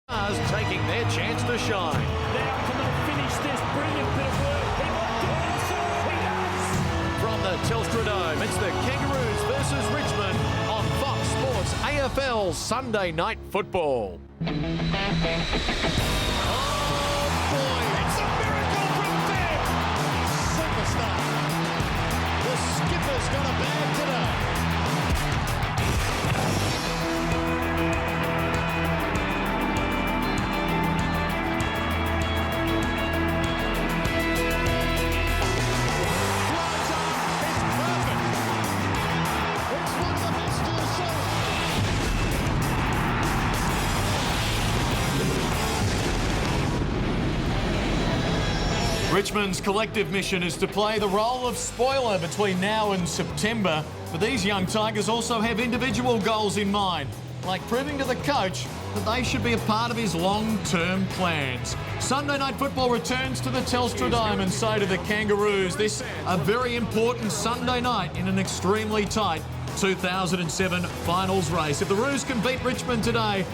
Taking their chance to shine. Now can they finish this brilliant bit of work? He might do it himself. He does. From the Telstra Dome, it's the Kangaroos versus Richmond on Fox Sports AFL Sunday Night Football. Oh boy, it's a miracle from them. Superstar. The skipper's got a bag today. Richmond's collective mission is to play the role of spoiler between now and September, but these young Tigers also have individual goals in mind, like proving to the coach that they should be a part of his long-term plans. Sunday Night Football returns to the Telstra Dome, and so do the Kangaroos. This a very important Sunday night in an extremely tight 2007 finals race. If the Roos can beat Richmond today,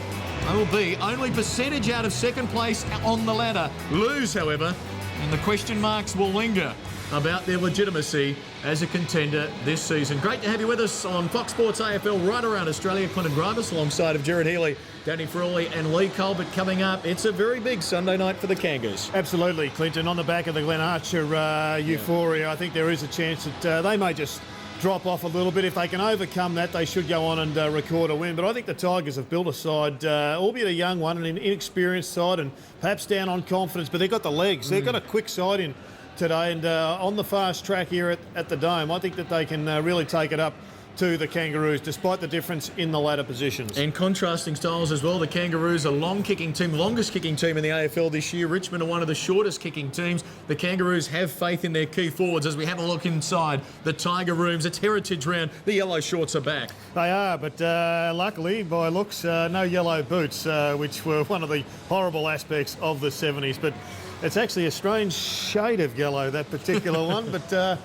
they will be only percentage out of second place on the ladder. Lose, however, and the question marks will linger about their legitimacy as a contender this season. Great to have you with us on Fox Sports AFL right around Australia. Clinton Grimes alongside of Jared Healy, Danny Frawley and Lee Colbert coming up. It's a very big Sunday night for the Kangas. Absolutely, Clinton. On the back of the Glenn Archer euphoria, I think there is a chance that they may just drop off a little bit. If they can overcome that, they should go on and record a win. But I think the Tigers have built a side, albeit a young one, and an inexperienced side, and perhaps down on confidence, but they've got the legs. They've got a quick side in today, and on the fast track here at the Dome, I think that they can really take it up to the Kangaroos, despite the difference in the ladder positions. And contrasting styles as well. The Kangaroos are long-kicking team, longest kicking team in the AFL this year. Richmond are one of the shortest kicking teams. The Kangaroos have faith in their key forwards as we have a look inside the Tiger rooms. It's Heritage Round. The yellow shorts are back. They are, but luckily, by looks, no yellow boots, which were one of the horrible aspects of the 70s. But it's actually a strange shade of yellow, that particular one, but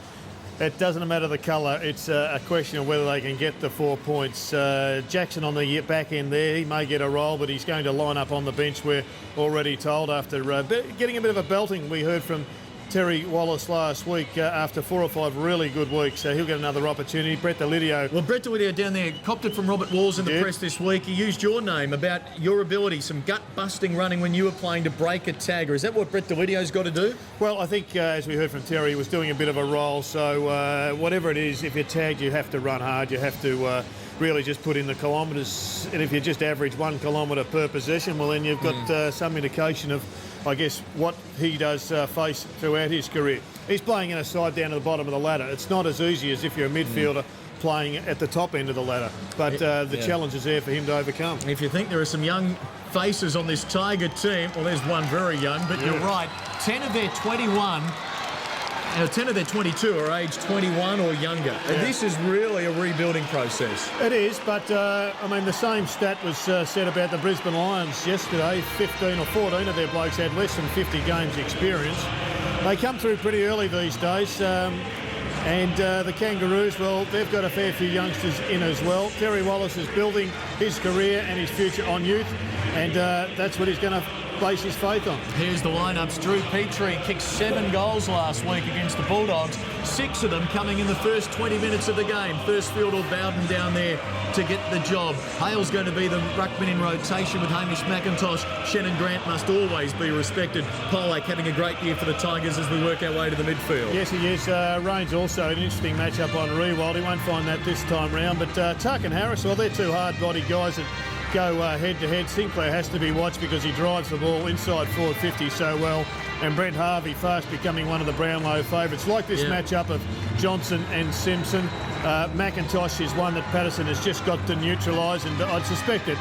it doesn't matter the colour. It's a question of whether they can get the 4 points. Jackson on the back end there, he may get a roll, but he's going to line up on the bench, we're already told, after getting a bit of a belting. We heard from Terry Wallace last week after 4 or 5 really good weeks, so he'll get another opportunity. Brett Delidio. Well, Brett Delidio down there copped it from Robert Walls in the press this week. He used your name about your ability, some gut-busting running when you were playing to break a tagger. Is that what Brett Delidio's got to do? Well, I think, as we heard from Terry, he was doing a bit of a roll, so whatever it is, if you're tagged, you have to run hard. You have to really just put in the kilometres, and if you just average 1 kilometre per possession, well, then you've got some indication of, I guess, what he does face throughout his career. He's playing in a side down at the bottom of the ladder. It's not as easy as if you're a midfielder playing at the top end of the ladder, but the challenge is there for him to overcome. If you think there are some young faces on this Tiger team, well, there's one very young, but you're right. 10 of their 21... 10 of their 22 are aged 21 or younger. And this is really a rebuilding process. It is, but I mean, the same stat was said about the Brisbane Lions yesterday. 15 or 14 of their blokes had less than 50 games experience. They come through pretty early these days. And the Kangaroos, well, they've got a fair few youngsters in as well. Terry Wallace is building his career and his future on youth, and that's what he's going to place his faith on. Here's the lineups. Drew Petrie kicked 7 goals last week against the Bulldogs, 6 of them coming in the first 20 minutes of the game. Thursfield or Bowden down there to get the job. Hale's going to be the ruckman in rotation with Hamish McIntosh. Shannon Grant must always be respected. Polak having a great year for the Tigers as we work our way to the midfield. Yes, he is. Raines also an interesting matchup on Rewald. He won't find that this time round. But Tuck and Harris, well, they're 2 hard-bodied guys that go head-to-head. Sinclair has to be watched because he drives the ball inside forward 50 so well. And Brent Harvey fast becoming one of the Brownlow favourites. Like this matchup of Johnson and Simpson. McIntosh is one that Patterson has just got to neutralise, and I'd suspect that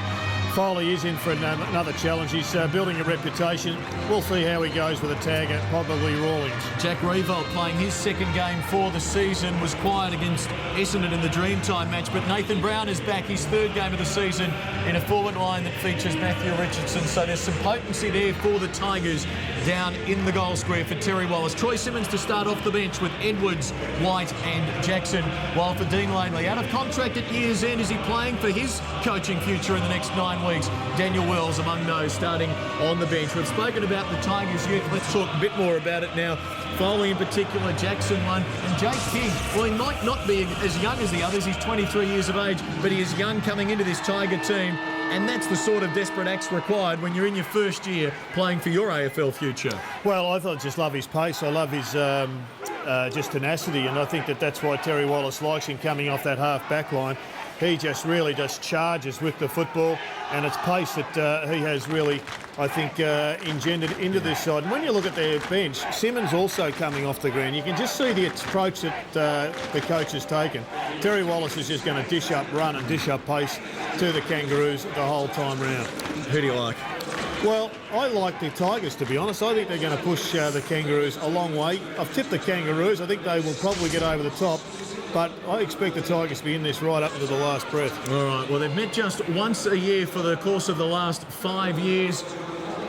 Foley is in for another challenge. He's building a reputation. We'll see how he goes with a tagger, probably Rawlings. Jack Revolt playing his second game for the season, was quiet against Essendon in the Dreamtime match, but Nathan Brown is back, his 3rd game of the season, in a forward line that features Matthew Richardson. So there's some potency there for the Tigers down in the goal square for Terry Wallace. Troy Simmons to start off the bench with Edwards, White and Jackson, while for Dean Langley out of contract at year's end. Is he playing for his coaching future in the next 9 weeks. Daniel Wells among those starting on the bench. We've spoken about the Tigers youth. Let's talk a bit more about it now. Foley in particular, Jackson one, and Jake King. Well, he might not be as young as the others. He's 23 years of age, but he is young coming into this Tiger team. And that's the sort of desperate acts required when you're in your first year playing for your AFL future. Well, I just love his pace. I love his just tenacity, and I think that's why Terry Wallace likes him coming off that half back line. He really just charges with the football, and it's pace that he has really, I think, engendered into this side. And when you look at their bench, Simmons also coming off the ground. You can just see the approach that the coach has taken. Terry Wallace is just going to dish up run and dish up pace to the Kangaroos the whole time round. Who do you like? Well, I like the Tigers, to be honest. I think they're going to push the Kangaroos a long way. I've tipped the Kangaroos. I think they will probably get over the top. But I expect the Tigers to be in this right up to the last breath. All right, well, they've met just once a year for the course of the last 5 years.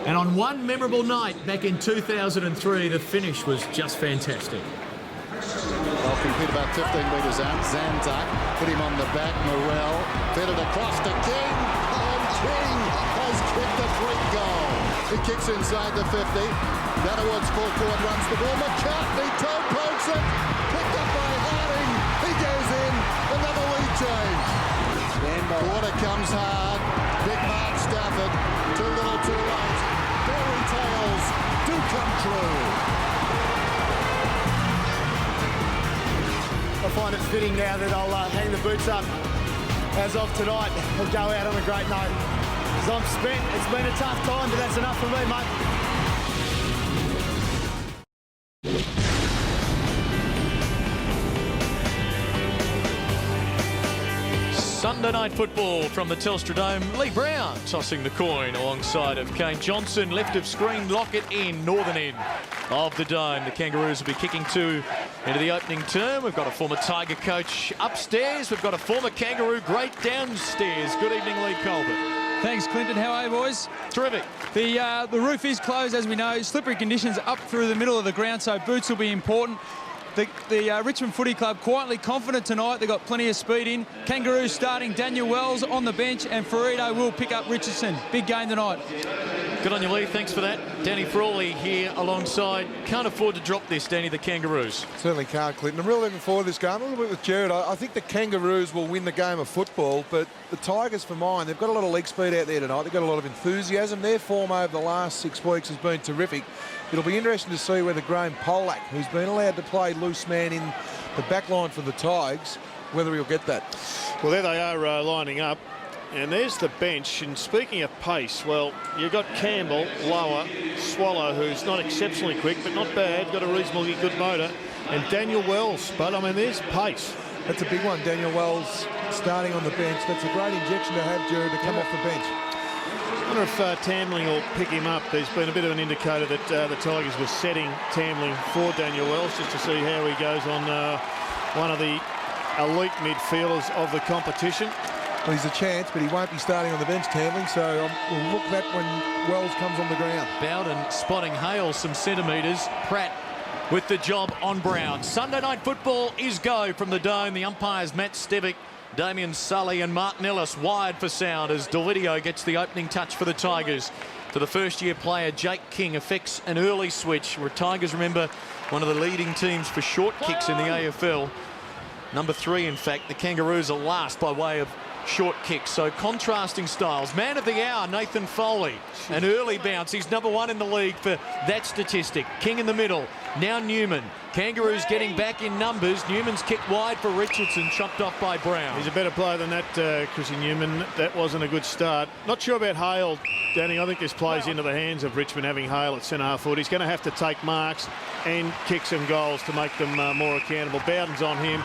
And on one memorable night back in 2003, the finish was just fantastic. Well, complete about 15 metres out. Zandak hit him on the back. Morrell fed it across to King. And King has kicked a free goal. He kicks inside the 50. Down towards full court, runs the ball. McCartney toe pokes it. Picked up by Harding. He goes in. Another lead change. Quarter comes hard. Big Mark Stafford. Too little, too late. Fairy tales do come true. I find it fitting now that I'll hang the boots up as of tonight and go out on a great note. As I'm spent, it's been a tough time, but that's enough for me, mate. Sunday night football from the Telstra Dome. Lee Brown tossing the coin alongside of Kane Johnson. Left of screen, Lockett in, northern end of the Dome. The Kangaroos will be kicking two into the opening term. We've got a former Tiger coach upstairs. We've got a former Kangaroo great downstairs. Good evening, Lee Colbert. Thanks, Clinton. How are you, boys? Terrific. The roof is closed, as we know. Slippery conditions up through the middle of the ground, so boots will be important. The Richmond Footy Club quietly confident tonight. They've got plenty of speed in. Kangaroos starting Daniel Wells on the bench, and Ferrito will pick up Richardson. Big game tonight. Good on you, Lee. Thanks for that. Danny Frawley here alongside. Can't afford to drop this, Danny, the Kangaroos. Certainly can't, Clinton. I'm really looking forward to this game. A little bit with Jared. I think the Kangaroos will win the game of football, but the Tigers, for mine, they've got a lot of leg speed out there tonight. They've got a lot of enthusiasm. Their form over the last 6 weeks has been terrific. It'll be interesting to see whether Graham Polak, who's been allowed to play loose man in the back line for the Tigers, whether he'll get that. Well, there they are lining up. And there's the bench. And speaking of pace, well, you've got Campbell, lower, Swallow, who's not exceptionally quick, but not bad, got a reasonably good motor, and Daniel Wells. But, I mean, there's pace. That's a big one, Daniel Wells starting on the bench. That's a great injection to have, Jared, to come off the bench. I wonder if Tamling will pick him up. There's been a bit of an indicator that the Tigers were setting Tamling for Daniel Wells just to see how he goes on one of the elite midfielders of the competition. Well, he's a chance, but he won't be starting on the bench, Tamling, so we'll look at that when Wells comes on the ground. Bowden spotting Hale some centimetres. Pratt with the job on Brown. Sunday night football is go from the Dome. The umpires Matt Stevick, Damien Sully and Martin Ellis wired for sound as Delidio gets the opening touch for the Tigers. To the first-year player, Jake King affects an early switch. Where Tigers, remember, one of the leading teams for short kicks in the AFL. Number 3, in fact. The Kangaroos are last by way of short kicks, so contrasting styles. Man of the hour, Nathan Foley. An early bounce. He's number 1 in the league for that statistic. King in the middle. Now Newman. Kangaroos getting back in numbers. Newman's kicked wide for Richardson, chopped off by Brown. He's a better player than that, Chrissy Newman. That wasn't a good start. Not sure about Hale, Danny. I think this plays into the hands of Richmond having Hale at centre-half forward. He's going to have to take marks and kick some goals to make them more accountable. Bowden's on him.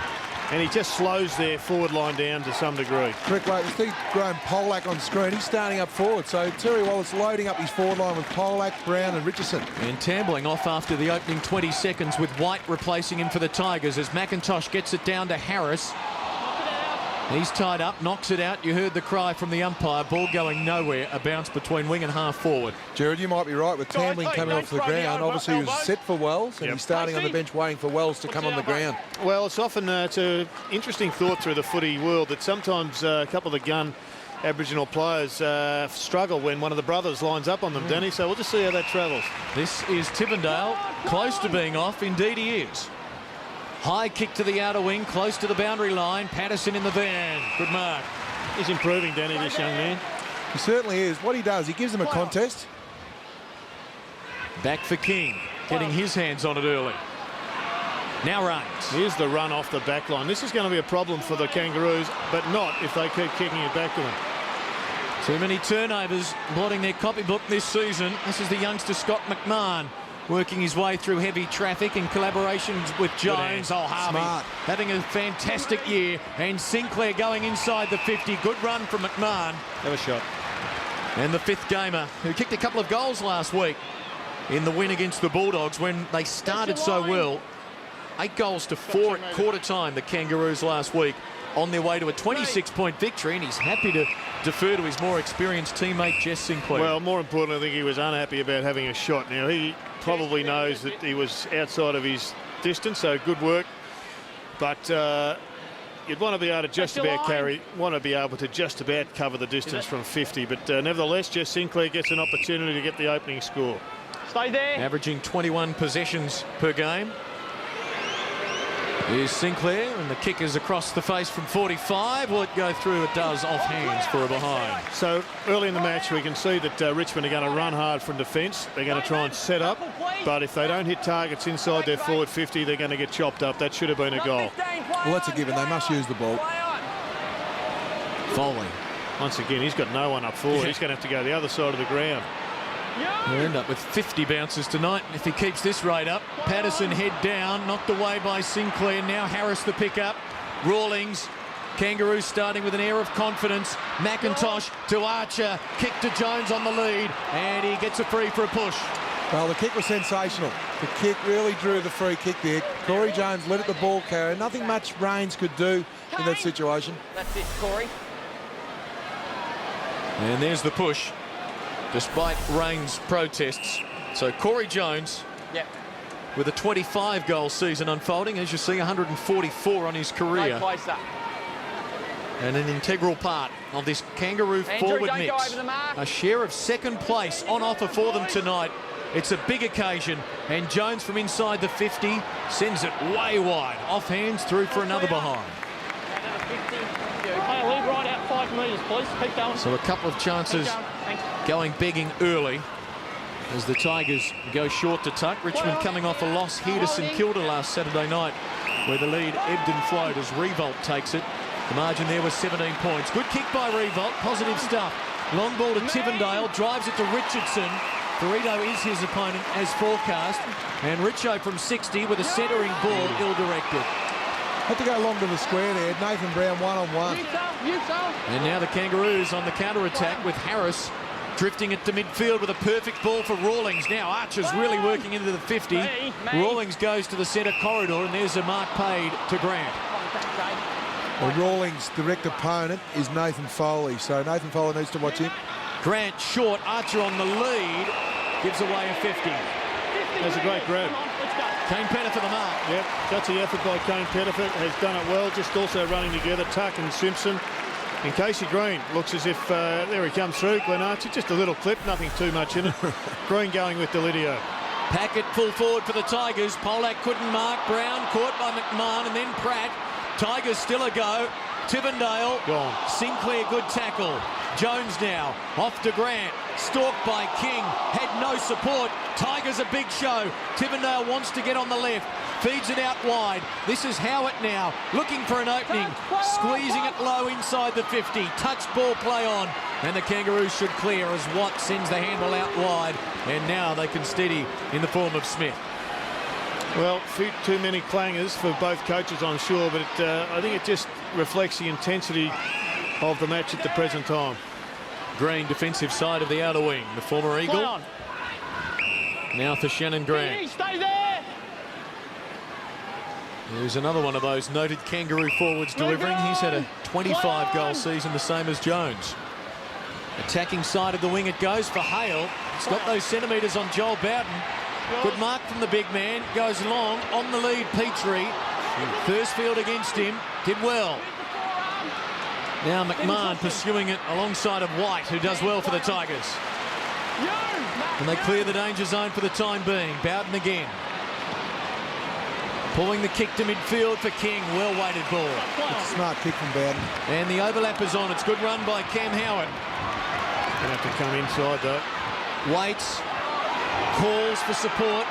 And he just slows their forward line down to some degree. Correct, mate. We see Graham Polak on screen. He's starting up forward. So Terry Wallace loading up his forward line with Polak, Brown and Richardson. And Tambling off after the opening 20 seconds with White replacing him for the Tigers as McIntosh gets it down to Harris. He's tied up, knocks it out. You heard the cry from the umpire. Ball going nowhere. A bounce between wing and half forward. Jared, you might be right with Tambling coming off the ground. Obviously, he was set for Wells, and he's starting on the bench waiting for Wells to come on the ground. Well, it's often it's an interesting thought through the footy world that sometimes a couple of the gun Aboriginal players struggle when one of the brothers lines up on them, Danny. So we'll just see how that travels. This is Tivendale, close to being off. Indeed he is. High kick to the outer wing, close to the boundary line. Patterson in the van. Good mark. He's improving, Danny, this young man. He certainly is. What he does, he gives them a contest. Back for King, getting his hands on it early. Now Rains. Here's the run off the back line. This is going to be a problem for the Kangaroos, but not if they keep kicking it back to them. Too many turnovers blotting their copybook this season. This is the youngster Scott McMahon working his way through heavy traffic in collaboration with Jones. Oh, Harvey Smart. having a fantastic year. And Sinclair going inside the 50. Good run from McMahon. Have a shot. And the fifth gamer who kicked a couple of goals last week in the win against the Bulldogs when they started so well. 8 goals to 4 at quarter time, the Kangaroos last week, on their way to a 26-point victory, and he's happy to defer to his more experienced teammate Jess Sinclair. Well, more importantly, I think he was unhappy about having a shot. Now, he probably knows that he was outside of his distance, so good work. But you'd want to be able to just about cover the distance from 50. But nevertheless, Jess Sinclair gets an opportunity to get the opening score. Stay there. Averaging 21 possessions per game. Here's Sinclair, and the kick is across the face from 45. Will it go through? It does, off hands for a behind. So early in the match, we can see that Richmond are going to run hard from defence. They're going to try and set up, but if they don't hit targets inside their forward 50, they're going to get chopped up. That should have been a goal. Well, that's a given. They must use the ball. Foley. Once again, he's got no one up forward. Yeah. He's going to have to go the other side of the ground. He'll end up with 50 bounces tonight if he keeps this rate up. Patterson head down, knocked away by Sinclair. Now Harris the pickup. Rawlings. Kangaroos starting with an air of confidence. McIntosh to Archer. Kick to Jones on the lead. And he gets a free for a push. Well, the kick was sensational. The kick really drew the free kick there. Corey Jones let it the ball carrier. Nothing much Rains could do in that situation. That's it, Corey. And there's the push, despite Rains' protests. So Corey Jones, with a 25-goal season unfolding, as you see, 144 on his career. Closer. And an integral part of this Kangaroo forward don't mix. go over the mark. A share of second place on offer for them tonight. It's a big occasion, and Jones from inside the 50 sends it way wide. Off hands, through for another behind. Hey, lead right out 5 metres, please. Keep going. So a couple of chances Thanks. going begging early as the Tigers go short to tuck. Richmond coming off a loss here to St Kilda last Saturday night, where the lead ebbed and flowed as Revolt takes it. The margin there was 17 points. Good kick by Revolt, positive stuff. Long ball to Tivendale, drives it to Richardson. Burrito is his opponent as forecast, and Richo from 60 with a centering ball ill-directed. Had to go long to the square there. Nathan Brown one-on-one. And now the Kangaroos on the counter-attack with Harris drifting it to midfield with a perfect ball for Rawlings. Now Archer's really working into the 50. Rawlings goes to the centre corridor, and there's a mark paid to Grant. Well, Rawlings' direct opponent is Nathan Foley, so Nathan Foley needs to watch him. Grant short, Archer on the lead, gives away a 50. That's a great grab. Kane Pettifer for the mark. Yep, that's the effort by Kane Pettifer. Has done it well, just also running together. Tuck and Simpson. And Casey Green looks as if, there he comes through. Glenn Archer, just a little clip, nothing too much in it. Green going with Delidio. Packet full forward for the Tigers. Polak couldn't mark. Brown caught by McMahon, and then Pratt. Tigers still a go. Tivendale. Gone. Sinclair, good tackle. Jones now off to Grant. Stalked by King. Had no support. Tigers a big show. Tivendale wants to get on the left. Feeds it out wide. This is Howard now. Looking for an opening. Squeezing it low inside the 50. Touch ball play on. And the Kangaroos should clear as Watt sends the handle out wide. And now they can steady in the form of Smith. Well, too many clangers for both coaches, I'm sure, but I think it just reflects the intensity of the match at the present time. Green, defensive side of the outer wing. The former Eagle. Now for Shannon Grant. Stay there. There's another one of those noted Kangaroo forwards delivering. He's had a 25-goal season, the same as Jones. Attacking side of the wing it goes for Hale. He's got those centimetres on Joel Bowden. Good mark from the big man. Goes long on the lead, Petrie. Thursfield against him. Did well. Now McMahon pursuing it alongside of White, who does well for the Tigers. And they clear the danger zone for the time being. Bowden again. Pulling the kick to midfield for King. Well-weighted ball. It's a smart kick from Bowden. And the overlap is on. It's good run by Cam Howard. Gonna have to come inside though. Waits. Calls for support.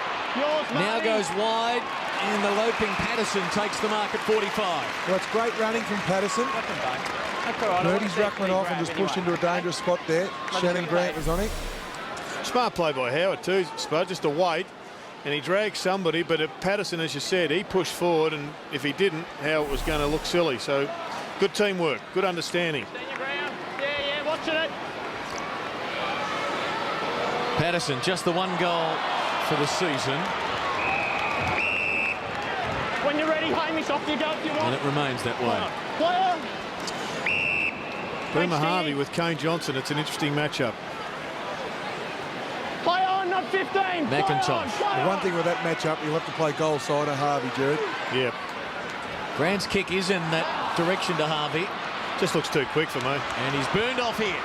Now goes wide. And the loping Patterson takes the mark at 45. Well, it's great running from Patterson. Murdy's ruckman off and just pushed into a dangerous spot there. Shannon Grant was on it. Smart play by Howard too, Spud, just to wait. And he dragged somebody, but Patterson, as you said, he pushed forward, and if he didn't, Howard was going to look silly. So good teamwork, good understanding. Yeah, watching it. Patterson, just the one goal for the season. When you're ready, Hamish, off you go if you want. And it remains that way. Player. Boomer Harvey with Kane Johnson. It's an interesting matchup. Play on, not 15. McIntosh. The one thing with that matchup, you'll have to play goal side of Harvey, Jared. Yep. Grant's kick is in that direction to Harvey. Just looks too quick for me. And he's burned off here.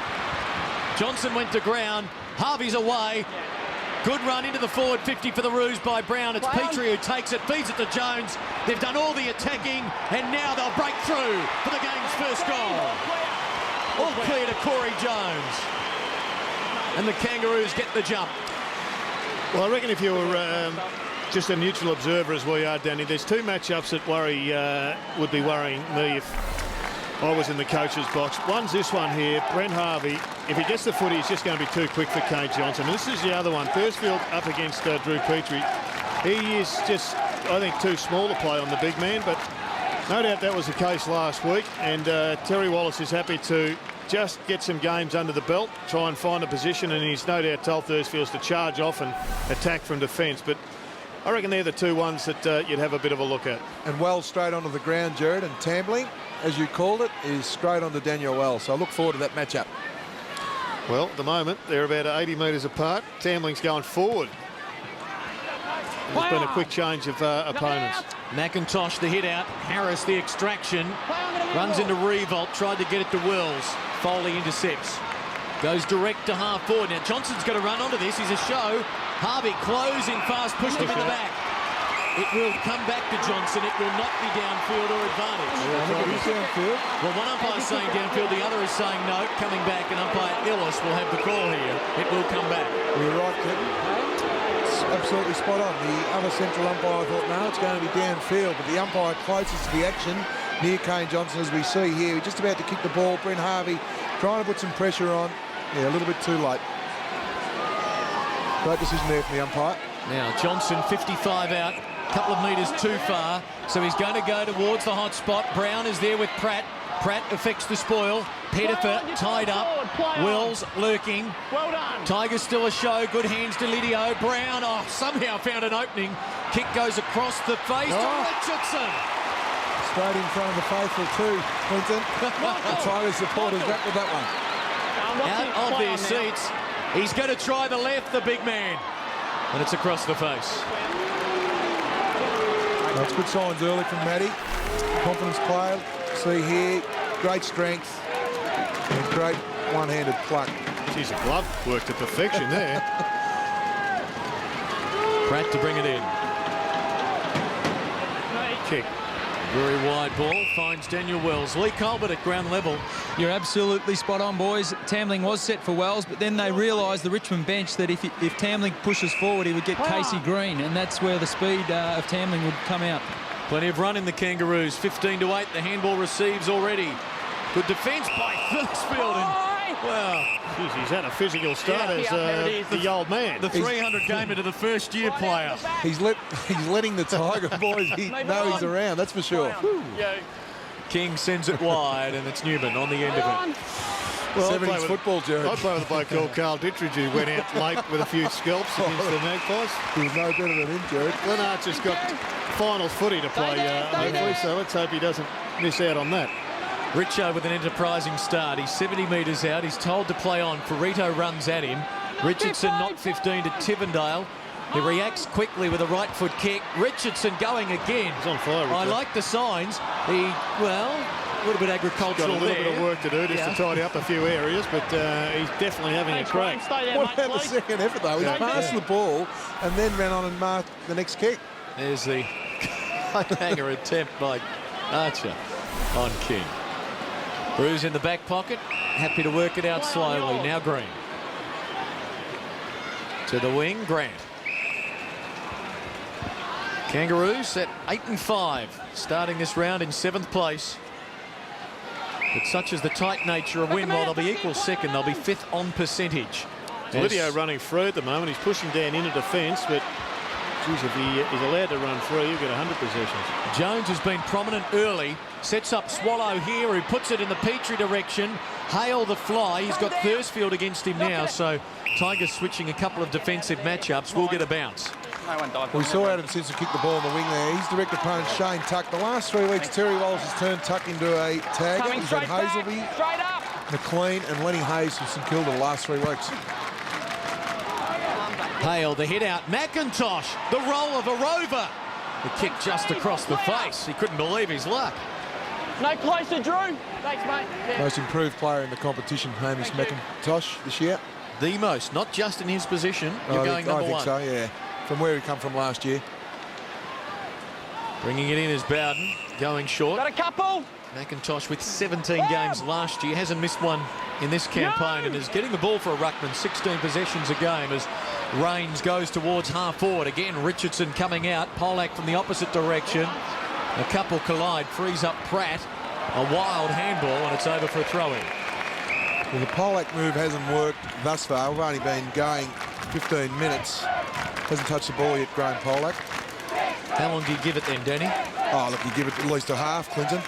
Johnson went to ground. Harvey's away. Good run into the forward 50 for the Roos by Brown. It's Petrie who takes it, feeds it to Jones. They've done all the attacking, and now they'll break through for the game's first goal. All clear to Corey Jones. And the Kangaroos get the jump. Well, I reckon if you were just a neutral observer as we are, Danny, there's two matchups that would be worrying me if I was in the coach's box. One's this one here, Brent Harvey. If he gets the footy, he's just going to be too quick for Kane Johnson. And this is the other one, Thursfield up against Drew Petrie. He is just, I think, too small to play on the big man, but no doubt that was the case last week. And Terry Wallace is happy to just get some games under the belt, try and find a position, and he's no doubt told Thursfields to charge off and attack from defence. But I reckon they're the two ones that you'd have a bit of a look at. And Wells straight onto the ground, Jared, and Tambling, as you called it, is straight onto Daniel Wells. So I look forward to that matchup. Well, at the moment, they're about 80 metres apart. Tambling's going forward. There's been a quick change of opponents. McIntosh the hit out. Harris the extraction. Runs into Revolt. Tried to get it to Wills. Foley intercepts. Goes direct to half forward. Now Johnson's going to run onto this. He's a show. Harvey closing fast. Pushed him in the back. It will come back to Johnson. It will not be downfield or advantage. Downfield. Well, one umpire's saying downfield, the other is saying no, coming back, and umpire Ellis will have the call here. It will come back. You're right, Kevin. It's absolutely spot on. The other central umpire thought, no, it's going to be downfield, but the umpire closest to the action, near Kane Johnson, as we see here, just about to kick the ball. Brent Harvey trying to put some pressure on. Yeah, a little bit too late. Great decision there from the umpire. Now Johnson 55 out. Couple of metres too far, so he's going to go towards the hot spot. Brown is there with Pratt. Pratt affects the spoil. Pettifer tied up. Wells lurking. Well done. Tigers still a show. Good hands to Lidio. Brown, somehow found an opening. Kick goes across the face to Richardson. Straight in front of the faithful too, Clinton. The Tigers supporters back with that one. Out of their seats. He's going to try the left, the big man. And it's across the face. That's good signs early from Matty. Confidence player. See here, great strength and great one-handed pluck. Geez, the glove worked to perfection there. Pratt to bring it in. Kick. Very wide ball, finds Daniel Wells. Lee Colbert at ground level. You're absolutely spot on, boys. Tambling was set for Wells, but then they realised, the Richmond bench, that if Tambling pushes forward, he would get Casey Green, and that's where the speed of Tambling would come out. Plenty of run in the Kangaroos. 15-8. The handball receives already. Good defence by Thursfield. Well, geez, he's had a physical start as the old man. The 300 game into the first-year player. He's letting the Tiger boys know he's around, that's for sure. King sends it wide, and it's Newman on the end of it. Well, 70s football, Jared. I play with a bloke called Carl Dittridge who went out late with a few scalps against the Magpies. He was no better than him, Jared. Glenn Archer's got final footy to play, hopefully, so let's hope he doesn't miss out on that. Richo with an enterprising start. He's 70 metres out. He's told to play on. Ferrito runs at him. Richardson not 15 to Tivendale. He reacts quickly with a right foot kick. Richardson going again. He's on fire, Richard. I like the signs. A little bit agricultural Got a little there. bit of work to do just to tidy up a few areas, but he's definitely having a crack. Stay there, What mate, about the please. second effort, though? He passed the ball and then ran on and marked the next kick. There's the hanger attempt by Archer on King. Bruce in the back pocket, happy to work it out slowly. Now Green. To the wing, Grant. Kangaroos at 8-5, starting this round in 7th place. But such is the tight nature of win, while they'll be equal second, they'll be 5th on percentage. Lydio running through at the moment. He's pushing down into defence, but geez, if he is allowed to run through, you'll get 100 possessions. Jones has been prominent early, sets up Swallow here, who puts it in the Petrie direction. Hale the fly, he's got Thursfield against him now, so Tigers switching a couple of defensive matchups will get a bounce. We saw Adam Simpson kick the ball in the wing there. His direct opponent, Shane Tuck. The last 3 weeks, Terry Wallace has turned Tuck into a tagger. He's had Hazelby, McLean and Lenny Hayes from St Kilda the last 3 weeks. Hale, the hit out. McIntosh, the roll of a rover. The kick just across the face. He couldn't believe his luck. No closer, Drew. Thanks, mate. Yeah. Most improved player in the competition, Hamish McIntosh, this year. The most, not just in his position. You're going number I think one. so, yeah. From where he come from last year. Bringing it in is Bowden, going short. Got a couple. McIntosh with 17 games last year, hasn't missed one in this campaign, and is getting the ball for a ruckman, 16 possessions a game as Rains goes towards half forward. Again, Richardson coming out, Polak from the opposite direction. A couple collide, frees up Pratt. A wild handball, and it's over for a throw-in. Well, the Polak move hasn't worked thus far. We've only been going 15 minutes. Hasn't touched the ball yet, Graham Polak. How long do you give it then, Danny? Oh, look, you give it at least a half, Clinton.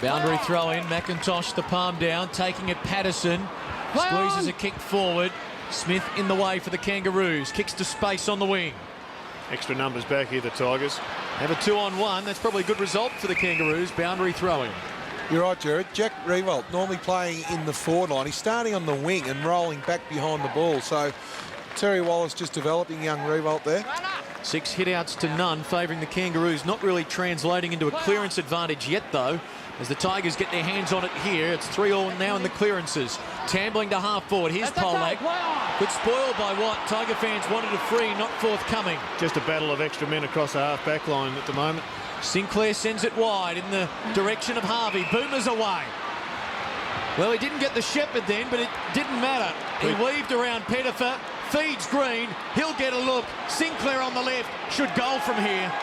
Boundary throw in, McIntosh the palm down, taking it Patterson. Squeezes a kick forward. Smith in the way for the Kangaroos. Kicks to space on the wing. Extra numbers back here, the Tigers. Have a 2-on-1. That's probably a good result for the Kangaroos. Boundary throw-in. You're right, Jared. Jack Riewoldt normally playing in the forward line. He's starting on the wing and rolling back behind the ball. So Terry Wallace just developing young Riewoldt there. 6 hit-outs to none, favouring the Kangaroos. Not really translating into a clearance advantage yet, though. As the Tigers get their hands on it here, it's 3-all now in the clearances. Tambling to half forward. Here's Polak. Good spoil by Watt. Tiger fans wanted a free, not forthcoming. Just a battle of extra men across the half-back line at the moment. Sinclair sends it wide in the direction of Harvey. Boomer's away. Well, he didn't get the shepherd then, but it didn't matter. He weaved around Pettifer, feeds Green. He'll get a look. Sinclair on the left. Should goal from here.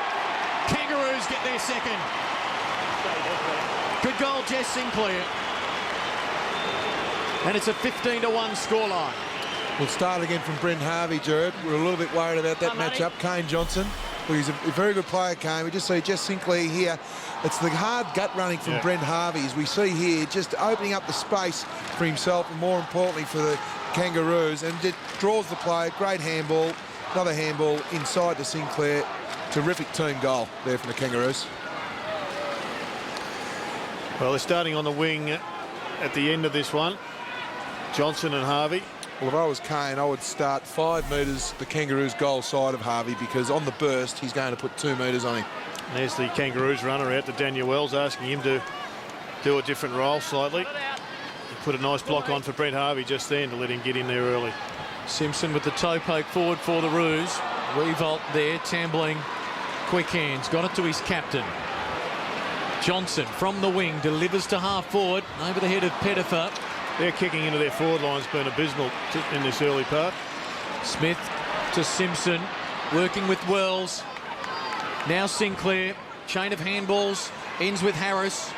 Kangaroos get their second. Good goal, Jess Sinclair. And it's a 15-1 scoreline. We'll start again from Brent Harvey, Jared. We're a little bit worried about that matchup. Kane Johnson. Well, he's a very good player, Kane. We just see Jess Sinclair here. It's the hard gut running from Brent Harvey, as we see here, just opening up the space for himself and, more importantly, for the Kangaroos. And it draws the play. Great handball. Another handball inside to Sinclair. Terrific team goal there from the Kangaroos. Well, they're starting on the wing at the end of this one. Johnson and Harvey. Well, if I was Kane, I would start 5 metres the Kangaroos' goal side of Harvey, because on the burst, he's going to put 2 metres on him. There's the Kangaroos runner out to Daniel Wells, asking him to do a different role slightly. He put a nice block on for Brent Harvey just then to let him get in there early. Simpson with the toe poke forward for the Roos. Riewoldt there, Tambling, quick hands, got it to his captain. Johnson from the wing delivers to half forward over the head of Pettifer. Their kicking into their forward line's been abysmal in this early part. Smith to Simpson, working with Wells. Now Sinclair, chain of handballs, ends with Harris.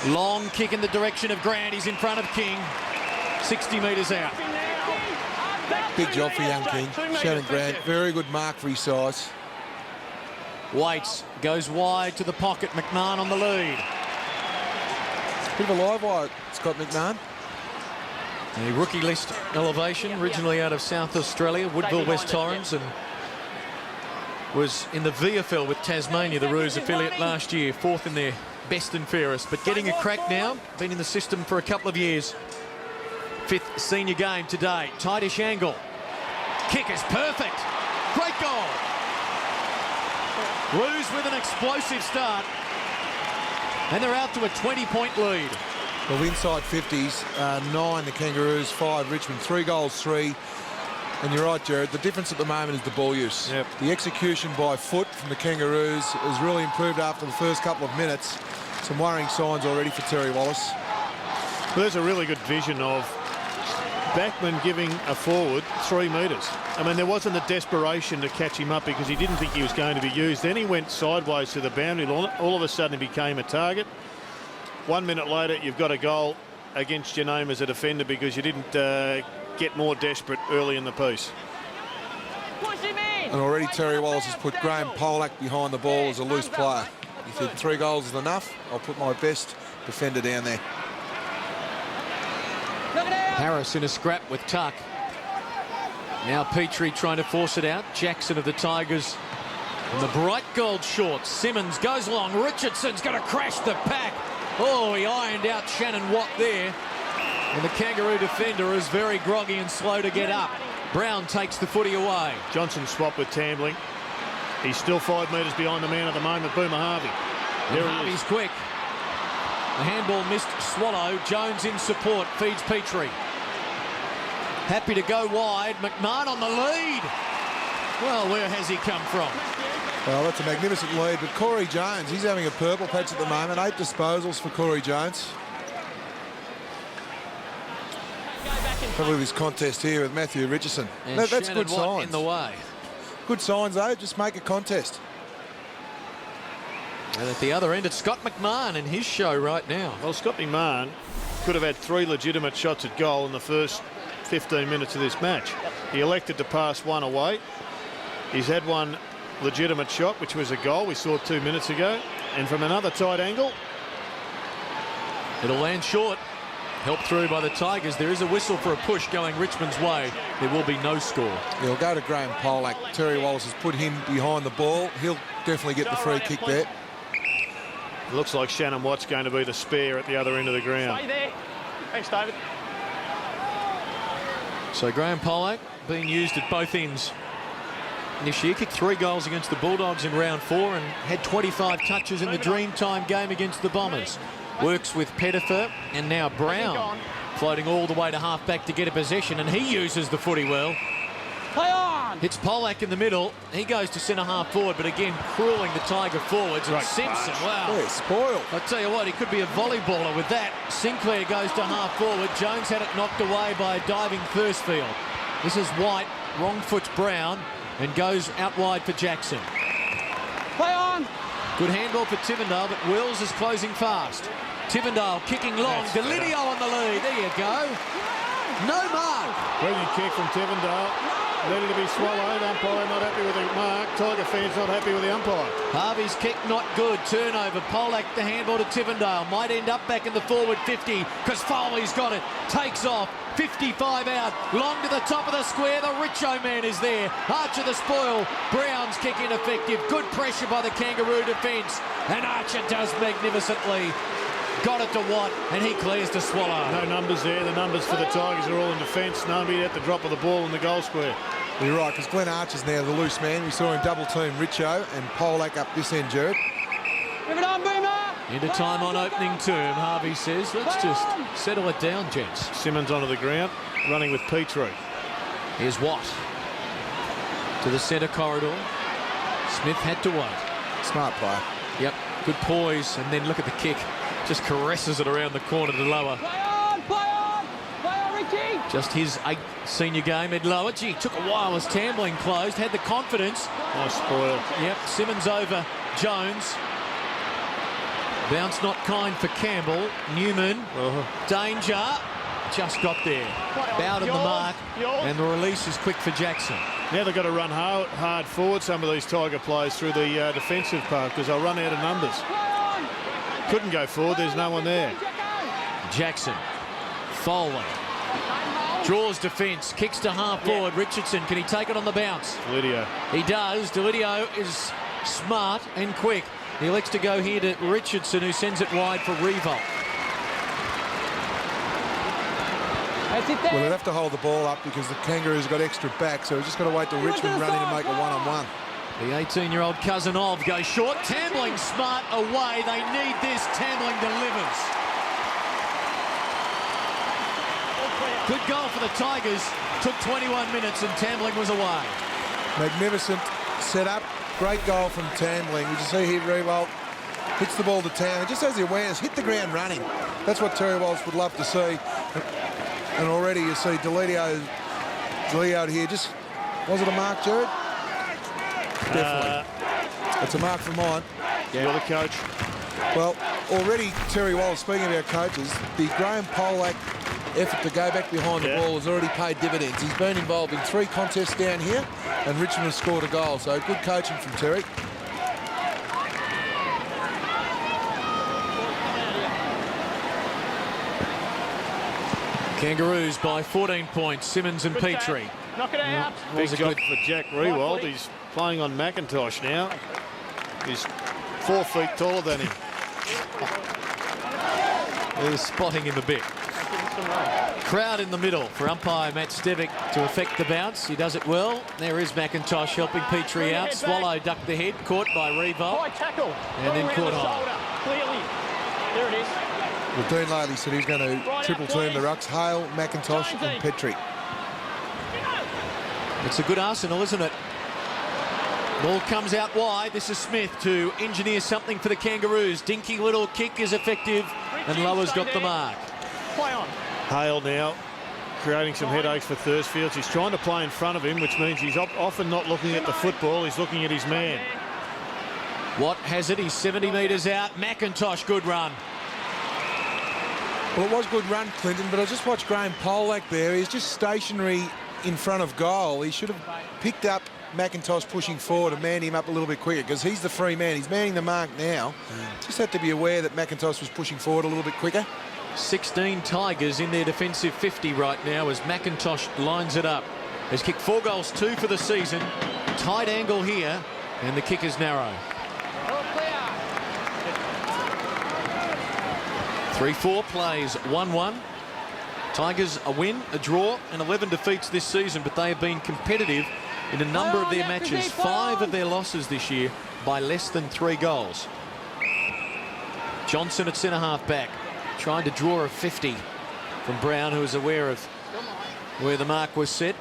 Long kick in the direction of Grant. He's in front of King. 60 metres out. Big job for young King. Shannon Grant, very good mark for his size. Waits goes wide to the pocket. McMahon on the lead. Bit of a live wire, Scott McMahon. A rookie list elevation, originally out of South Australia, Woodville, West Torrens, and was in the VFL with Tasmania, the Roos affiliate last year, 4th in their best and fairest, but getting a crack now, been in the system for a couple of years. 5th senior game today. Tightish angle. Kick is perfect. Great goal. Roos with an explosive start. And they're out to a 20-point lead. Well, inside 50s, 9 the Kangaroos, 5 Richmond, 3 goals, 3. And you're right, Jared, the difference at the moment is the ball use. Yep. The execution by foot from the Kangaroos has really improved after the first couple of minutes. Some worrying signs already for Terry Wallace. Well, there's a really good vision of Backman giving a forward 3 metres. I mean, there wasn't a desperation to catch him up because he didn't think he was going to be used. Then he went sideways to the boundary. All of a sudden he became a target. 1 minute later, you've got a goal against your name as a defender because you didn't get more desperate early in the piece. And already Terry Wallace has put Graham Polak behind the ball as a loose player. He said 3 goals is enough. I'll put my best defender down there. Harris in a scrap with Tuck. Now Petrie trying to force it out. Jackson of the Tigers in the bright gold shorts. Simmons goes along. Richardson's going to crash the pack. Oh, he ironed out Shannon Watt there. And the Kangaroo defender is very groggy and slow to get up. Brown takes the footy away. Johnson swap with Tambling. He's still 5 metres behind the man at the moment, Boomer Harvey. There he Harvey's is. quick. The handball missed Swallow. Jones in support, feeds Petrie. Happy to go wide. McMahon on the lead. Well, where has he come from? Well, that's a magnificent lead, but Corey Jones, he's having a purple patch at the moment. 8 disposals for Corey Jones. Have a look at this contest here with Matthew Richardson. And That's Shannon good Watt signs. in the way. Good signs, though. Just make a contest. And at the other end, it's Scott McMahon in his show right now. Well, Scott McMahon could have had 3 legitimate shots at goal in the first 15 minutes of this match. He elected to pass one away. He's had 1 legitimate shot, which was a goal we saw 2 minutes ago. And from another tight angle, It'll land short. Helped through by the Tigers. There is a whistle for a push going Richmond's way. There will be no score. He'll go to Graham Polak. Terry Wallace has put him behind the ball. He'll definitely get the free kick there. it looks like Shannon Watt's going to be the spare at the other end of the ground. Stay there. Thanks, David. So Graham Polak being used at both ends. This year kicked 3 goals against the Bulldogs in round 4 and had 25 touches in the Dreamtime game against the Bombers. Works with Pettifer and now Brown floating all the way to half-back to get a possession, and he uses the footy well. Play on! Hits Polak in the middle. He goes to centre-half forward, but again, cruelling the Tiger forwards. And Simpson, wow. Yeah, spoiled. I'll tell you what, he could be a volleyballer with that. Sinclair goes to half forward. Jones had it knocked away by a diving Thursfield. This is White, wrong foot's Brown, and goes out wide for Jackson. Play on! Good handball for Tivendale, but Wills is closing fast. Tivendale kicking long. That's Delidio on the lead. There you go. No mark. Brilliant kick from Tivendale. Ready to be swallowed. Umpire not happy with the mark. Tiger fans not happy with the umpire. Harvey's kick not good. Turnover. Polak the handball to Tivendale. Might end up back in the forward 50 because Foley's got it. Takes off. 55 out. Long to the top of the square. The Richo man is there. Archer the spoil. Brown's kick ineffective. Good pressure by the Kangaroo defence. And Archer does magnificently. Got it to Watt, and he clears to Swallow. No numbers there. The numbers for the Tigers are all in defence. Nobody at the drop of the ball in the goal square. You're right, because Glenn Archer's now the loose man. We saw him double team Richo and Polak up this end, Jared. Give it on, Boomer! Into time on opening term, Harvey says. Let's just settle it down, gents. Simmons onto the ground, running with Petrie. Here's Watt. To the centre corridor. Smith had to wait. Smart player. Yep, good poise, and then look at the kick. Just caresses it around the corner to Lower. Play on! Play on! Play on, Richie! Just his 8th senior game at Lower. Gee, took a while as Tambling closed. Had the confidence. Nice spoil. Yep, Simmons over Jones. Bounce not kind for Campbell. Newman. Danger. Just got there. Bowed in the mark. And the release is quick for Jackson. Now they've got to run hard forward, some of these Tiger players, through the defensive part because they'll run out of numbers. Couldn't go forward. There's no one there. Jackson. Foley. Draws defence. Kicks to half forward. Richardson. Can he take it on the bounce? Lydia. He does. Delidio is smart and quick. He elects to go here to Richardson, who sends it wide for Revolt. That's it Well, there. they'd have to hold the ball up because the Kangaroos got extra back, so we've just got to wait till Richmond run in and make a one-on-one. The 18-year-old cousin of goes short. Tambling smart away. They need this. Tambling delivers. Good goal for the Tigers. Took 21 minutes and Tambling was away. Magnificent setup. Great goal from Tambling. You can see here, Rewalt hits the ball to Tambling. Just has the awareness, hit the ground running. That's what Terry Walsh would love to see. And already you see Deledio here. Just, was it a mark, Jared? Definitely. It's a mark for mine. Yeah. You're the coach. Well, already Terry Walsh, speaking of our coaches, the Graham Polak effort to go back behind the ball has already paid dividends. He's been involved in 3 contests down here, and Richmond has scored a goal. So good coaching from Terry. Kangaroos by 14 points. Simmons and Petrie. Knock it out. Big job for Jack Rewald. He's playing on McIntosh now. He's 4 feet taller than him. There's spotting in the bit. Crowd in the middle for umpire Matt Stevic to effect the bounce. He does it well. There is McIntosh helping Petrie out. Swallow ducked the head, caught by Revolt. High tackle. And then caught high. Clearly. There it is. Well, Dean Laley said he's going to triple team the rucks. Hale, McIntosh and Petrie. It's a good arsenal, isn't it? Ball comes out wide. This is Smith to engineer something for the Kangaroos. Dinky little kick is effective and Lower's got the mark. Play on. Hale now creating some headaches for Thursfields. He's trying to play in front of him, which means he's often not looking at the football. He's looking at his man. Watt has it. He's 70 metres out. McIntosh, good run. Well, it was good run, Clinton, but I just watched Graham Polak there. He's just stationary in front of goal. He should have picked up McIntosh pushing forward and manned him up a little bit quicker because he's the free man. He's manning the mark now. Just had to be aware that McIntosh was pushing forward a little bit quicker. 16 Tigers in their defensive 50 right now as McIntosh lines it up. Has kicked 4 goals, 2 for the season. Tight angle here, and the kick is narrow. 3-4 plays 1-1. Tigers a win, a draw, and 11 defeats this season, but they have been competitive in a number of their matches. 5 of their losses this year by less than 3 goals. Johnson at centre-half back, trying to draw a 50 from Brown, who is aware of where the mark was set.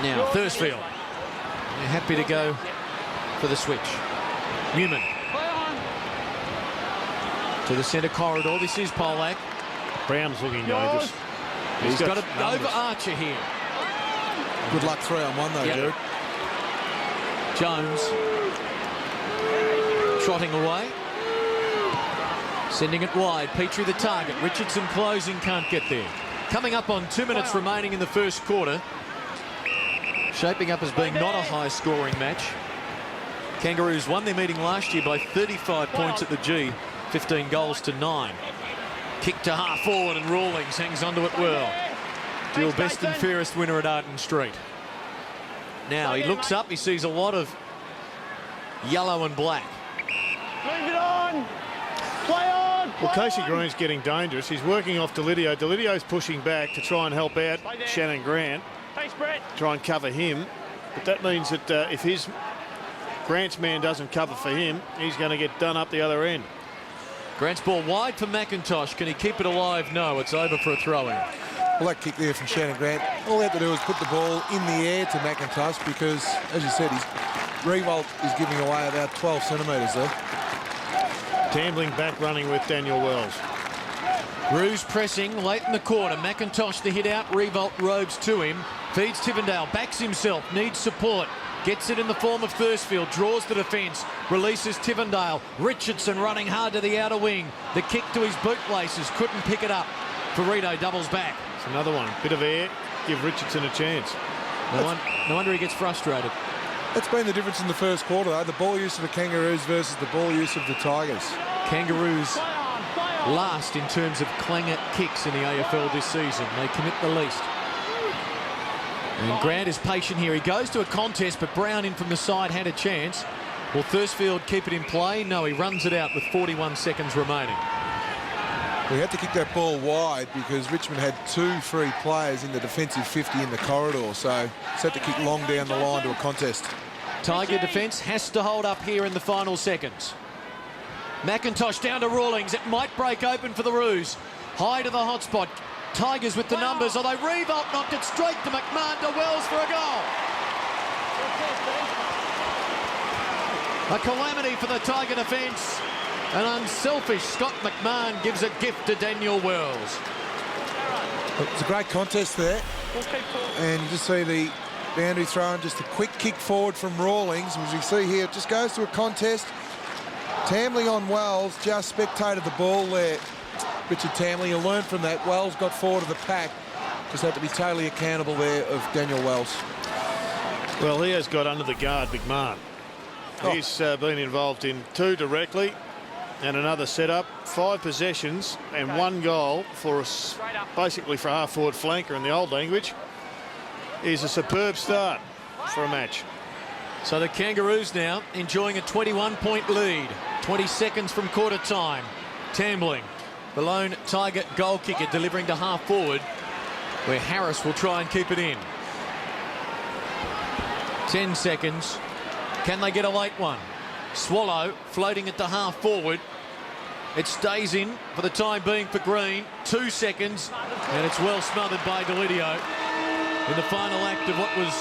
Now, Thursfield, they're happy to go for the switch. Newman to the centre corridor. This is Polak. Brown's looking dangerous. He's got it over Archer here. Good luck 3-on-1 though, Jared. Jones trotting away. Sending it wide. Petrie the target. Richardson closing, can't get there. Coming up on 2 minutes remaining in the first quarter. Shaping up as being not a high-scoring match. Kangaroos won their meeting last year by 35 points at the G. 15 goals to 9. Kick to half forward and Rawlings hangs onto it well. Dual best and fairest winner at Arden Street. Now he looks up, he sees a lot of yellow and black. Move it on. Play on. Well, Casey Green's getting dangerous. He's working off Deledio. Delidio's pushing back to try and help out Shannon Grant. Thanks, Brett. Try and cover him. But that means that if Grant's man doesn't cover for him, he's going to get done up the other end. Grant's ball wide for McIntosh. Can he keep it alive? No, it's over for a throw-in. Well, that kick there from Shannon Grant, all they have to do is put the ball in the air to McIntosh because, as you said, Revolt is giving away about 12 centimetres there. Tambling back running with Daniel Wells. Roos pressing late in the quarter. McIntosh the hit out. Revolt robes to him. Feeds Tivendale. Backs himself. Needs support. Gets it in the form of Thursfield. Draws the defence. Releases Tivendale. Richardson running hard to the outer wing. The kick to his boot laces. Couldn't pick it up. Ferrito doubles back. It's another one. Bit of air. Give Richardson a chance. No wonder he gets frustrated. That's been the difference in the first quarter, though. The ball use of the Kangaroos versus the ball use of the Tigers. Kangaroos last in terms of clanger kicks in the AFL this season. They commit the least. And Grant is patient here. He goes to a contest, but Brown in from the side had a chance. Will Thursfield keep it in play? No, he runs it out with 41 seconds remaining. We had to kick that ball wide because Richmond had 2 free players in the defensive 50 in the corridor, so it's had to kick long down the line to a contest. Tiger defence has to hold up here in the final seconds. McIntosh down to Rawlings. It might break open for the Roos. High to the hot spot. Tigers with the numbers, although Revolt knocked it straight to McMahon to Wells for a goal. A calamity for the Tiger defence. An unselfish Scott McMahon gives a gift to Daniel Wells. It's a great contest there. And you just see the boundary throw and just a quick kick forward from Rawlings. As you see here, it just goes to a contest. Tamley on Wells, just spectated the ball there. Richard Tamley, you learned from that. Wells got forward of the pack. Just had to be totally accountable there of Daniel Wells. Well, he has got under the guard, McMahon. He's been involved in 2 directly and another setup, 5 possessions and 1 goal for us, basically for half-forward flanker in the old language. Is a superb start for a match. So the Kangaroos now enjoying a 21-point lead. 20 seconds from quarter time. Tambling, the lone Tiger goal kicker, delivering to half-forward, where Harris will try and keep it in. 10 seconds. Can they get a late one? Swallow floating it to half-forward. It stays in for the time being for Green. 2 seconds, and it's well smothered by Delidio in the final act of what was,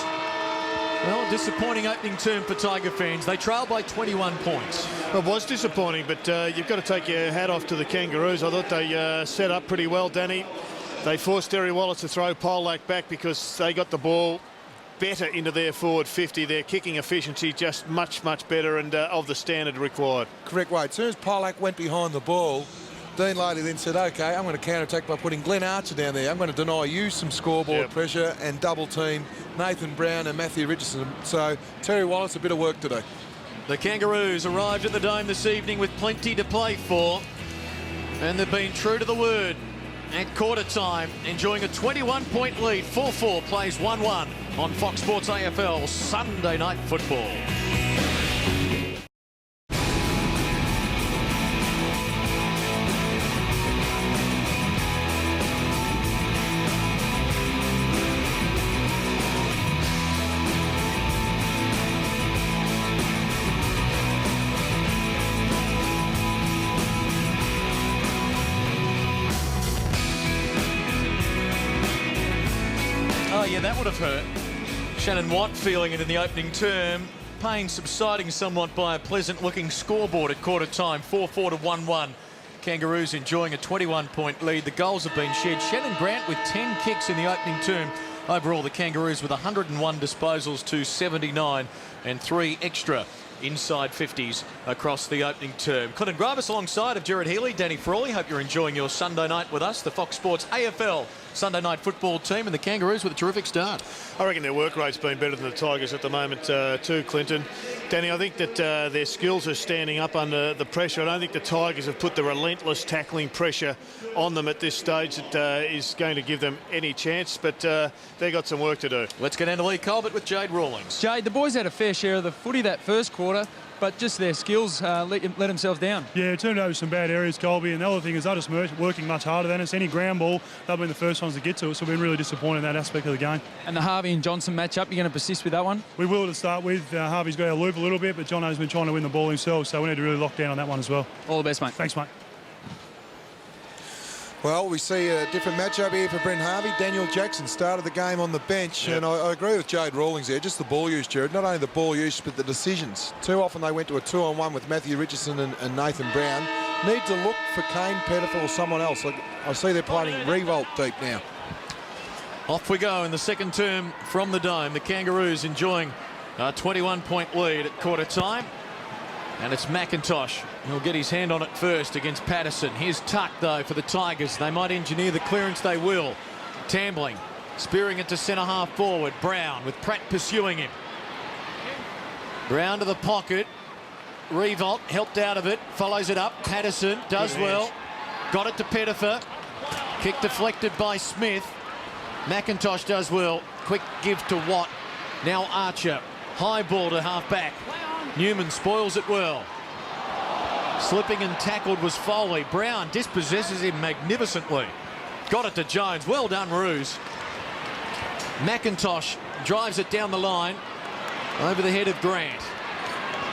well, a disappointing opening term for Tiger fans. They trail by 21 points. It was disappointing, but you've got to take your hat off to the Kangaroos. I thought they set up pretty well, Danny. They forced Terry Wallace to throw Polak back because they got the ball better into their forward 50. Their kicking efficiency just much better and of the standard required. Correct way. As soon as Polak went behind the ball, Dean Lady then said, OK, I'm going to counter-attack by putting Glenn Archer down there. I'm going to deny you some scoreboard pressure and double-team Nathan Brown and Matthew Richardson. So Terry Wallace, a bit of work to do. The Kangaroos arrived at the Dome this evening with plenty to play for, and they've been true to the word. At quarter time, enjoying a 21-point lead. 4-4 plays 1-1 on Fox Sports AFL Sunday Night Football. Oh, yeah, that would have hurt. Shannon Watt feeling it in the opening term. Pain subsiding somewhat by a pleasant-looking scoreboard at quarter time. 4-4 to 1-1. Kangaroos enjoying a 21-point lead. The goals have been shed. Shannon Grant with 10 kicks in the opening term. Overall, the Kangaroos with 101 disposals to 79 and 3 extra inside 50s across the opening term. Clinton Gravis alongside of Gerard Healy, Danny Frawley. Hope you're enjoying your Sunday night with us. The Fox Sports AFL Sunday Night Football team, and the Kangaroos with a terrific start. I reckon their work rate's been better than the Tigers at the moment too, Clinton. Danny, I think that their skills are standing up under the pressure. I don't think the Tigers have put the relentless tackling pressure on them at this stage that is going to give them any chance, but they've got some work to do. Let's get down to Lee Colbert with Jade Rawlings. Jade, the boys had a fair share of the footy that first quarter, but just their skills let themselves down. Yeah, it turned over some bad areas, Colby, and the other thing is they're just working much harder than us. Any ground ball, they've been the first ones to get to it, so we've been really disappointed in that aspect of the game. And the Harvey and Johnson matchup, you're going to persist with that one? We will to start with. Harvey's got a loop a little bit, but Jono's been trying to win the ball himself, so we need to really lock down on that one as well. All the best, mate. Thanks, mate. Well, we see a different matchup here for Brent Harvey. Daniel Jackson started the game on the bench, and I agree with Jade Rawlings there. Just the ball use, Jared. Not only the ball use, but the decisions. Too often they went to a 2-on-1 with Matthew Richardson and Nathan Brown. Need to look for Kane Pettifer or someone else. Like, I see they're playing Revolt deep now. Off we go in the second term from the Dome. The Kangaroos enjoying a 21-point lead at quarter time. And it's McIntosh who'll get his hand on it first against Patterson. Here's Tuck, though, for the Tigers. They might engineer the clearance. They will. Tambling, spearing it to centre-half forward. Brown with Pratt pursuing him. Brown to the pocket. Revolt helped out of it. Follows it up. Patterson does well. Got it to Pettifer. Kick deflected by Smith. McIntosh does well. Quick give to Watt. Now Archer. High ball to half-back. Newman spoils it well. Slipping and tackled was Foley. Brown dispossesses him magnificently. Got it to Jones. Well done, Roos. McIntosh drives it down the line over the head of Grant.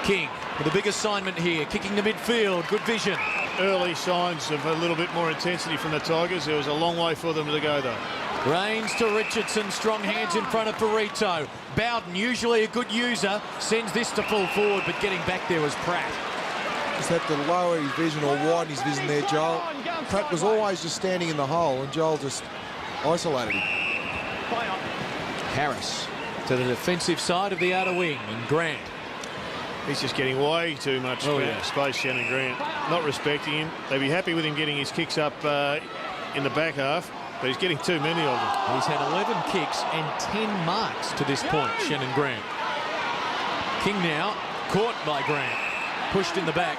King with a big assignment here, kicking to midfield. Good vision. Early signs of a little bit more intensity from the Tigers. There was a long way for them to go, though. Rains to Richardson, strong hands in front of Perito. Bowden, usually a good user, sends this to full forward, but getting back there was Pratt. Just had to lower his vision or widen his vision there, Joel. Pratt was always just standing in the hole, and Joel just isolated him. Harris to the defensive side of the outer wing, and Grant. He's just getting way too much space, Shannon Grant. Not respecting him. They'd be happy with him getting his kicks up in the back half, but he's getting too many of them. He's had 11 kicks and 10 marks to this point, Shannon Grant. King now caught by Grant. Pushed in the back.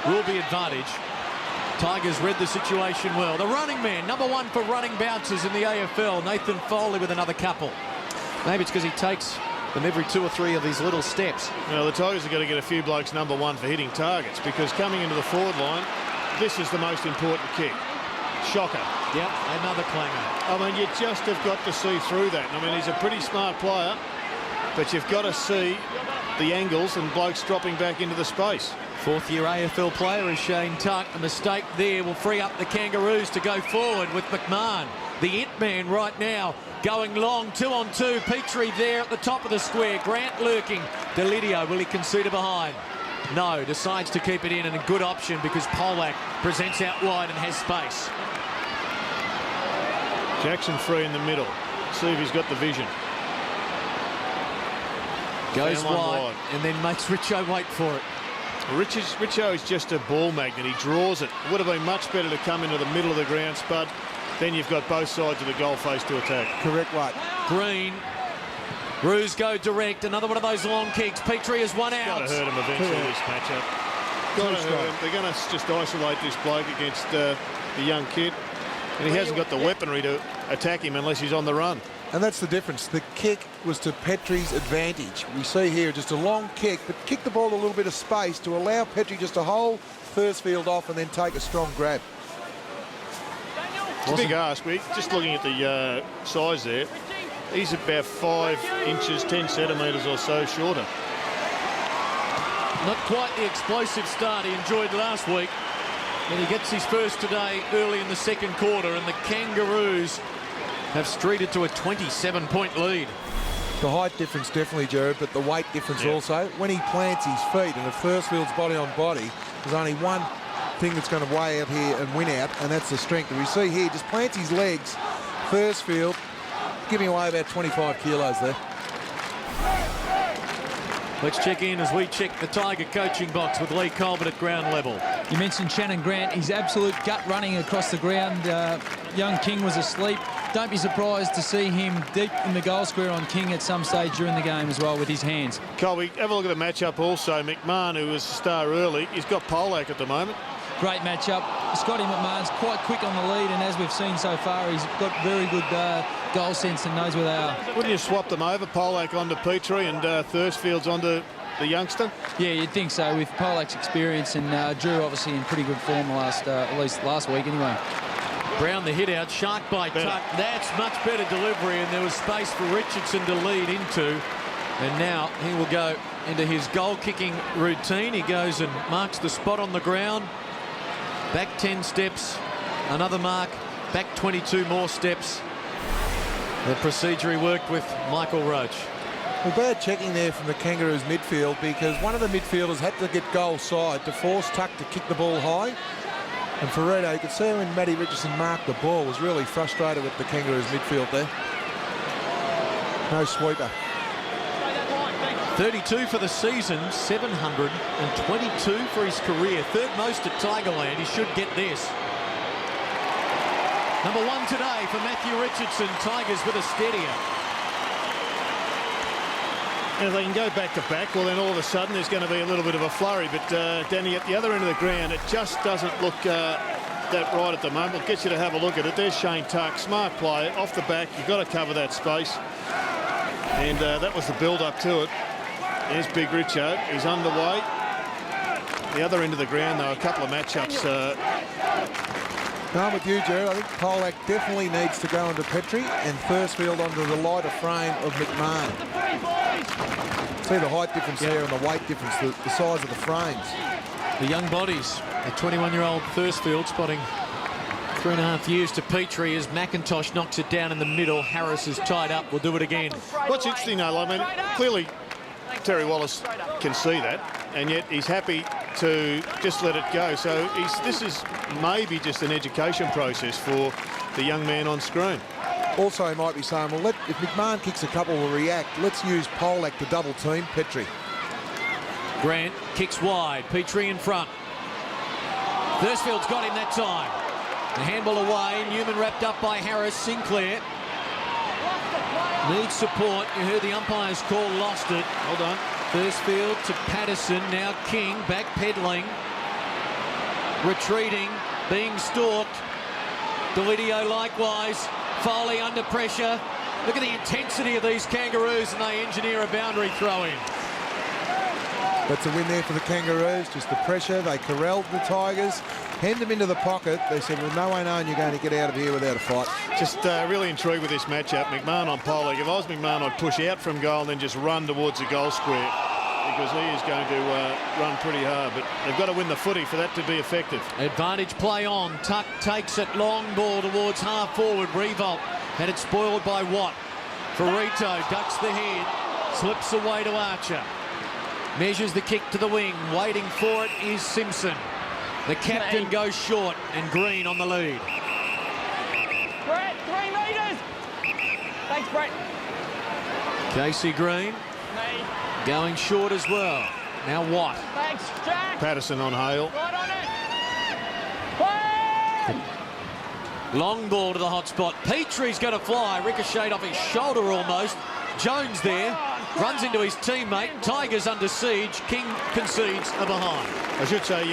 Will be advantage. Tigers read the situation well. The running man, number 1 for running bounces in the AFL. Nathan Foley with another couple. Maybe it's because he takes them every 2 or 3 of these little steps. Well, the Tigers have got to get a few blokes number 1 for hitting targets, because coming into the forward line, this is the most important kick. Shocker. Yep, another clanger. I mean, you just have got to see through that. I mean, he's a pretty smart player, but you've got to see the angles and blokes dropping back into the space. 4th-year AFL player is Shane Tuck. A mistake there will free up the Kangaroos to go forward with McMahon. The it man right now going long, 2-on-2. Petrie there at the top of the square. Grant lurking. Delidio, will he concede a behind? No, decides to keep it in, and a good option because Polak presents out wide and has space. Jackson free in the middle. See if he's got the vision. Goes wide and then makes Richo wait for it. Richo is just a ball magnet. He draws it. It would have been much better to come into the middle of the ground, Spud. Then you've got both sides of the goal face to attack. Correct way. Green. Roos go direct. Another one of those long kicks. Petrie has one out. Got to hurt him eventually, this matchup. Got to hurt him. They're going to just isolate this bloke against the young kid. And he hasn't got the weaponry to attack him unless he's on the run. And that's the difference. The kick was to Petrie's advantage. We see here just a long kick, but kick the ball a little bit of space to allow Petrie just to hold Thursfield off and then take a strong grab. It's a big ask. We're just looking at the size there. He's about 5 inches, 10 centimetres or so shorter. Not quite the explosive start he enjoyed last week. And he gets his first today early in the second quarter, and the Kangaroos have streeted to a 27-point lead. The height difference definitely, Jared, but the weight difference also. When he plants his feet, and if Thursfield's body on body, there's only one thing that's going to weigh out here and win out, and that's the strength. And we see here, just plants his legs. Thursfield giving away about 25 kilos there. Let's check in as we check the Tiger coaching box with Lee Colbert at ground level. You mentioned Shannon Grant. His absolute gut running across the ground. Young King was asleep. Don't be surprised to see him deep in the goal square on King at some stage during the game as well with his hands. Colby, have a look at the matchup also. McMahon, who was a star early, he's got Polak at the moment. Great matchup. Scotty McMahon's quite quick on the lead, and as we've seen so far, he's got very good goal sense and knows where they are. Wouldn't you swap them over, Polak onto Petrie and Thursfield's onto the youngster? Yeah, you'd think so, with Polak's experience, and Drew obviously in pretty good form at least last week anyway. Brown the hit out, shark by Tuck. That's much better delivery, and there was space for Richardson to lead into. And now he will go into his goal-kicking routine. He goes and marks the spot on the ground. Back 10 steps, another mark, back 22 more steps. The procedure he worked with Michael Roach. Well, bad checking there from the Kangaroos midfield, because one of the midfielders had to get goal side to force Tuck to kick the ball high. And Ferreira, you could see when Matty Richardson marked the ball, was really frustrated with the Kangaroos midfield there. No sweeper. 32 for the season, 722 for his career. Third most at Tigerland. He should get this. Number 1 today for Matthew Richardson. Tigers with a steadier. And if they can go back to back, well, then all of a sudden there's going to be a little bit of a flurry. But Danny, at the other end of the ground, it just doesn't look that right at the moment. I'll get you to have a look at it. There's Shane Tuck, smart play off the back. You've got to cover that space. And that was the build-up to it. There's Big Richo. He's underway. The other end of the ground, though, a couple of matchups. No, I'm with you, Jared. I think Polak definitely needs to go into Petrie and Thursfield onto the lighter frame of McMahon. See the height difference there and the weight difference, the size of the frames. The young bodies. The 21-year-old Thursfield spotting 3.5 years to Petrie as McIntosh knocks it down in the middle. Harris is tied up. We'll do it again. What's interesting, though, I mean, clearly Terry Wallace can see that, and yet he's happy to just let it go. So this is maybe just an education process for the young man on screen. Also, he might be saying, well, if McMahon kicks a couple, we'll react. Let's use Polak to double team Petrie. Grant kicks wide. Petrie in front. Thursfield's got him that time. The handball away. Newman wrapped up by Harris. Sinclair needs support. You heard the umpire's call, lost it. Hold on. Thursfield to Patterson. Now King backpedaling. Retreating. Being stalked. Delidio likewise. Foley under pressure. Look at the intensity of these Kangaroos, and they engineer a boundary throw-in. That's a win there for the Kangaroos. Just the pressure. They corralled the Tigers, hemmed them into the pocket. They said, well, no way known you're going to get out of here without a fight. Just really intrigued with this matchup. McMahon on Polak. If I was McMahon, I'd push out from goal and then just run towards the goal square, because he is going to run pretty hard. But they've got to win the footy for that to be effective. Advantage play on. Tuck takes it. Long ball towards half forward. Revolt had it spoiled by Watt. Ferrito ducks the head. Slips away to Archer. Measures the kick to the wing. Waiting for it is Simpson. The captain goes short, and Green on the lead. Brett, 3 metres. Thanks, Brett. Casey Green going short as well. Now Watt. Thanks, Jack. Patterson on Hale. Right on it. Play! Long ball to the hot spot. Petrie's going to fly. Ricocheted off his shoulder almost. Jones there. Runs into his teammate. Tigers under siege. King concedes a behind. I should say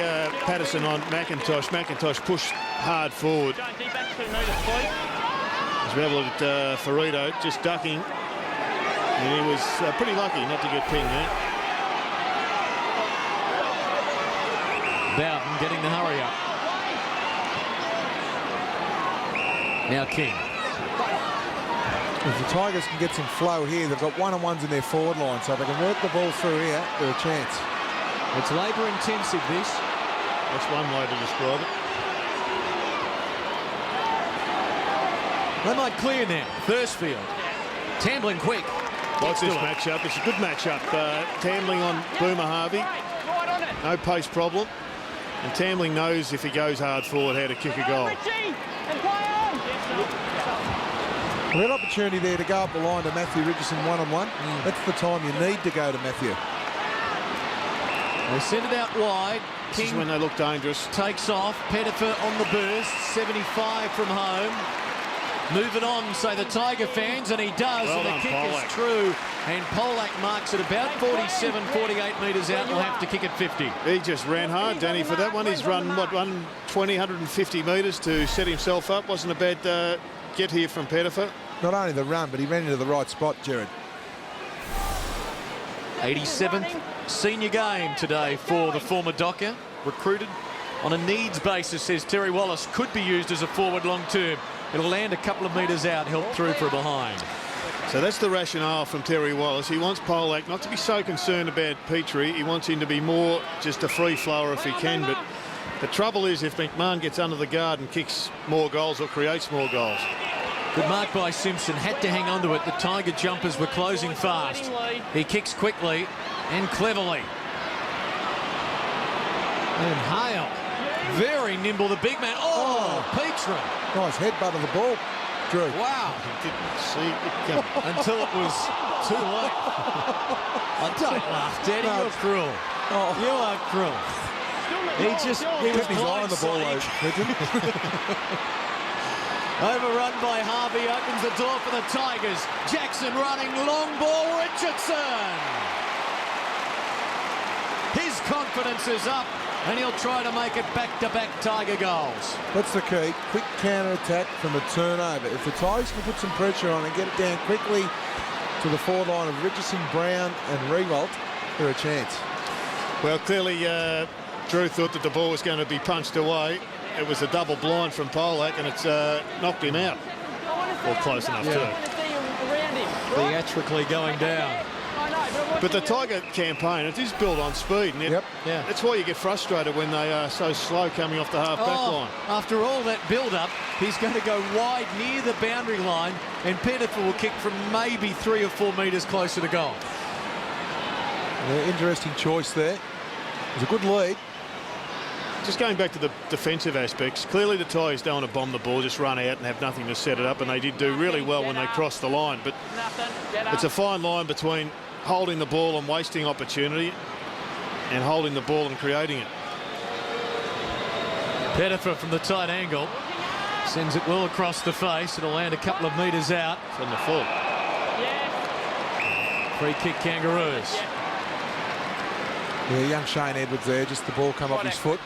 Patterson on McIntosh. McIntosh pushed hard forward. Don't deep back 2 metres, please. As we have a look at Ferrito just ducking. And he was pretty lucky not to get pinged there. Bowden getting the hurry up. Now King. If the Tigers can get some flow here, they've got one-on-ones in their forward line, so if they can work the ball through here, they're a chance. It's labour intensive, this. That's one way to describe it. They might clear now. Thursfield. Tambling quick. Like this matchup. It's a good matchup. Tambling on Boomer Harvey. No pace problem. And Tambling knows if he goes hard forward how to kick a goal. Real opportunity there to go up the line to Matthew Richardson one-on-one. That's the time you need to go to Matthew. They send it out wide. This is when they look dangerous. Takes off. Pettifer on the burst. 75 from home. Moving on, say the Tiger fans, and he does. Well and the done, kick Polak. is true. And Polak marks it about 47, 48 metres out. We'll have to kick it 50. He just ran hard, Danny, for that one. He's run, what, 120, 150 metres to set himself up. Wasn't a bad get here from Pettifer. Not only the run, but he ran into the right spot, Jared. 87th senior game today for the former Docker. Recruited on a needs basis, says Terry Wallace. Could be used as a forward long term. It'll land a couple of metres out, help through for a behind. So that's the rationale from Terry Wallace. He wants Polak not to be so concerned about Petrie. He wants him to be more just a free flower if he can. But the trouble is if McMahon gets under the guard and kicks more goals or creates more goals. Good mark by Simpson. Had to hang on to it. The Tiger jumpers were closing fast. He kicks quickly and cleverly. And Hale. Very nimble, the big man. Oh, Petrie. Nice headbutt of the ball, Drew. Wow. He didn't see it coming. Until it was too late. I don't laugh, Daddy. No. You're cruel. Oh. You are cruel. He was Kept his eye on the ball, though, Overrun by Harvey, opens the door for the Tigers. Jackson running, long ball, Richardson. His confidence is up, and he'll try to make it back-to-back Tiger goals. That's the key. Quick counter-attack from a turnover. If the Tigers can put some pressure on and get it down quickly to the forward line of Richardson, Brown and Revolt, they're a chance. Well, clearly Drew thought that the ball was going to be punched away. It was a double blind from Polak, and it's knocked him out. Or close enough too. Theatrically going down. But the Tiger campaign, it is built on speed. And Yeah. that's why you get frustrated when they are so slow coming off the half-back line. After all that build-up, he's going to go wide near the boundary line, and Pettifer will kick from maybe 3 or 4 metres closer to goal. Interesting choice there. It was a good lead. Just going back to the defensive aspects, clearly the Tigers don't want to bomb the ball, just run out and have nothing to set it up, and they did do really well when they crossed the line. But it's a fine line between holding the ball and wasting opportunity and holding the ball and creating it. Pettifer from the tight angle sends it well across the face. It'll land a couple of metres out. From the full. Free kick, Kangaroos. Yeah, young Shane Edwards there, just the ball come off his foot.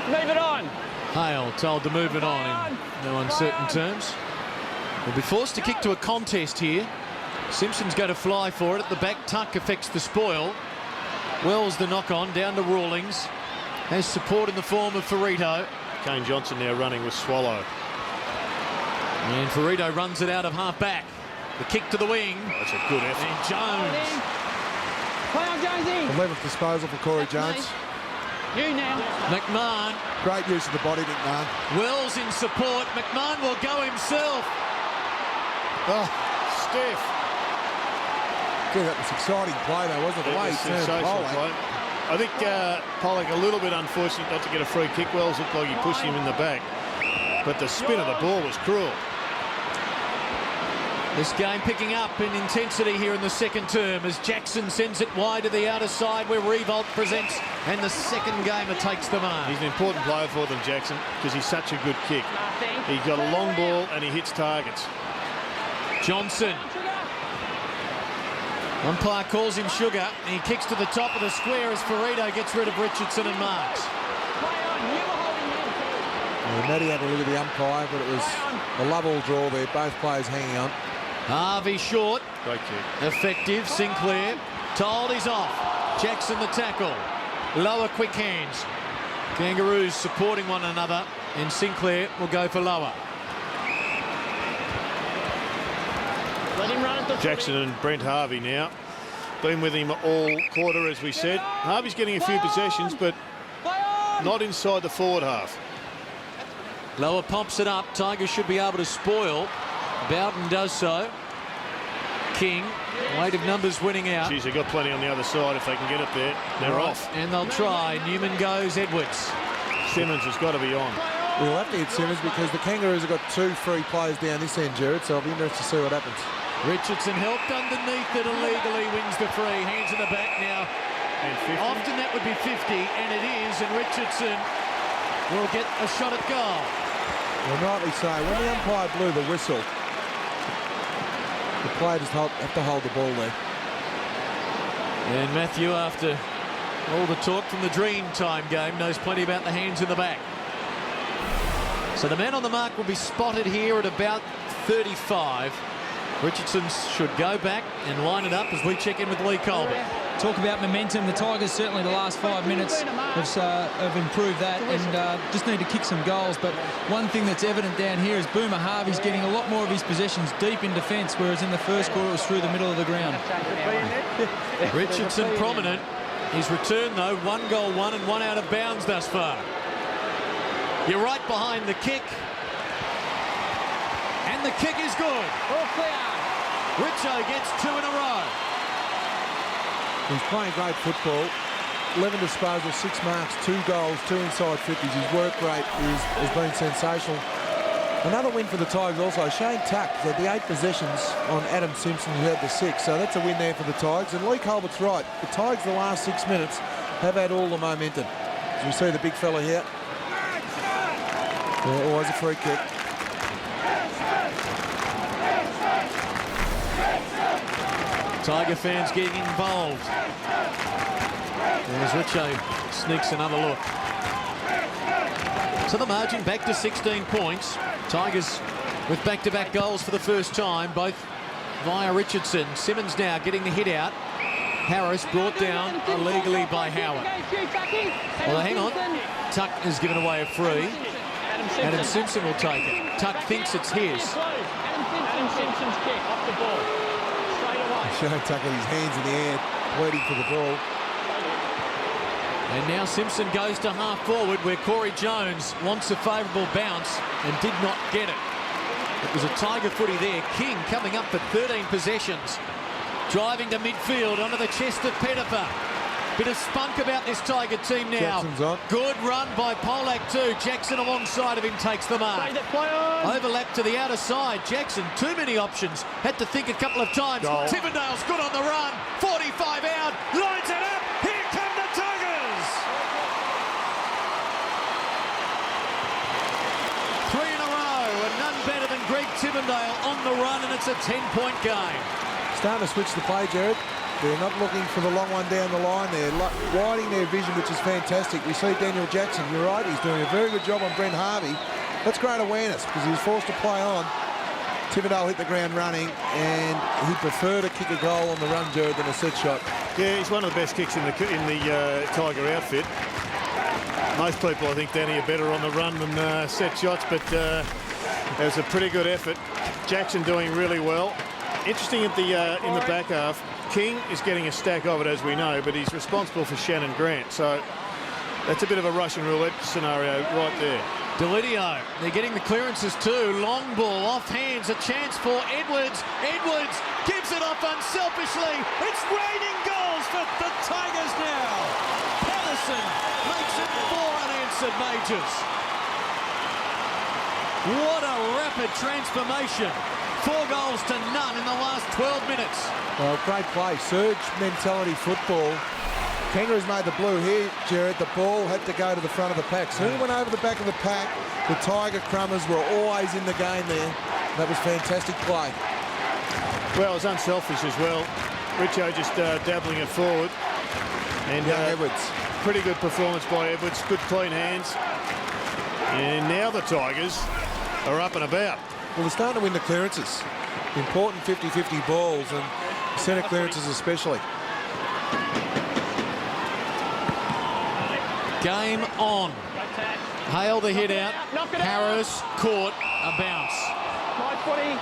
Move it on. Hale told to move it on in no uncertain terms. Will be forced to kick to a contest here. Simpson's going to fly for it. At the back, Tuck affects the spoil. Wells the knock-on down to Rawlings. Has support in the form of Ferrito. Kane Johnson now running with Swallow. And Ferrito runs it out of half-back. The kick to the wing. That's a good effort. And Jones. Play on, Jonesy. 11th disposal for Corey Jones. You now. McMahon. Great use of the body, McMahon. Wells in support. McMahon will go himself. Oh, Stiff. gee, that was exciting play though, wasn't it? The way he turned Sensational Polak. play. I think Polak a little bit unfortunate not to get a free kick. Wells looked like he pushed him in the back. But the spin of the ball was cruel. This game picking up in intensity here in the second term as Jackson sends it wide to the outer side where Revolt presents, and the second gamer takes the mark. He's an important player for them, Jackson, because he's such a good kick. He got a long ball and he hits targets. Johnson. Umpire calls him sugar, and he kicks to the top of the square as Ferrito gets rid of Richardson and marks. Yeah, Matty had a look at the umpire, but it was a love-all draw there. Both players hanging on. Harvey short. Great kick. Effective. Sinclair told he's off. Jackson the tackle. Lower quick hands. Kangaroos supporting one another, and Sinclair will go for lower. Let him run at the Jackson and Brent Harvey now. Been with him all quarter, as we said. Harvey's getting a few possessions, but not inside the forward half. Lower pumps it up. Tigers should be able to spoil. Bowden does so. King, weight of numbers winning out. Geez, they've got plenty on the other side if they can get it there. They're off. And they'll try. Newman goes, Edwards. Simmons has got to be on. We'll have to hit Simmons because the Kangaroos have got 2 free players down this end, Jared, so I'll be interested to see what happens. Richardson helped underneath it illegally, wins the free. Hands in the back now. And 50. Often that would be 50, and it is, and Richardson will get a shot at goal. Well, rightly so. When the umpire blew the whistle, the player just have to hold the ball there. And Matthew, after all the talk from the Dreamtime game, knows plenty about the hands in the back. So the man on the mark will be spotted here at about 35. Richardson should go back and line it up as we check in with Lee Colbert. Talk about momentum. The Tigers certainly the last 5 minutes have improved that and just need to kick some goals. But one thing that's evident down here is Boomer Harvey's getting a lot more of his possessions deep in defence, whereas in the first quarter it was through the middle of the ground. Richardson prominent. His return though, 1 goal, 1 and 1 out of bounds thus far. You're right behind the kick. And the kick is good. All clear. Richo gets 2 in a row. He's playing great football. 11 disposals, 6 marks, 2 goals, 2 inside 50s. His work rate has been sensational. Another win for the Tigers also. Shane Tuck had the 8 possessions on Adam Simpson, who had the 6. So that's a win there for the Tigers. And Lee Colbert's right. The Tigers the last 6 minutes have had all the momentum. As we see the big fella here. Yeah, always a free kick. Tiger fans getting involved. As Richo sneaks another look. So the margin back to 16 points. Tigers with back-to-back goals for the first time, both via Richardson. Simmons now getting the hit out. Harris brought down illegally by Howard. Well, hang on. Tuck has given away a free. Adam Simpson will take it. Tuck thinks it's his. Adam Simpson's kick off the ball. Straight away. Showing Tuck with his hands in the air, waiting for the ball. And now Simpson goes to half forward where Corey Jones wants a favourable bounce and did not get it. It was a Tiger footy there. King coming up for 13 possessions. Driving to midfield onto the chest of Pettifer. Bit of spunk about this Tiger team now. Jackson's on. Good run by Polak too. Jackson alongside of him takes the mark. Overlap to the outer side. Jackson, too many options. Had to think a couple of times. Goal. Tivendale's good on the run. 45 out. Lines it up. Here come the Tigers. 3 in a row and none better than Greg Tivendale on the run, and it's a 10-point game. Starting to switch the play, Jared. They're not looking for the long one down the line. They're widening their vision, which is fantastic. We see Daniel Jackson. You're right. He's doing a very good job on Brent Harvey. That's great awareness because he was forced to play on. Tivendale hit the ground running, and he'd prefer to kick a goal on the run, Jared, than a set shot. Yeah, he's one of the best kicks in the Tiger outfit. Most people, I think, Danny, are better on the run than set shots, but it was a pretty good effort. Jackson doing really well. Interesting at the in the back half. King is getting a stack of it, as we know, but he's responsible for Shannon Grant. So that's a bit of a Russian roulette scenario right there. Delidio, they're getting the clearances too. Long ball off hands, a chance for Edwards. Edwards gives it off unselfishly. It's raining goals for the Tigers now. Patterson makes it 4 unanswered majors. What a rapid transformation. 4 goals to none in the last 12 minutes. Well, great play. Surge mentality football. Kangaroos made the blue here, Jared. The ball had to go to the front of the pack. Soon it went over the back of the pack. The Tiger Crummers were always in the game there. That was fantastic play. Well, it was unselfish as well. Richo just dabbling it forward. And Edwards. Pretty good performance by Edwards. Good clean hands. And now the Tigers are up and about. Well, they're starting to win the clearances. Important 50-50 balls and centre clearances especially. Game on. Hale the hit out. Harris caught a bounce. My footy.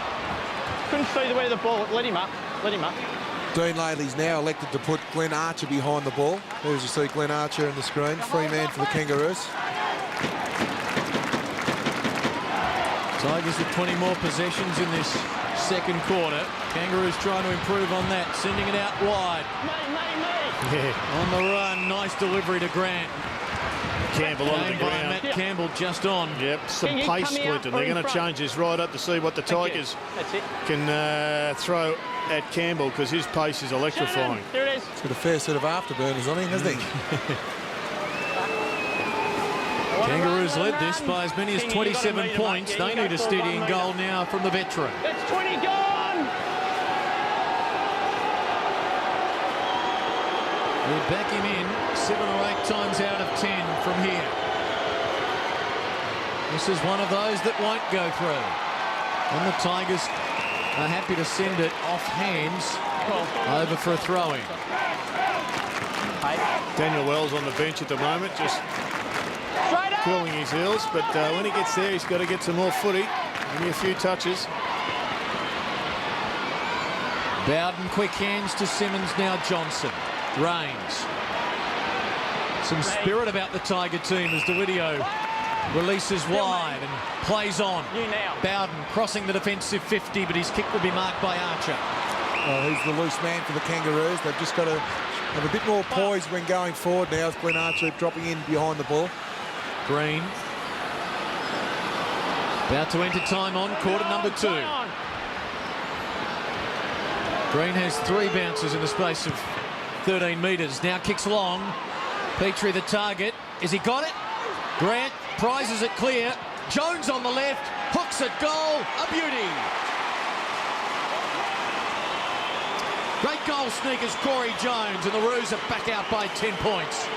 Couldn't see where the ball. Let him up. Let him up. Dean Laidley's now elected to put Glenn Archer behind the ball. There's you see Glenn Archer on the screen. Free man for the Kangaroos. Tigers with 20 more possessions in this second quarter. Kangaroos trying to improve on that, sending it out wide. Yeah. On the run, nice delivery to Grant. Campbell on the ground. Matt Campbell just on. Yep, some pace, Clinton. They're going to change this right up to see what the Tigers can throw at Campbell, because his pace is electrifying. Here it is. He's got a fair set of afterburners on him, hasn't he? Kangaroos led this by as many as 27 points. They need a steadying goal now from the veteran. It's 20 gone. We'll back him in 7 or 8 times out of 10 from here. This is one of those that won't go through. And the Tigers are happy to send it off hands over for a throw-in. Daniel Wells on the bench at the moment, just cooling his heels, but when he gets there, he's got to get some more footy. Only a few touches. Bowden, quick hands to Simmons, now Johnson. Rains. Some spirit about the Tiger team as Delidio releases wide and plays on. Bowden crossing the defensive 50, but his kick will be marked by Archer. Well, he's the loose man for the Kangaroos. They've just got to have a bit more poise when going forward now with Glenn Archer dropping in behind the ball. Green. About to enter time on quarter number 2. Green has 3 bounces in the space of 13 metres. Now kicks long. Petrie the target. Has he got it? Grant prizes it clear. Jones on the left. Hooks it. Goal. A beauty. Great goal sneakers, Corey Jones, and the Roos are back out by 10 points.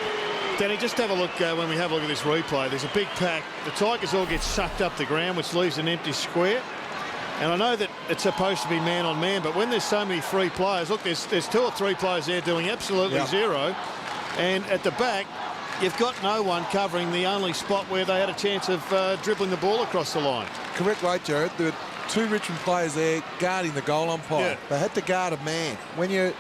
Danny, just have a look when we have a look at this replay. There's a big pack. The Tigers all get sucked up the ground, which leaves an empty square. And I know that it's supposed to be man on man, but when there's so many free players, look, there's 2 or 3 players there doing absolutely zero, and at the back you've got no one covering the only spot where they had a chance of dribbling the ball across the line. Correct weight, Jared. There were 2 Richmond players there guarding the goal umpire. Yeah. They had to guard a man. When you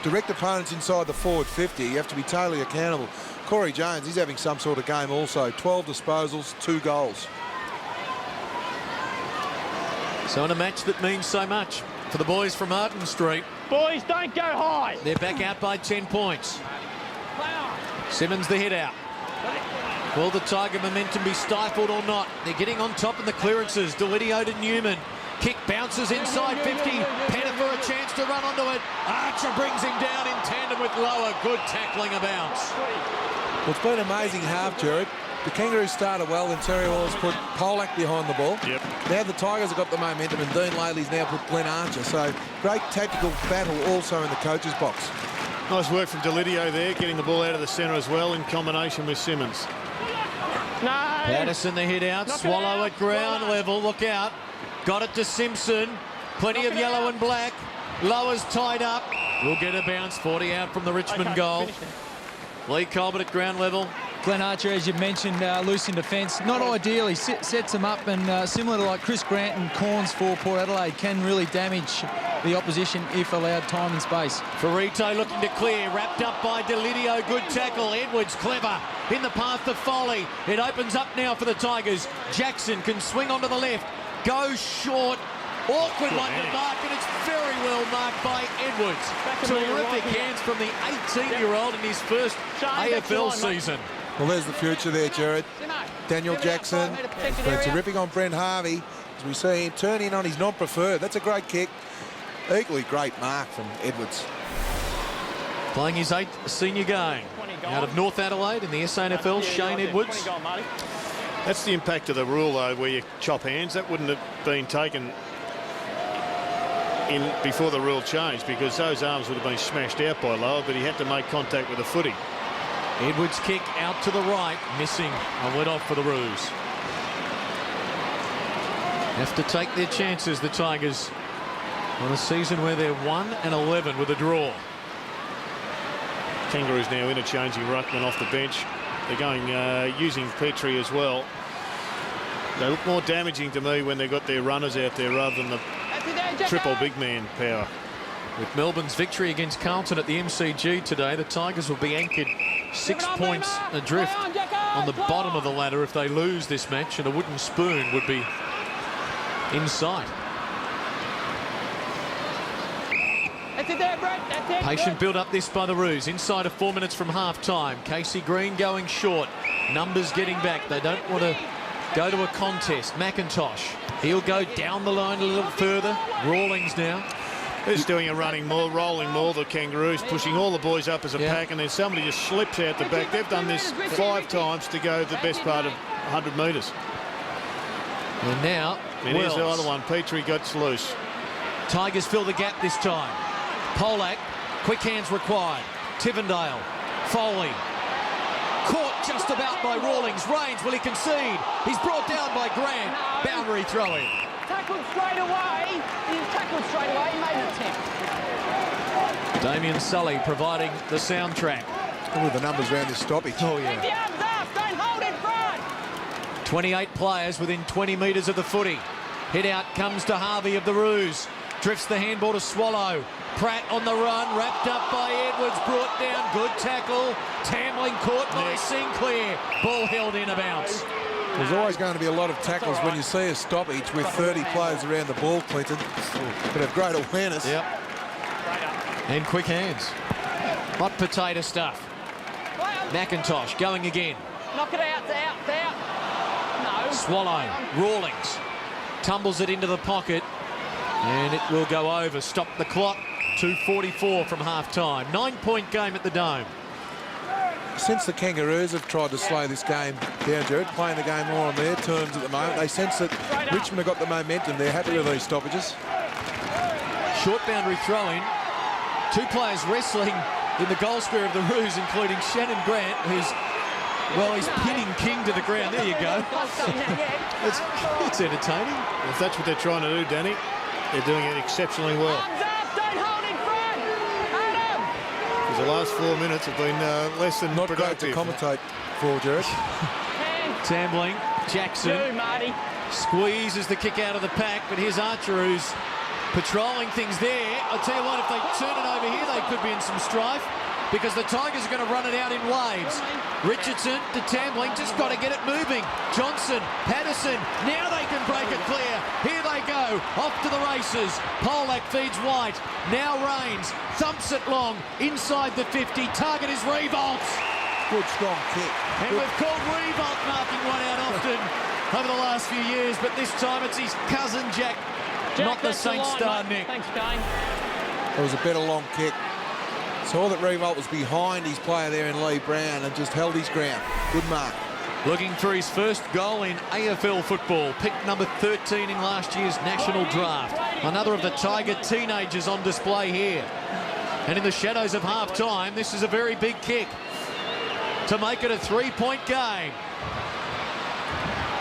direct opponents inside the forward 50, you have to be totally accountable. Corey Jones, he's having some sort of game also. 12 disposals, 2 goals. So in a match that means so much for the boys from Martin Street, Boys, don't go high. they're back out by 10 points. Simmons the hit out. Will the Tiger momentum be stifled or not? They're getting on top in the clearances. Delidio to Newman. Kick bounces inside 50. Penner for a chance to run onto it. Archer brings him down in tandem with Lower. Good tackling a bounce. Well, it's been an amazing half, Jared. The Kangaroos started well, and Terry Wallace put Polak behind the ball. Yep. Now the Tigers have got the momentum, and Dean Laley's now put Glenn Archer. So great tactical battle also in the coach's box. Nice work from Delidio there, getting the ball out of the centre as well in combination with Simmons. No. Patterson the hit out. Swallow at ground level. Look out. Got it to Simpson. Plenty of yellow and black. Lower's tied up. We'll get a bounce. 40 out from the Richmond goal. Lee Colbert at ground level. Glenn Archer, as you mentioned, loose in defence. Not ideal. He sets them up, and similar to like Chris Grant and Corns for Port Adelaide, can really damage the opposition if allowed time and space. Ferrito looking to clear. Wrapped up by Delidio. Good tackle. Edwards clever in the path to Foley. It opens up now for the Tigers. Jackson can swing onto the left. Goes short. Awkward one to mark, and it's very well marked by Edwards. Terrific hands from the 18-year-old in his first AFL season. Well, there's the future there, Jared. Daniel Jackson, been terrific on Brent Harvey. As we see him turn in on his non-preferred. That's a great kick. Equally great mark from Edwards. Playing his 8th senior game. Out of North Adelaide in the SANFL, Shane Edwards. That's the impact of the rule, though, where you chop hands. That wouldn't have been taken in before the rule changed, because those arms would have been smashed out by Lower, but he had to make contact with the footing. Edwards kick out to the right, missing a let off for the Roos. Have to take their chances, the Tigers, on a season where they're 1-11 with a draw. Kangaroos now interchanging ruckman off the bench. They're going using Petrie as well. They look more damaging to me when they've got their runners out there rather than the triple big man power. With Melbourne's victory against Carlton at the MCG today, the Tigers will be anchored 6 points adrift on the bottom of the ladder if they lose this match, and a wooden spoon would be in sight. Patient build up this by the Roos. Inside of 4 minutes from half time. Casey Green going short. Numbers getting back. They don't want to go to a contest. McIntosh. He'll go down the line a little further. Rawlings now. Who's doing a running maul, rolling maul, the Kangaroos, pushing all the boys up as a pack, and then somebody just slips out the back. They've done this 5 times to go the best part of 100 metres. And now, and here's the other one. Petrie gets loose. Tigers fill the gap this time. Polak, quick hands required. Tivendale, Foley. Caught just about by Rawlings. Rains, will he concede? He's brought down by Grant. Boundary throw-in. Tackled straight away. He tackled straight away. He made an attempt. Damien Sully providing the soundtrack. Look at the numbers around this stoppage. Oh, Keep the arms up. Don't hold in front. 28 players within 20 metres of the footy. Hit out comes to Harvey of the Roos. Drifts the handball to Swallow. Pratt on the run, wrapped up by Edwards, brought down, good tackle. Tambling caught by Sinclair. Ball held in a bounce. There's always going to be a lot of tackles when you see a stoppage with 30 players around the ball, Clinton. But have great awareness. Yep. And quick hands. Hot potato stuff. McIntosh going again. Knock it out, it's out. No. Swallow, Rawlings. Tumbles it into the pocket. And it will go over. Stop the clock. 2:44 from half-time. 9-point game at the Dome. Since the Kangaroos have tried to slow this game down, Jared, playing the game more on their terms at the moment, they sense that Richmond have got the momentum. They're happy with these stoppages. Short boundary throw-in. 2 players wrestling in the goal square of the Roos, including Shannon Grant, who's, well, he's pinning King to the ground. There you go. It's entertaining. If that's what they're trying to do, Danny. they're doing it exceptionally well. Arms up, don't hold in front. Adam. Because the last 4 minutes have been less than Not great to productive. commentate for, Jared. Tambling, Jackson You, Marty. squeezes the kick out of the pack, but here's Archer who's patrolling things there. I'll tell you what, if they turn it over here, they could be in some strife because the Tigers are going to run it out in waves. Richardson to Tambling, just got to get it moving. Johnson, Patterson, now they can break it clear. Here they go, off to the races. Polak feeds White, now Rains, thumps it long, inside the 50, target is Revolts. Good, strong kick. And we've called Revolt marking one out often over the last few years, but this time it's his cousin Jack, not the that's the Saints line, star mate. Nick. Thanks, Kane. It was a better long kick. Saw that Revolt was behind his player there in Lee Brown and just held his ground. Good mark. Looking for his first goal in AFL football, picked number 13 in last year's national draft. Another of the Tiger teenagers on display here. And in the shadows of half-time, this is a very big kick to make it a 3-point game.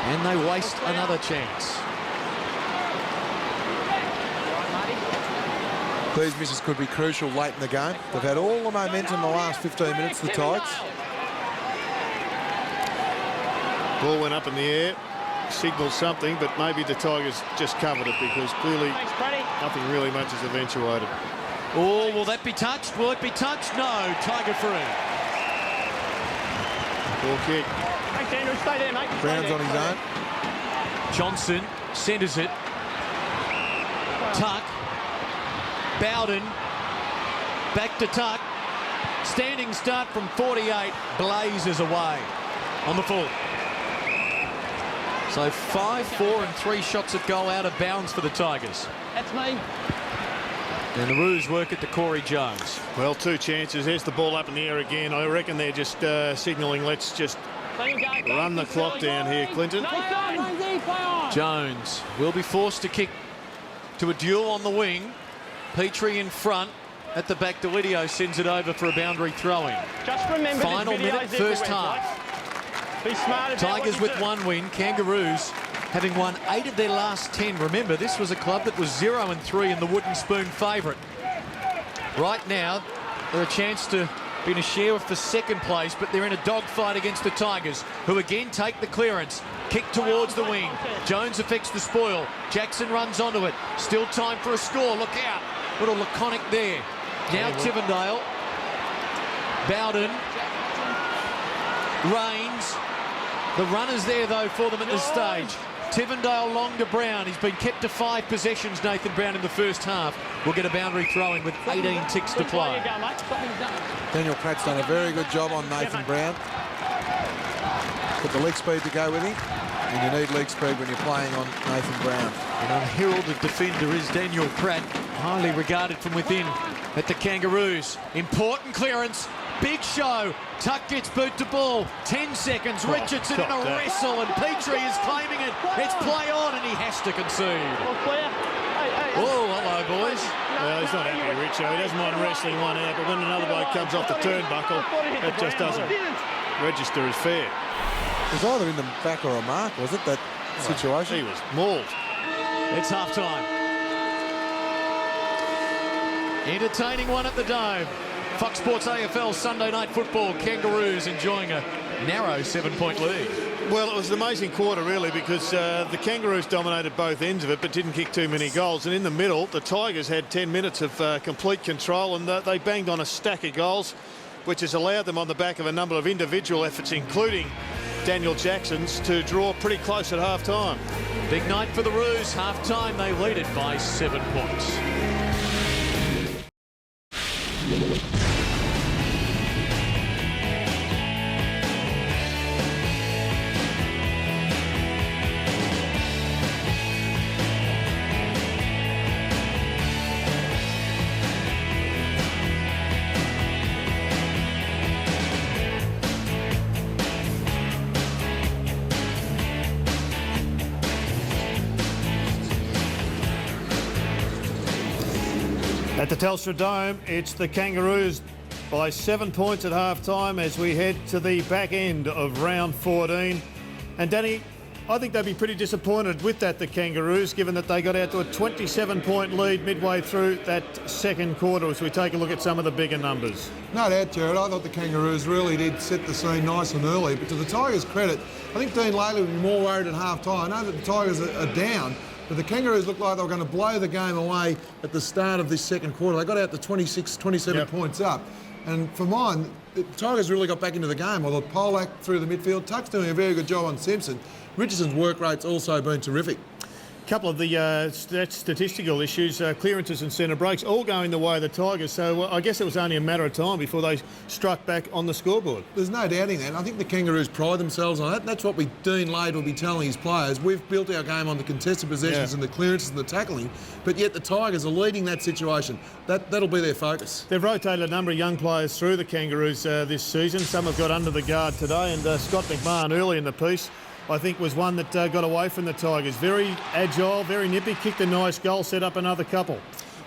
And they waste another chance. These misses could be crucial late in the game. They've had all the momentum in the last 15 minutes, the Tigers. Ball went up in the air, signalled something, but maybe the Tigers just covered it because clearly nothing really much is eventuated. Oh, will that be touched? Will it be touched? No, Tiger free. Ball kick. Thanks, Andrew. Stay there, mate. Stay Brown's there. on his own. Johnson centres it. Tuck. Bowden. Back to Tuck. Standing start from 48. Blazes away on the full. So 5, 4 and 3 shots at goal out of bounds for the Tigers. That's me. And the Roos work it to Corey Jones. Well, 2 chances. There's the ball up in the air again. I reckon they're just signalling, let's just run the clock down here, Clinton. Jones will be forced to kick to a duel on the wing. Petrie in front. At the back, Delidio sends it over for a boundary throw-in. Just remember Final minute, first half. Be smart about Tigers what you with do. 1 win. Kangaroos having won 8 of their last 10. Remember, this was a club that was 0-3 in the wooden spoon favourite. Right now, they're a chance to be in a share for second place, but they're in a dogfight against the Tigers, who again take the clearance. Kick towards the wing. Jones affects the spoil. Jackson runs onto it. Still time for a score. Look out. Little laconic there. Now Tivendale. Bowden. Rains. The runners there, though, for them at this stage. Tivendale long to Brown. He's been kept to 5 possessions, Nathan Brown, in the first half. We'll get a boundary throw-in with 18 ticks to play. Daniel Pratt's done a very good job on Nathan Brown. Got the leg speed to go with him. And you need leg speed when you're playing on Nathan Brown. An unheralded defender is Daniel Pratt, highly regarded from within at the Kangaroos. Important clearance, big show. Tuck gets boot to ball, 10 seconds. Richardson in a wrestle and Petrie is claiming it. It's play on and he has to concede. Oh, hello, boys. Well, he's not happy, Richo. He doesn't mind wrestling one out, but when another bloke comes off the turnbuckle, that just doesn't register as fair. It was either in the back or a mark, was it, that situation? He was mauled. It's half-time. Entertaining one at the Dome. Fox Sports AFL Sunday Night Football. Kangaroos enjoying a narrow 7-point lead. Well, it was an amazing quarter, really, because the Kangaroos dominated both ends of it, but didn't kick too many goals. And in the middle, the Tigers had 10 minutes of complete control, and they banged on a stack of goals, which has allowed them on the back of a number of individual efforts, including Daniel Jackson's, to draw pretty close at half-time. Big night for the Roos. Half-time, they lead it by 7 points. At the Telstra Dome, it's the Kangaroos by 7 points at half-time as we head to the back end of round 14. And Danny, I think they'd be pretty disappointed with that, the Kangaroos, given that they got out to a 27-point lead midway through that second quarter as we take a look at some of the bigger numbers. No doubt, Jared. I thought the Kangaroos really did set the scene nice and early, but to the Tigers' credit, I think Dean Laley would be more worried at half-time. I know that the Tigers are down, but the Kangaroos looked like they were going to blow the game away at the start of this second quarter. They got out to 26, 27 points up. And for mine, the Tigers really got back into the game. I thought Polak through the midfield, Tuck's doing a very good job on Simpson. Richardson's work rate's also been terrific. A couple of the statistical issues, clearances and centre breaks, all going the way of the Tigers. So I guess it was only a matter of time before they struck back on the scoreboard. There's no doubting that. I think the Kangaroos pride themselves on that. That's what Dean Lade will be telling his players. We've built our game on the contested possessions and the clearances and the tackling, but yet the Tigers are leading that situation. That'll be their focus. They've rotated a number of young players through the Kangaroos this season. Some have got under the guard today, and Scott McMahon early in the piece, I think, was one that got away from the Tigers. Very agile, very nippy, kicked a nice goal, set up another couple.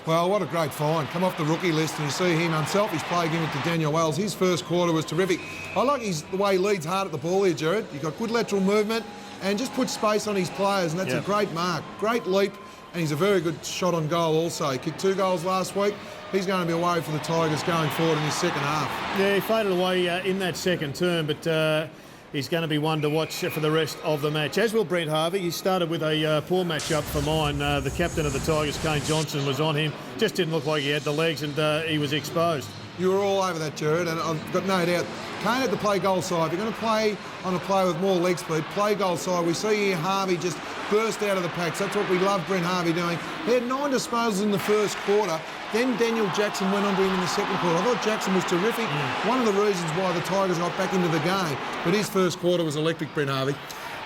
Well, what a great find. Come off the rookie list and you see him unselfish play, giving it to Daniel Wells. His first quarter was terrific. I like the way he leads hard at the ball here, Jared. You've got good lateral movement and just puts space on his players, and that's a great mark. Great leap, and he's a very good shot on goal also. He kicked 2 goals last week. He's going to be a worry for the Tigers going forward in his second half. Yeah, he faded away in that second term, but he's going to be one to watch for the rest of the match. As will Brent Harvey. He started with a poor match-up for mine. The captain of the Tigers, Kane Johnson, was on him. Just didn't look like he had the legs, and he was exposed. You were all over that, Jared, and I've got no doubt. Kane had to play goal side. If you're going to play on a player with more leg speed, play goal side. We see here Harvey just burst out of the packs. That's what we love Brent Harvey doing. He had 9 disposals in the first quarter. Then Daniel Jackson went on to him in the second quarter. I thought Jackson was terrific. One of the reasons why the Tigers got back into the game. But his first quarter was electric, Brent Harvey.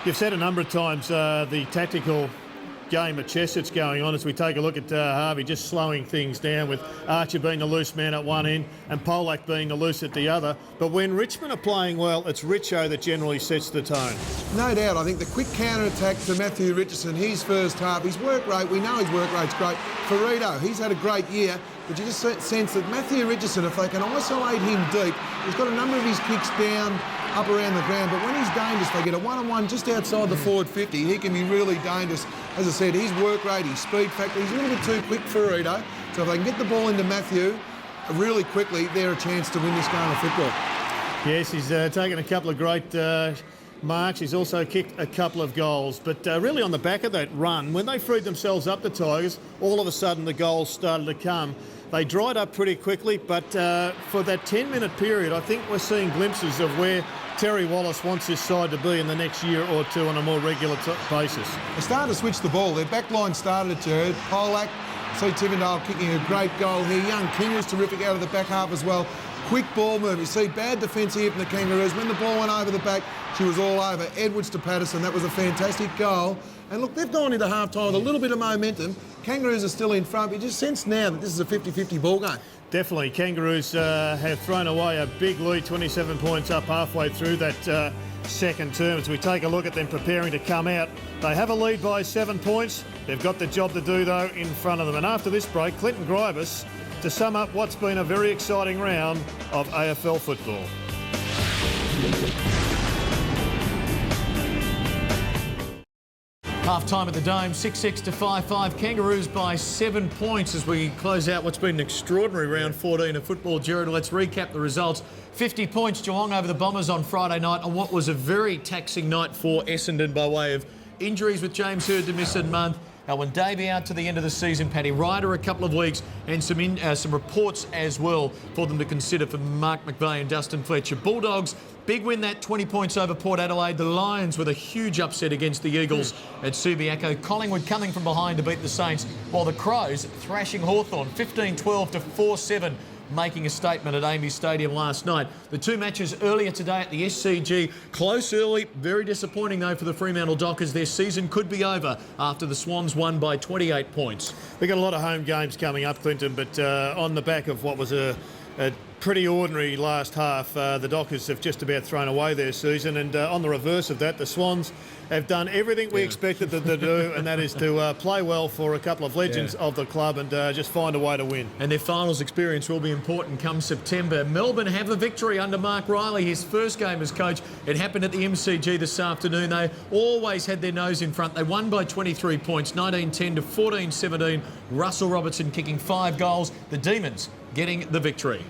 You've said a number of times the tactical game of chess that's going on as we take a look at Harvey just slowing things down, with Archer being the loose man at one end and Polak being the loose at the other. But when Richmond are playing well, it's Richo that generally sets the tone. No doubt. I think the quick counter-attack to Matthew Richardson, his first half, his work rate, we know his work rate's great. Farito, he's had a great year, but you just sense that Matthew Richardson, if they can isolate him deep, he's got a number of his kicks down, up around the ground, but when he's dangerous, they get a one-on-one just outside the forward 50. He can be really dangerous. As I said, his work rate, his speed factor, he's a little bit too quick for Rito. So if they can get the ball into Matthew really quickly, they're a chance to win this game of football. Yes, he's taken a couple of great marks. He's also kicked a couple of goals. But really on the back of that run, when they freed themselves up, the Tigers, all of a sudden the goals started to come. They dried up pretty quickly, but for that 10-minute period, I think we're seeing glimpses of where Terry Wallace wants this side to be in the next year or two on a more regular basis. They're starting to switch the ball. Their back line started at Jared. Polak, see Tivendale kicking a great goal here. Young King was terrific out of the back half as well. Quick ball movement. You see bad defence here from the Kangaroos. When the ball went over the back, she was all over. Edwards to Patterson. That was a fantastic goal. And look, they've gone into half-time with a little bit of momentum. Kangaroos are still in front, but you just sense now that this is a 50-50 ball game. Definitely. Kangaroos have thrown away a big lead, 27 points up halfway through that second term. As we take a look at them preparing to come out, they have a lead by 7 points. They've got the job to do, though, in front of them. And after this break, Clinton Gribus to sum up what's been a very exciting round of AFL football. Half time at the Dome, 6-6 to 5-5. Kangaroos by 7 points as we close out what's been an extraordinary round 14 of football. Jared, let's recap the results. 50 points Geelong over the Bombers on Friday night on what was a very taxing night for Essendon by way of injuries, with James Hird to miss a month. Alwyn Davey out to the end of the season, Paddy Ryder a couple of weeks, and some reports as well for them to consider for Mark McVeigh and Dustin Fletcher. Bulldogs, big win that, 20 points over Port Adelaide. The Lions with a huge upset against the Eagles at Subiaco. Collingwood coming from behind to beat the Saints, while the Crows thrashing Hawthorn 15-12 to 4-7. Making a statement at Amey Stadium last night. The two matches earlier today at the SCG, close early, very disappointing though for the Fremantle Dockers. Their season could be over after the Swans won by 28 points. We've got a lot of home games coming up, Clinton, but on the back of what was a pretty ordinary last half. The Dockers have just about thrown away their season, and on the reverse of that, the Swans have done everything we expected them to do, and that is to play well for a couple of legends of the club and just find a way to win. And their finals experience will be important come September. Melbourne have a victory under Mark Riley, his first game as coach. It happened at the MCG this afternoon. They always had their nose in front. They won by 23 points, 19-10 to 14-17. Russell Robertson kicking 5 goals. The Demons getting the victory.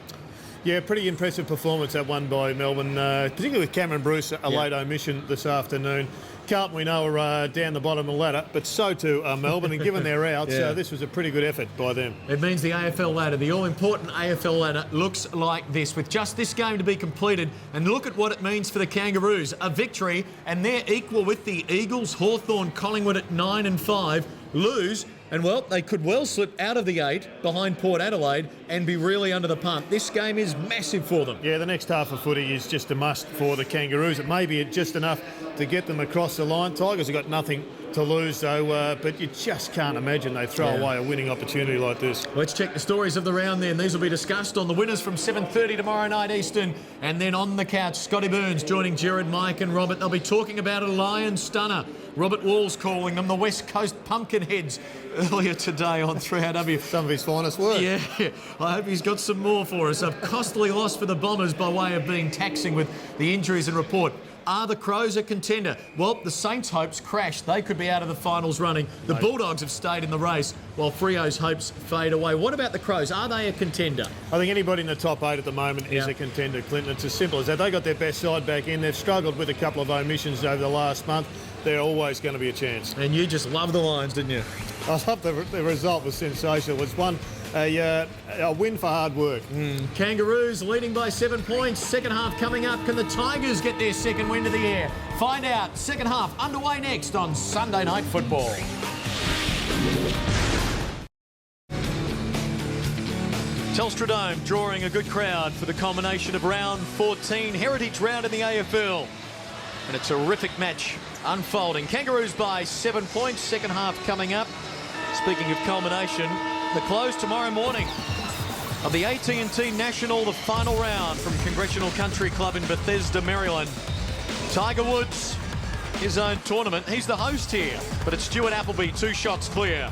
Yeah, pretty impressive performance, that one by Melbourne, particularly with Cameron Bruce, a late omission this afternoon. Carlton, we know, are down the bottom of the ladder, but so too are Melbourne, and given their outs, this was a pretty good effort by them. It means the AFL ladder, the all-important AFL ladder, looks like this, with just this game to be completed. And look at what it means for the Kangaroos. A victory, and they're equal with the Eagles, Hawthorn, Collingwood at 9 and 5. Lose, and well, they could well slip out of the 8 behind Port Adelaide and be really under the pump. This game is massive for them. Yeah, the next half of footy is just a must for the Kangaroos. It may be just enough to get them across the line. Tigers have got nothing to lose, though, but you just can't imagine they throw away a winning opportunity like this. Let's check the stories of the round then. These will be discussed on the winners from 7:30 tomorrow night Eastern. And then on the couch, Scotty Burns joining Gerard, Mike and Robert. They'll be talking about a Lion stunner. Robert Wall's calling them the West Coast Pumpkinheads earlier today on 3RW. Some of his finest work. Yeah, I hope he's got some more for us. A costly loss for the Bombers by way of being taxing with the injuries and report. Are the Crows a contender? Well, the Saints' hopes crashed. They could be out of the finals running. The Bulldogs have stayed in the race while Freo's hopes fade away. What about the Crows? Are they a contender? I think anybody in the top 8 at the moment is a contender, Clinton. It's as simple as that. They got their best side back in. They've struggled with a couple of omissions over the last month. They're always going to be a chance. And you just love the Lions, didn't you? I thought the result was sensational. It was a win for hard work. Kangaroos leading by 7 points. Second half coming up. Can the Tigers get their second win of the year? Find out. Second half underway next on Sunday Night Football. Telstra Dome drawing a good crowd for the culmination of round 14, heritage round in the AFL. And a terrific match unfolding. Kangaroos by 7 points. Second half coming up. Speaking of culmination, the close tomorrow morning of the AT&T National, the final round from Congressional Country Club in Bethesda, Maryland. Tiger Woods, his own tournament. He's the host here, but it's Stuart Appleby, 2 shots clear.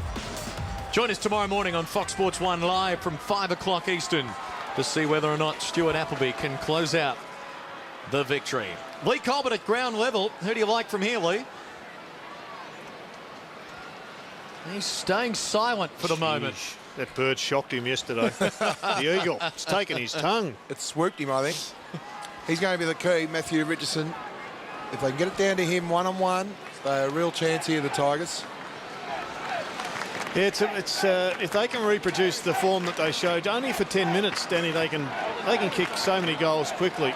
Join us tomorrow morning on Fox Sports 1 live from 5 o'clock Eastern to see whether or not Stuart Appleby can close out the victory. Lee Colbert at ground level. Who do you like from here, Lee? He's staying silent for the moment. That bird shocked him yesterday. The eagle. It's taken his tongue. It swooped him, I think. He's going to be the key, Matthew Richardson. If they can get it down to him one-on-one, they're a real chance here, the Tigers. Yeah, if they can reproduce the form that they showed, only for 10 minutes, Danny, they can kick so many goals quickly.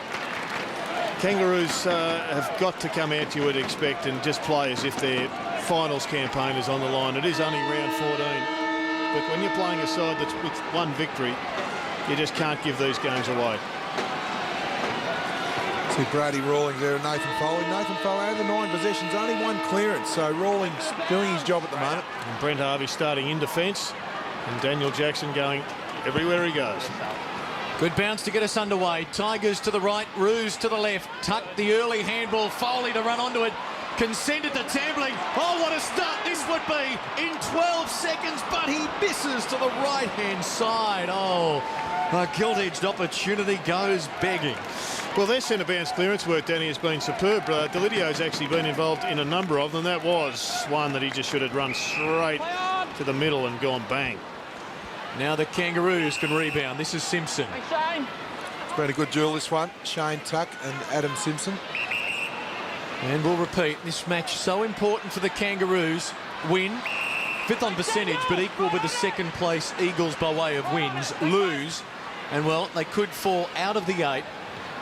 Kangaroos have got to come out, you would expect, and just play as if their finals campaign is on the line. It is only round 14. But when you're playing a side that's with one victory, you just can't give these games away. See Brady Rawlings there and Nathan Foley. Nathan Foley over 9 possessions, only 1 clearance. So Rawlings doing his job at the moment. And Brent Harvey starting in defence, and Daniel Jackson going everywhere he goes. Good bounce to get us underway. Tigers to the right, Roos to the left. Tuck the early handball. Foley to run onto it. Consented to Tambling. Oh, what a start this would be in 12 seconds, but he misses to the right-hand side. Oh, a gilt-edged opportunity goes begging. Well, their centre bounce clearance work, Danny, has been superb. Delidio's actually been involved in a number of them. That was one that he just should have run straight to the middle and gone bang. Now the Kangaroos can rebound. This is Simpson. Thanks, Shane. It's been a good duel, this one. Shane Tuck and Adam Simpson. And we'll repeat, this match so important for the Kangaroos. Win, 5th on percentage, but equal with the second place Eagles by way of wins. Lose, and well, they could fall out of the 8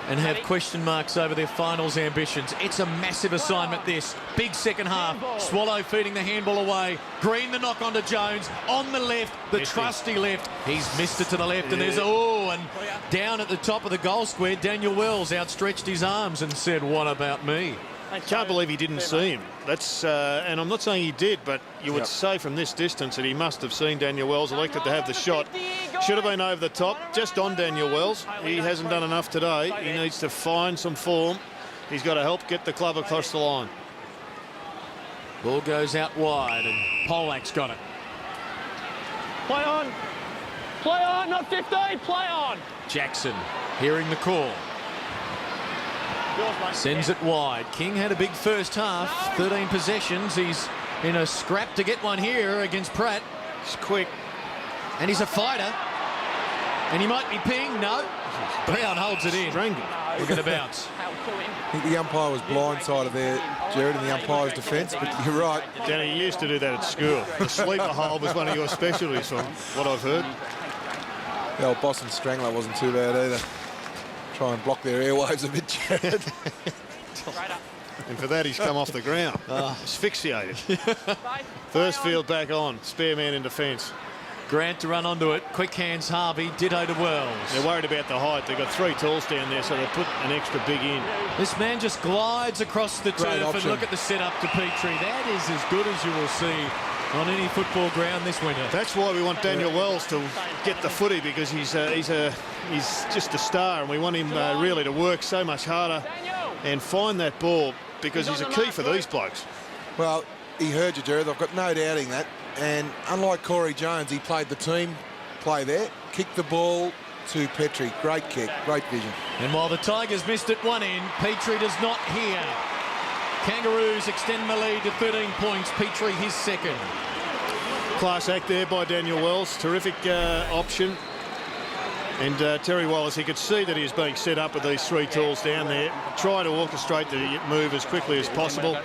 and have question marks over their finals ambitions. It's a massive assignment, this. Big second half. Swallow feeding the handball away. Green the knock onto Jones. On the left, the trusty left. He's missed it to the left, and there's, and down at the top of the goal square, Daniel Wells outstretched his arms and said, what about me? I can't believe he didn't see him. That's and I'm not saying he did, but you would say from this distance that he must have seen Daniel Wells, elected to have the shot. Should have been over the top, just on Daniel Wells. He hasn't done enough today. He needs to find some form. He's got to help get the club across the line. Ball goes out wide, and Polak's got it. Play on. Play on, not 15. Play on. Jackson hearing the call. Sends it wide. King had a big first half, 13 possessions. He's in a scrap to get one here against Pratt. He's quick. And he's a fighter. And he might be pinged. No. Brown holds it in. We're going to bounce. I think the umpire was blindsided there, Jared, in the umpire's defence, but you're right. Danny, you used to do that at school. The sleeper hold was one of your specialties, from what I've heard. The old Boston Strangler wasn't too bad either. Try and block their airwaves a bit, Jared. And for that, he's come off the ground. Asphyxiated. First field back on. Spare man in defence. Grant to run onto it. Quick hands Harvey. Ditto to Wells. They're worried about the height. They've got 3 talls down there, so they put an extra big in. This man just glides across the turf and look at the setup to Petrie. That is as good as you will see on any football ground this winter. That's why we want Daniel Wells to get the footy, because he's just a star, and we want him really to work so much harder and find that ball, because he's a key for these blokes. Well, he heard you, Jared. I've got no doubting that. And unlike Corey Jones, he played the team play there. Kicked the ball to Petrie. Great kick, great vision. And while the Tigers missed at one end, Petrie does not here. Kangaroos extend the lead to 13 points. Petrie his second. Class act there by Daniel Wells. Terrific option. And Terry Wallace, he could see that he was being set up with these 3 tools down there. Try to orchestrate the move as quickly as possible.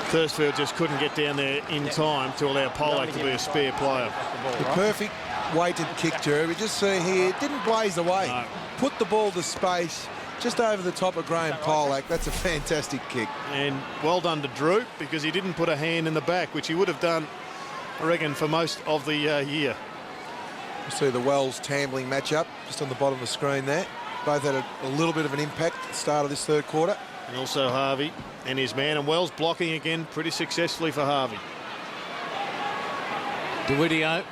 Thursfield just couldn't get down there in time to allow Polak to be a spare player. The perfect weighted kick, Jerry. We just see here, didn't blaze away. No. Put the ball to space just over the top of Graham Polak. That's a fantastic kick. And well done to Drew, because he didn't put a hand in the back, which he would have done, I reckon, for most of the year. You see the Wells-Tambling matchup just on the bottom of the screen there. Both had a little bit of an impact at the start of this third quarter. And also Harvey and his man, and Wells blocking again pretty successfully for Harvey. DeWidio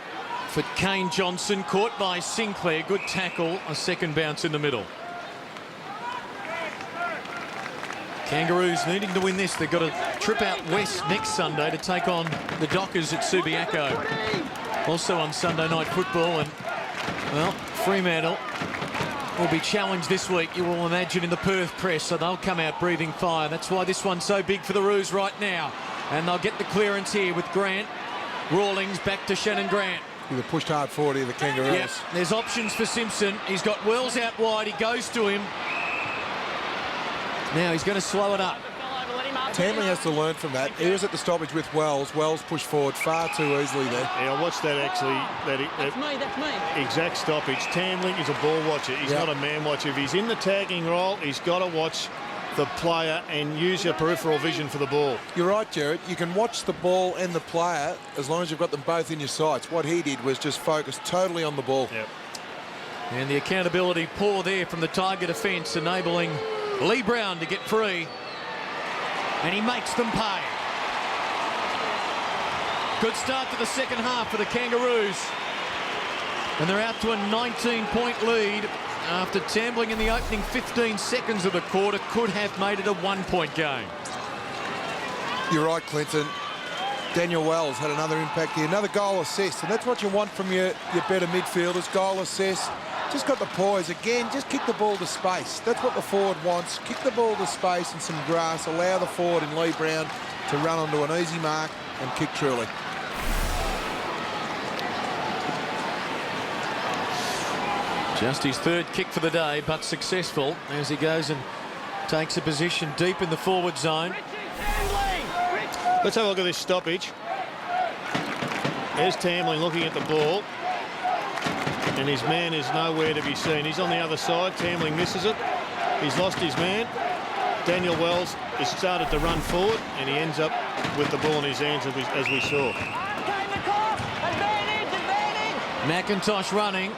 for Kane Johnson, caught by Sinclair. Good tackle, a second bounce in the middle. Kangaroos needing to win this. They've got a trip out west next Sunday to take on the Dockers at Subiaco. Also on Sunday Night Football, and well, Fremantle will be challenged this week, you will imagine, in the Perth press, so they'll come out breathing fire. That's why this one's so big for the Roos right now. And they'll get the clearance here with Grant. Rawlings back to Shannon Grant. He pushed hard forward here, the Kangaroos. Yep, there's options for Simpson. He's got Wells out wide. He goes to him. Now he's going to slow it up. Tambling has to learn from that. He was at the stoppage with Wells. Wells pushed forward far too easily there. Yeah, I watched that actually. That's me. Exact stoppage. Tambling is a ball watcher. He's not a man watcher. If he's in the tagging role, he's got to watch the player and use your peripheral vision for the ball. You're right, Jared. You can watch the ball and the player as long as you've got them both in your sights. What he did was just focus totally on the ball. Yep. And the accountability poor there from the Tiger defence, enabling Lee Brown to get free. And he makes them pay. Good start to the second half for the Kangaroos. And they're out to a 19-point lead after Tambling in the opening 15 seconds of the quarter could have made it a 1-point game. You're right, Clinton. Daniel Wells had another impact here. Another goal assist. And that's what you want from your better midfielders. Goal assist. Just got the poise again. Just kick the ball to space. That's what the forward wants. Kick the ball to space and some grass. Allow the forward in Lee Brown to run onto an easy mark and kick truly. Just his third kick for the day, but successful as he goes and takes a position deep in the forward zone. Let's have a look at this stoppage. There's Tambling looking at the ball. And his man is nowhere to be seen. He's on the other side. Tambling misses it. He's lost his man. Daniel Wells has started to run forward, and he ends up with the ball in his hands, as we saw. McIntosh running.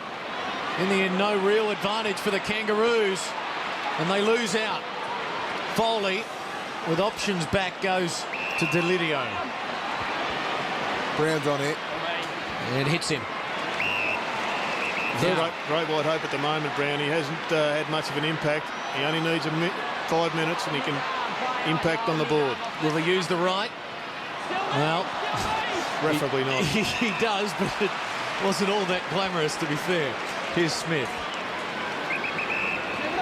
In the end, no real advantage for the Kangaroos. And they lose out. Foley, with options back, goes to Delidio. Brown's on it. And hits him. Great wide hope at the moment, Brown. He hasn't had much of an impact. He only needs 5 minutes and he can impact on the board. Will he use the right? Well, preferably not. He does, but it wasn't all that glamorous, to be fair. Here's Smith.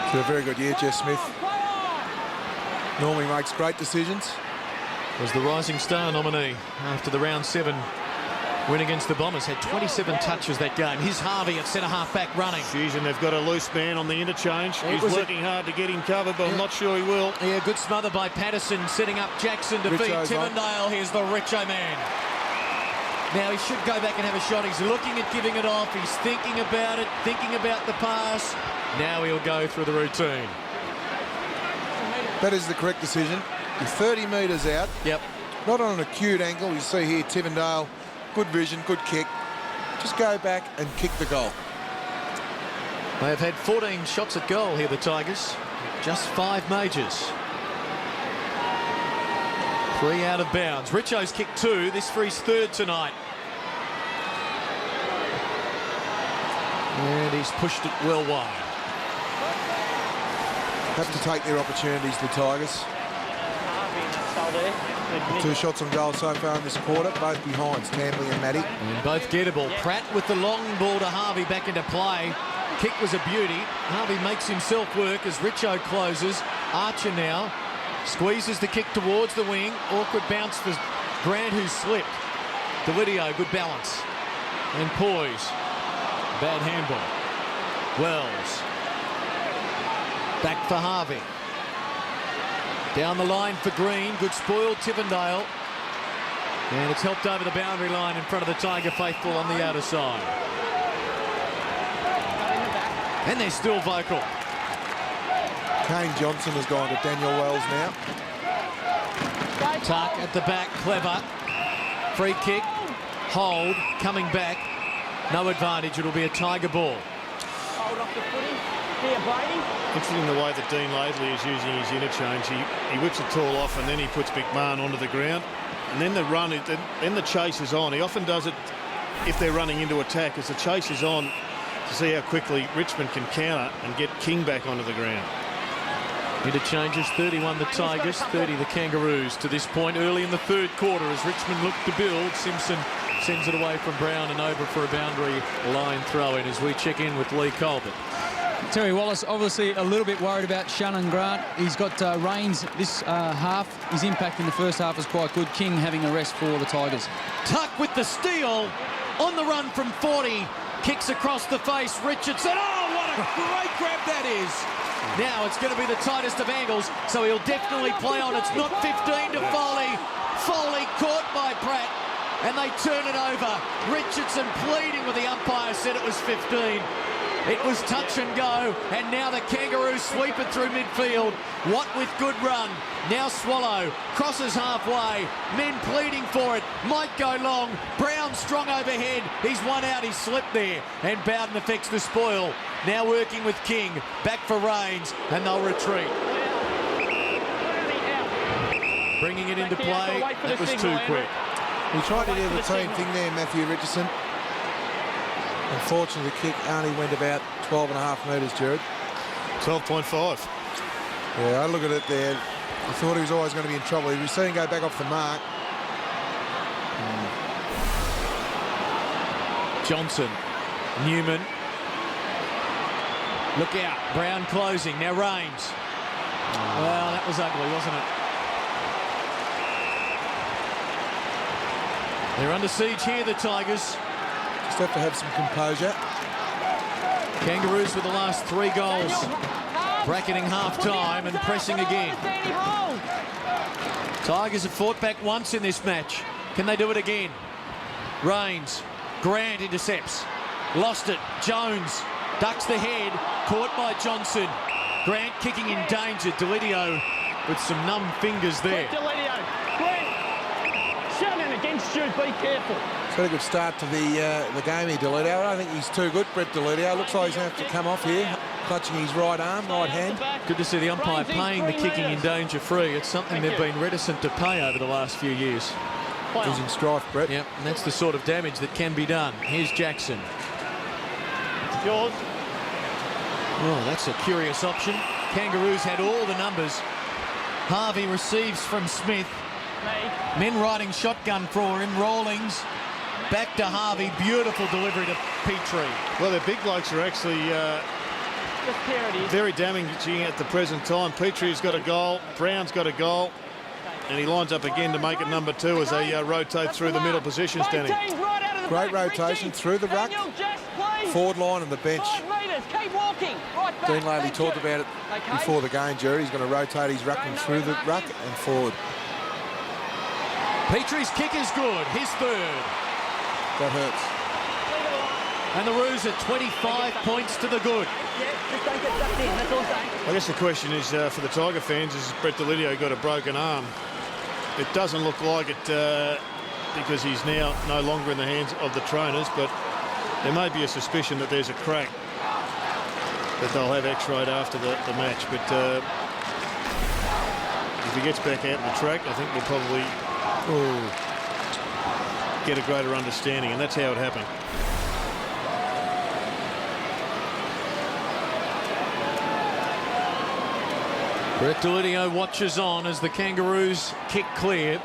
It's a very good year, Jeff Smith. Normally makes great decisions. Was the Rising Star nominee after the round 7 win against the Bombers. Had 27 touches that game. Here's Harvey at centre-half back running. Jeez, and they've got a loose man on the interchange. He's working hard to get him covered, but I'm not sure he will. Yeah, good smother by Patterson, setting up Jackson to beat Tivendale. Here's the Richo man. Now he should go back and have a shot. He's looking at giving it off. He's thinking about it, thinking about the pass. Now he'll go through the routine. That is the correct decision. You're 30 metres out. Yep. Not on an acute angle. You see here Tivendale, good vision, good kick. Just go back and kick the goal. They have had 14 shots at goal here, the Tigers. Just 5 majors. 3 out of bounds. Richo's kicked 2. This for his 3rd tonight. And he's pushed it well wide. Have to take their opportunities, the Tigers. 2 shots on goal so far in this quarter, both behind Stanley and Matty. And both gettable. Pratt with the long ball to Harvey back into play. Kick was a beauty. Harvey makes himself work as Richo closes. Archer now squeezes the kick towards the wing. Awkward bounce for Grant, who slipped. Delidio, good balance and poise. Bad handball. Wells. Back for Harvey. Down the line for Green. Good spoil, Tivendale. And it's helped over the boundary line in front of the Tiger faithful on the outer side. And they're still vocal. Kane Johnson has gone to Daniel Wells now. Tuck at the back, clever. Free kick, hold, coming back. No advantage, it'll be a Tiger ball. Hold off the footy. Here, Brady. Interesting the way that Dean Laidley is using his interchange. He whips it tall off and then he puts McMahon onto the ground. And then the run, then the chase is on. He often does it if they're running into attack, as the chase is on, to see how quickly Richmond can counter and get King back onto the ground. Interchanges, 31 the Tigers, 30 the Kangaroos to this point early in the 3rd quarter as Richmond look to build. Simpson sends it away from Brown and over for a boundary line throw in as we check in with Lee Colbert. Terry Wallace obviously a little bit worried about Shannon Grant. He's got Rains this half. His impact in the first half was quite good. King having a rest for the Tigers. Tuck with the steal on the run from 40. Kicks across the face. Richardson. Oh, what a great grab that is. Now it's going to be the tightest of angles, so he'll definitely play on. It's not 15 to Foley. Foley caught by Pratt, and they turn it over. Richardson pleading with the umpire, said it was 15. It was touch and go, and now the Kangaroos sweep it through midfield. Watt with good run. Now Swallow crosses halfway. Men pleading for it. Might go long. Brown strong overhead. He's one out. He slipped there. And Bowden affects the spoil. Now working with King. Back for Rains, and they'll retreat. Bringing it into play. That was too quick. He tried to do the team thing there, Matthew Richardson. Unfortunately, the kick only went about 12.5 metres, Jared. 12.5. Yeah, I look at it there. I thought he was always going to be in trouble. He was seen him go back off the mark. Johnson. Newman. Look out. Brown closing. Now Rains. Well, that was ugly, wasn't it? They're under siege here, the Tigers. Just have to have some composure. Kangaroos with the last 3 goals. Bracketing half-time and pressing again. Tigers have fought back once in this match. Can they do it again? Rains. Grant intercepts. Lost it. Jones ducks the head. Caught by Johnson. Grant kicking in danger. Delidio with some numb fingers there. Delidio. Grant. Shannon against you. Be careful. It's had a good start to the game here, Delidio. I don't think he's too good, Brett Delidio. Looks like he's going to have to come off here, clutching his right arm, right hand. Good to see the umpire paying the kicking in danger free. It's something they've been reticent to pay over the last few years. Losing strife, Brett. Yep, and that's the sort of damage that can be done. Here's Jackson. Yours. Oh, that's a curious option. Kangaroos had all the numbers. Harvey receives from Smith. Men riding shotgun for him. Rawlings back to Harvey. Beautiful delivery to Petrie. Well, their big blokes are actually very damaging at the present time. Petrie's got a goal. Brown's got a goal. And he lines up again to make it number 2 as they rotate through the middle positions, Danny. Great rotation through the ruck, forward line and the bench. Dean Laley talked about it before the game, Jerry. He's going to rotate his ruckman through the ruck and forward. Petrie's kick is good. His third. That hurts. And the Roos are 25 points to the good. I guess the question is for the Tiger fans, is Brett Delidio got a broken arm? It doesn't look like it because he's now no longer in the hands of the trainers, but there may be a suspicion that there's a crack that they'll have x-rayed after the match. But if he gets back out on the track, I think we'll probably get a greater understanding, and that's how it happened. Brett Delidio watches on as the Kangaroos kick clear.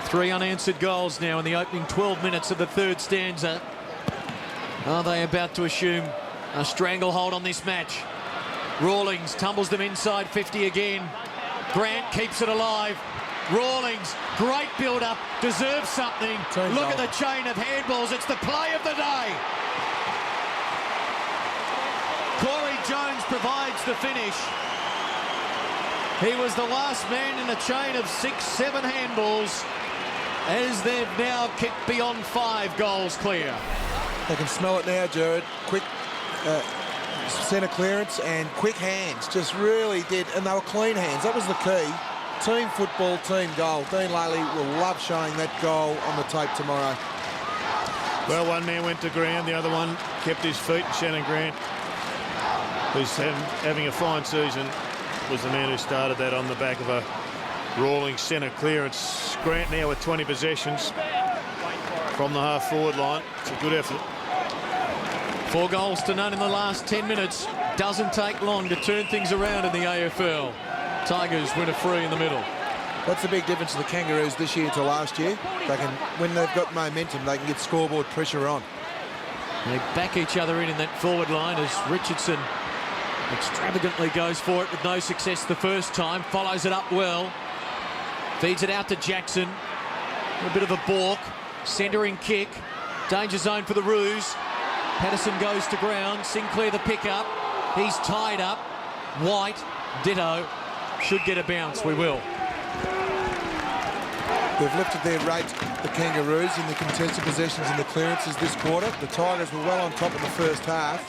3 unanswered goals now in the opening 12 minutes of the third stanza. Are they about to assume a stranglehold on this match? Rawlings tumbles them inside 50 again. Grant keeps it alive. Rawlings, great build-up, deserves something. Look at the chain of handballs. It's the play of the day. Corey Jones provides the finish. He was the last man in a chain of 6-7 handballs as they've now kicked beyond 5 goals clear. They can smell it now, Jared. Quick centre clearance and quick hands. Just really did. And they were clean hands. That was the key. Team football, team goal. Dean Laley will love showing that goal on the tape tomorrow. Well, one man went to ground. The other one kept his feet. Shannon Grant, who's having a fine season, was the man who started that on the back of a Rawlings centre clearance. Grant now with 20 possessions from the half-forward line. It's a good effort. 4 goals to none in the last 10 minutes. Doesn't take long to turn things around in the AFL. Tigers win a free in the middle. That's the big difference to the Kangaroos this year to last year. They can, when they've got momentum, they can get scoreboard pressure on. They back each other in that forward line as Richardson extravagantly goes for it with no success the first time. Follows it up well. Feeds it out to Jackson. A bit of a balk. Centering kick. Danger zone for the Roos. Patterson goes to ground. Sinclair the pickup. He's tied up. White, ditto. Should get a bounce. We will. They've lifted their rate, the Kangaroos, in the contested possessions and the clearances this quarter. The Tigers were well on top in the first half.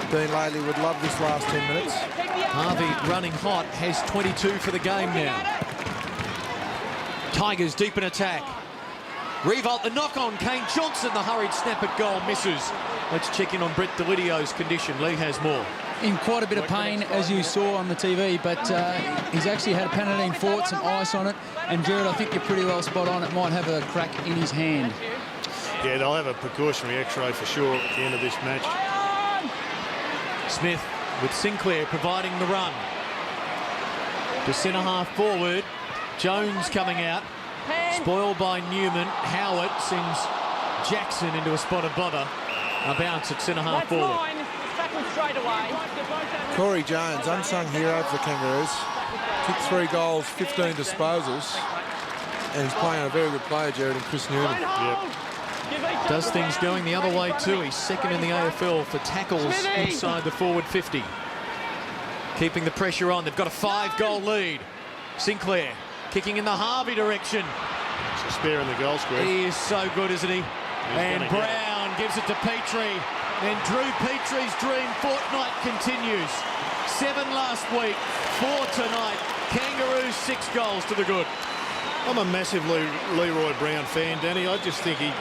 Dean Laley would love this last 10 minutes. Harvey running hot, has 22 for the game now. Tigers deep in attack. Revolt the knock on. Kane Johnson, the hurried snap at goal, misses. Let's check in on Brett Delidio's condition. Lee has more. In quite a bit of pain, as you saw on the TV, but he's actually had a Panadeine Fort, some ice on it. And Jared, I think you're pretty well spot on. It might have a crack in his hand. Yeah, they'll have a precautionary x-ray for sure at the end of this match. Smith with Sinclair providing the run. To centre half forward. Jones coming out. Spoiled by Newman. Howard sends Jackson into a spot of bother. A bounce at centre half forward. Straight away. Corey Jones, unsung hero for the Kangaroos. Kicked 3 goals, 15 disposals. And he's playing a very good player, Jared, and Chris Newman. Yep. Does things going the other way too. He's second in the AFL for tackles inside the forward 50. Keeping the pressure on. They've got a 5-goal lead. Sinclair kicking in the Harvey direction. It's a spare in the goal square. He is so good, isn't he? And Brown gives it to Petrie. And Drew Petrie's dream fortnight continues. 7 last week, 4 tonight. Kangaroos 6 goals to the good. I'm a massive Leroy Brown fan, Danny. I just think he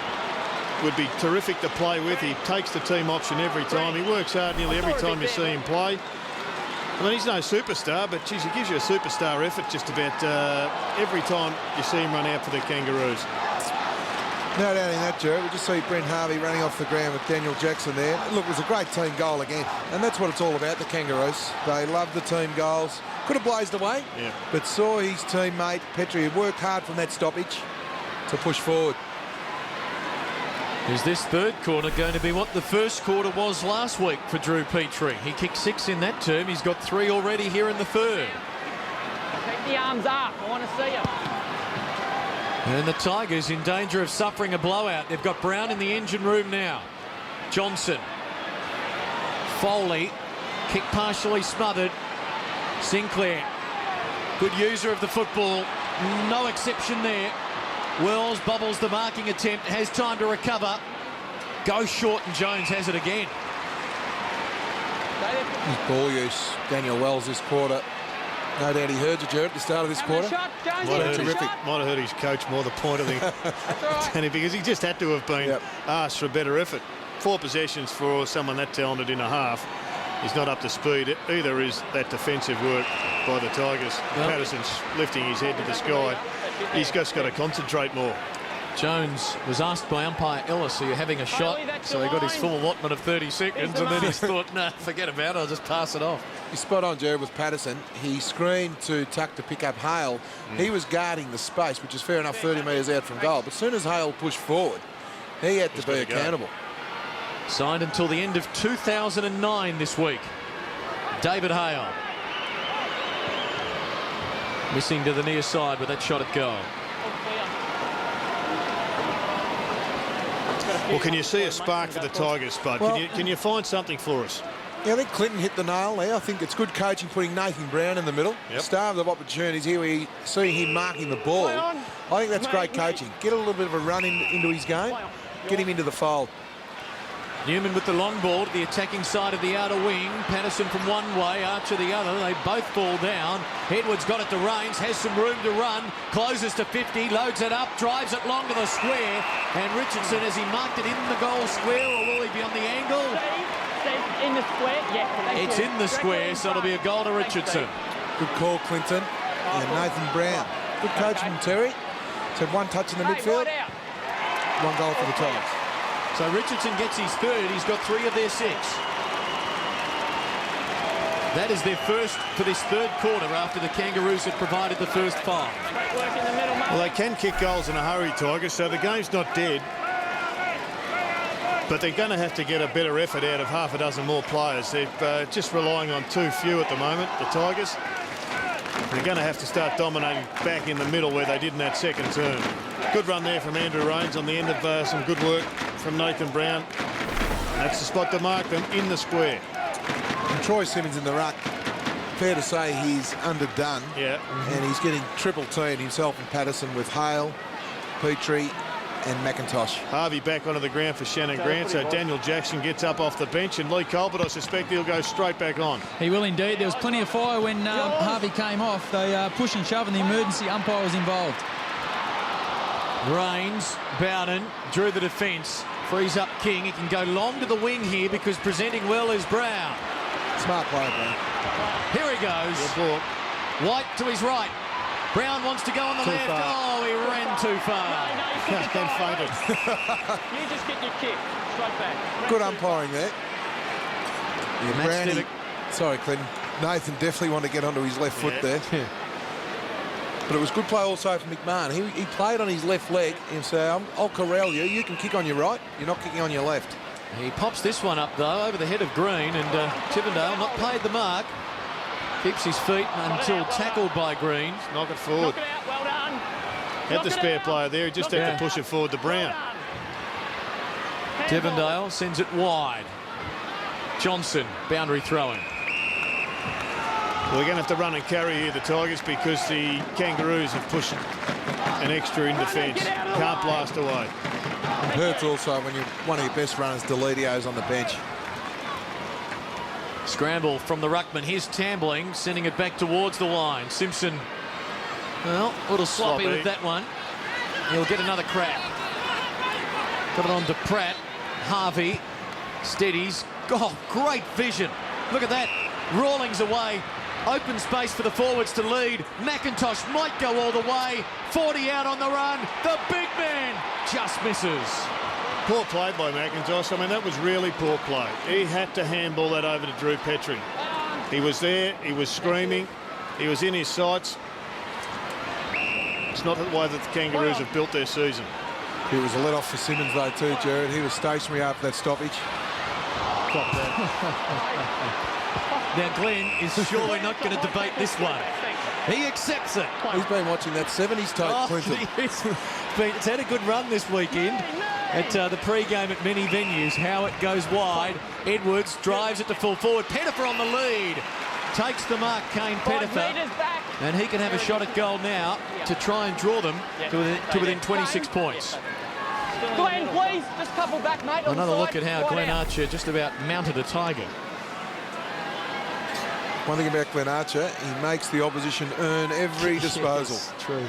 would be terrific to play with. He takes the team option every time. He works hard nearly every time you see him play. I mean, he's no superstar, but geez, he gives you a superstar effort just about every time you see him run out for the Kangaroos. No doubt in that, Jared. We just see Brent Harvey running off the ground with Daniel Jackson there. Look, it was a great team goal again, and that's what it's all about, the Kangaroos. They love the team goals. Could have blazed away, but saw his teammate, Petrie, worked hard from that stoppage to push forward. Is this third quarter going to be what the first quarter was last week for Drew Petrie? He kicked 6 in that term. He's got 3 already here in the third. Keep the arms up. I want to see you. And the Tigers in danger of suffering a blowout. They've got Brown in the engine room now. Johnson. Foley. Kick partially smothered. Sinclair. Good user of the football. No exception there. Wells bobbles the marking attempt. Has time to recover. Goes short and Jones has it again. His ball use, Daniel Wells, this quarter. No doubt he heard you, Jared, at the start of this quarter. Might have hurt his coach more, the point of the Danny, because he just had to have been asked for a better effort. 4 possessions for someone that talented in a half. He's not up to speed. Either is that defensive work by the Tigers. Patterson's lifting his head to the sky. He's just got to concentrate more. Jones was asked by umpire Ellis, are you having a shot? So he got his full allotment of 30 seconds and then he thought, nah, forget about it, I'll just pass it off. He's spot on, Jared, with Patterson. He screened to Tuck to pick up Hale. He was guarding the space, which is fair enough, 30 metres out from goal. But as soon as Hale pushed forward, he had to be accountable. Signed until the end of 2009 this week. David Hale. Missing to the near side with that shot at goal. Well, can you see a spark for the Tigers, Spud? Well, can you find something for us? Yeah, I think Clinton hit the nail there. I think it's good coaching putting Nathan Brown in the middle. Starved of opportunities. Here we see him marking the ball. I think that's great coaching. Get a little bit of a run into his game. Get him into the fold. Newman with the long ball to the attacking side of the outer wing. Patterson from one way, Archer the other. They both fall down. Edwards got it to Raines, has some room to run. Closes to 50, loads it up, drives it long to the square. And Richardson, has he marked it in the goal square or will he be on the angle? In the square? Yeah. It's in the square, so it'll be a goal to Richardson. Good call, Clinton. And Nathan Brown. Good coach from Terry. He's had 1 touch in the midfield. 1 goal for the Tigers. So Richardson gets his third. He's got 3 of their 6. That is their first for this third quarter after the Kangaroos had provided the first 5. Well, they can kick goals in a hurry, Tigers, so the game's not dead. But they're going to have to get a better effort out of half a dozen more players. They're just relying on too few at the moment, the Tigers. They're going to have to start dominating back in the middle where they did in that second term. Good run there from Andrew Raines on the end of some good work from Nathan Brown. That's the spot to mark them in the square. And Troy Simmons in the ruck. Fair to say he's underdone. Yeah. And he's getting triple teamed himself and Patterson with Hale, Petrie and McIntosh. Harvey back onto the ground for Shannon Grant, so Daniel Jackson gets up off the bench and Lee Colbert, I suspect he'll go straight back on. He will indeed. There was plenty of fire when Harvey came off. They push and shove and the emergency umpire was involved. Raines, Bowden drew the defence, frees up King. He can go long to the wing here because presenting well is Brown. Smart play, Brown. Here he goes. White to his right. Brown wants to go on the left. Far. Oh, he ran too far. And fainted. You just get your kick straight back. Good umpiring there. Yeah, Brandy, sorry, Clinton. Nathan definitely wanted to get onto his left foot there. But it was good play also from McMahon. He played on his left leg and said, I'll corral you. You can kick on your right. You're not kicking on your left. He pops this one up, though, over the head of Green, and Chippendale not paid the mark. Keeps his feet until tackled by Green. Knock it forward. Knock it out, well done. Had the spare player there, he just had to push it forward to Brown. Chippendale sends it wide. Johnson, boundary throwing. Well, they're going to have to run and carry here, the Tigers, because the Kangaroos have pushed an extra in defence. Can't blast away. It hurts also when one of your best runners, Delidio's on the bench. Scramble from the ruckman. Here's Tambling, sending it back towards the line. Simpson, well, a little sloppy with that one. He'll get another crack. Got it on to Pratt. Harvey steadies. Oh, great vision. Look at that. Rawlings away. Open space for the forwards to lead. McIntosh might go all the way. 40 out on the run. The big man just misses. Poor play by McIntosh. I mean, that was really poor play. He had to handball that over to Drew Petrie. He was there. He was screaming. He was in his sights. It's not the way that the Kangaroos have built their season. It was a let off for Simmons though too, Jared. He was stationary after that stoppage. Clock that. Now Glenn is surely not going to debate this one. He accepts it. He's been watching that 70s tape, Clinton. It's had a good run this weekend at the pre-game at many venues. Howard goes wide. Edwards drives it to full forward. Pettifer on the lead. Takes the mark, Kane Pettifer. And he can have a shot at goal now to try and draw them to within 26 points. Glenn, please, just couple back, mate. Another look at how Glenn Archer just about mounted a Tiger. One thing about Glenn Archer, he makes the opposition earn every disposal. Yes, true.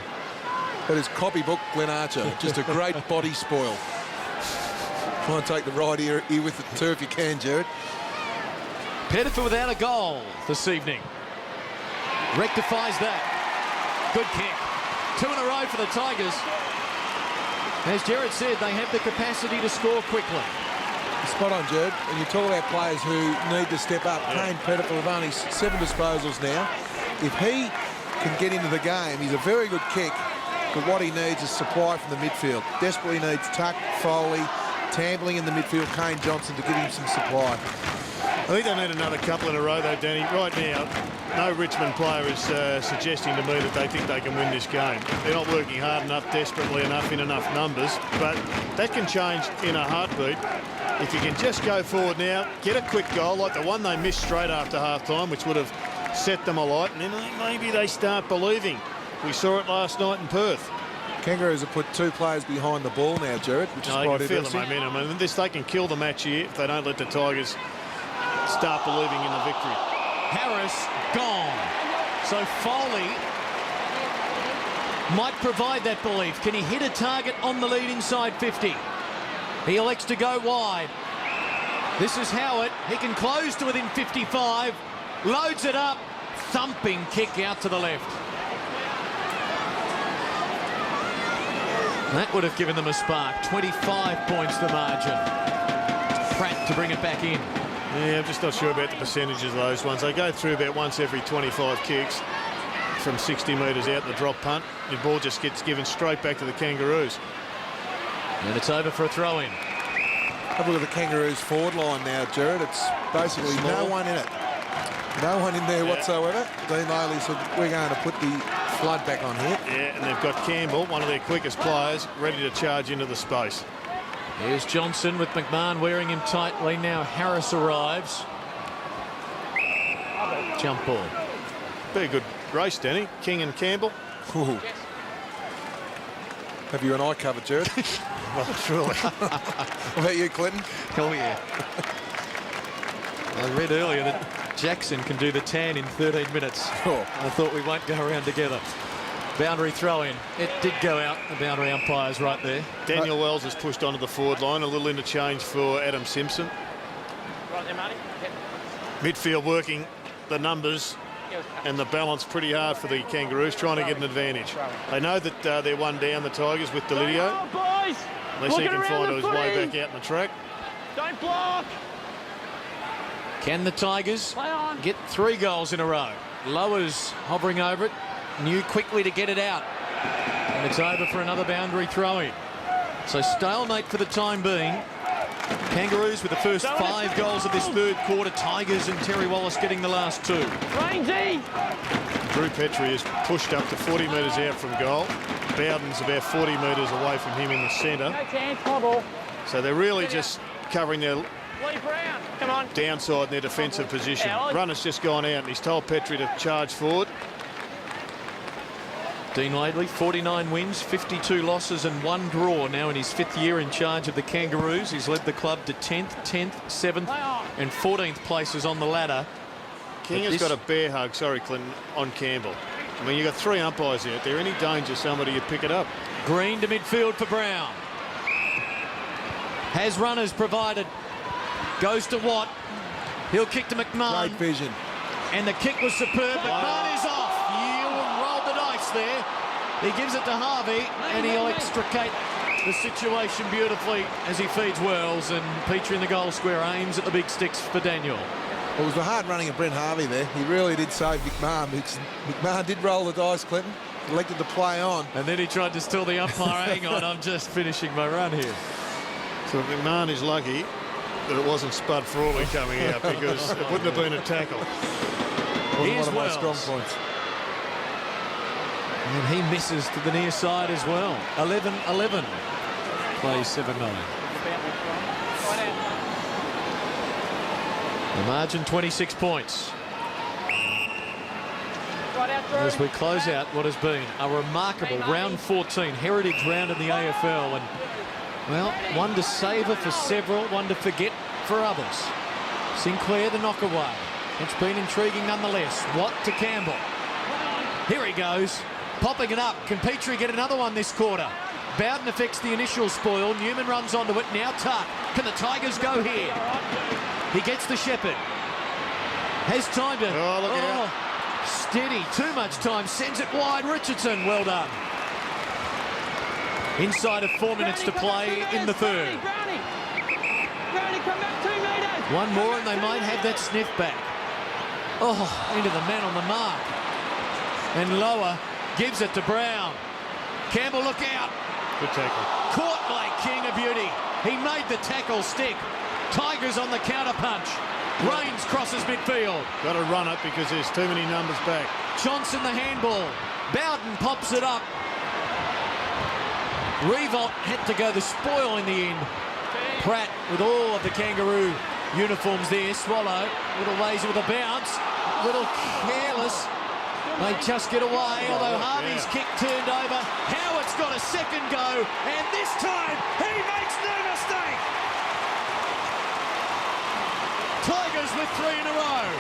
That is copybook Glenn Archer. Just a great body spoil. Try and take the right ear with the two if you can, Jared. Pettifer without a goal this evening. Rectifies that. Good kick. 2 in a row for the Tigers. As Jared said, they have the capacity to score quickly. Spot on, Jared. And you talk about players who need to step up. Kane Pettifer with only 7 disposals now. If he can get into the game, he's a very good kick. But what he needs is supply from the midfield. Desperately needs Tuck, Foley, Tambling in the midfield, Kane Johnson to give him some supply. I think they need another couple in a row, though, Danny. Right now, no Richmond player is suggesting to me that they think they can win this game. They're not working hard enough, desperately enough, in enough numbers. But that can change in a heartbeat. If you can just go forward now, get a quick goal like the one they missed straight after half-time, which would have set them alight, and then maybe they start believing. We saw it last night in Perth. Kangaroos have put 2 players behind the ball now, Jared, which is quite interesting. Feel the interesting. momentum. And they can kill the match here if they don't let the Tigers start believing in the victory. Harris gone. So Foley might provide that belief. Can he hit a target on the lead inside 50? He elects to go wide. This is Howard. He can close to within 55. Loads it up. Thumping kick out to the left. That would have given them a spark. 25 points the margin. Pratt to bring it back in. Yeah, I'm just not sure about the percentages of those ones. They go through about once every 25 kicks from 60 metres out in the drop punt. The ball just gets given straight back to the Kangaroos. And it's over for a throw-in. Have a look at the Kangaroos forward line now, Jared. It's basically no one in it. No one in there whatsoever. Dean Laley said, we're going to put the flood back on here. Yeah, and they've got Campbell, one of their quickest players, ready to charge into the space. Here's Johnson with McMahon wearing him tightly. Now Harris arrives. Jump ball. Be a good race, Danny. King and Campbell. Ooh. Have you and I covered, Jared? Well, truly. What about you, Clinton? Oh, yeah. I read earlier that Jackson can do the tan in 13 minutes. Oh. I thought we won't go around together. Boundary throw-in. It did go out. The boundary umpire's right there. Daniel Wells has pushed onto the forward line. A little interchange for Adam Simpson. Right there, Marty. Yep. Midfield working the numbers and the balance pretty hard for the Kangaroos, trying to get an advantage. They know that they're one down, the Tigers, with Delidio. Boys! Unless he can find his way back out in the track. Don't block! Can the Tigers get 3 goals in a row? Lowers hovering over it. Knew quickly to get it out. And it's over for another boundary throw-in. So stalemate for the time being. Kangaroos with the first 5 goals of this third quarter. Tigers and Terry Wallace getting the last 2. Rainsy! Drew Petrie is pushed up to 40 metres out from goal. Bowden's about 40 metres away from him in the centre. No chance, come on, ball. So they're really just covering their Lee Brown, come on. downside in their defensive position. Runner's just gone out and he's told Petrie to charge forward. Dean Laidley, 49 wins, 52 losses and 1 draw now in his 5th year in charge of the Kangaroos. He's led the club to 10th, 7th and 14th places on the ladder. King has got a bear hug, sorry Clinton, on Campbell. I mean, you've got 3 umpires out there. Any danger somebody would pick it up. Green to midfield for Brown. Has runners provided. Goes to Watt. He'll kick to McMahon. Great vision. And the kick was superb, but McMahon is off. You rolled the dice there. He gives it to Harvey, and he'll extricate the situation beautifully as he feeds Wells, and Petrie in the goal square aims at the big sticks for Daniel. Well, it was the hard running of Brent Harvey there. He really did save McMahon. McMahon did roll the dice, Clinton. Elected to play on. And then he tried to tell the umpire, hang on, I'm just finishing my run here. So McMahon is lucky that it wasn't Spud Frawley coming out, because it wouldn't have been a tackle. Here's one of my Wells. strong points. And he misses to the near side as well. 11-11. Plays 7-9. The margin 26 points. As we close out what has been a remarkable round 14, heritage round in the AFL, and well, one to savour for several, one to forget for others. Sinclair the knockaway. It's been intriguing nonetheless. Watt to Campbell. Here he goes, popping it up. Can Petrie get another one this quarter? Bowden affects the initial spoil. Newman runs onto it. Now Tuck. Can the Tigers go here? He gets the Shepherd. Has time to... Oh, look out. Steady. Too much time. Sends it wide. Richardson. Well done. Inside of 4 minutes to play in the third. One more and they might have that sniff back. Oh, into the man on the mark. And Lower gives it to Brown. Campbell, look out. Good tackle. Caught by King, a beauty. He made the tackle stick. Tigers on the counter punch. Rains crosses midfield. Got to run it because there's too many numbers back. Johnson the handball. Bowden pops it up. Revolt had to go the spoil in the end. Pratt with all of the Kangaroo uniforms there. Swallow, little lazy with a bounce. Little careless. They just get away, although Harvey's kick turned over. Howard's got a second go, and this time he makes no mistake. Tigers with 3 in a row.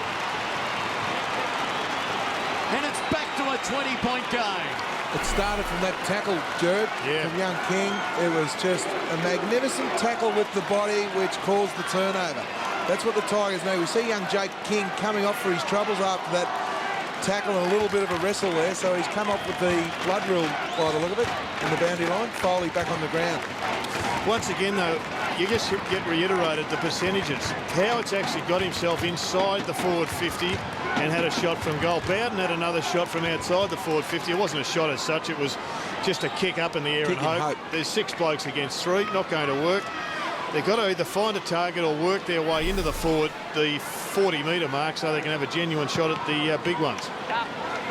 And it's back to a 20-point game. It started from that tackle, Jared, from young King. It was just a magnificent tackle with the body which caused the turnover. That's what the Tigers need. We see young Jake King coming off for his troubles after that tackle and a little bit of a wrestle there, so he's come up with the blood rule by the look of it in the boundary line. Foley back on the ground. Once again, though, you just get reiterated the percentages. Howard's actually got himself inside the forward 50 and had a shot from goal. Bowden had another shot from outside the forward 50. It wasn't a shot as such. It was just a kick up in the air and hope. There's 6 blokes against 3. Not going to work. They've got to either find a target or work their way into the forward, the 40-metre mark, so they can have a genuine shot at the big ones.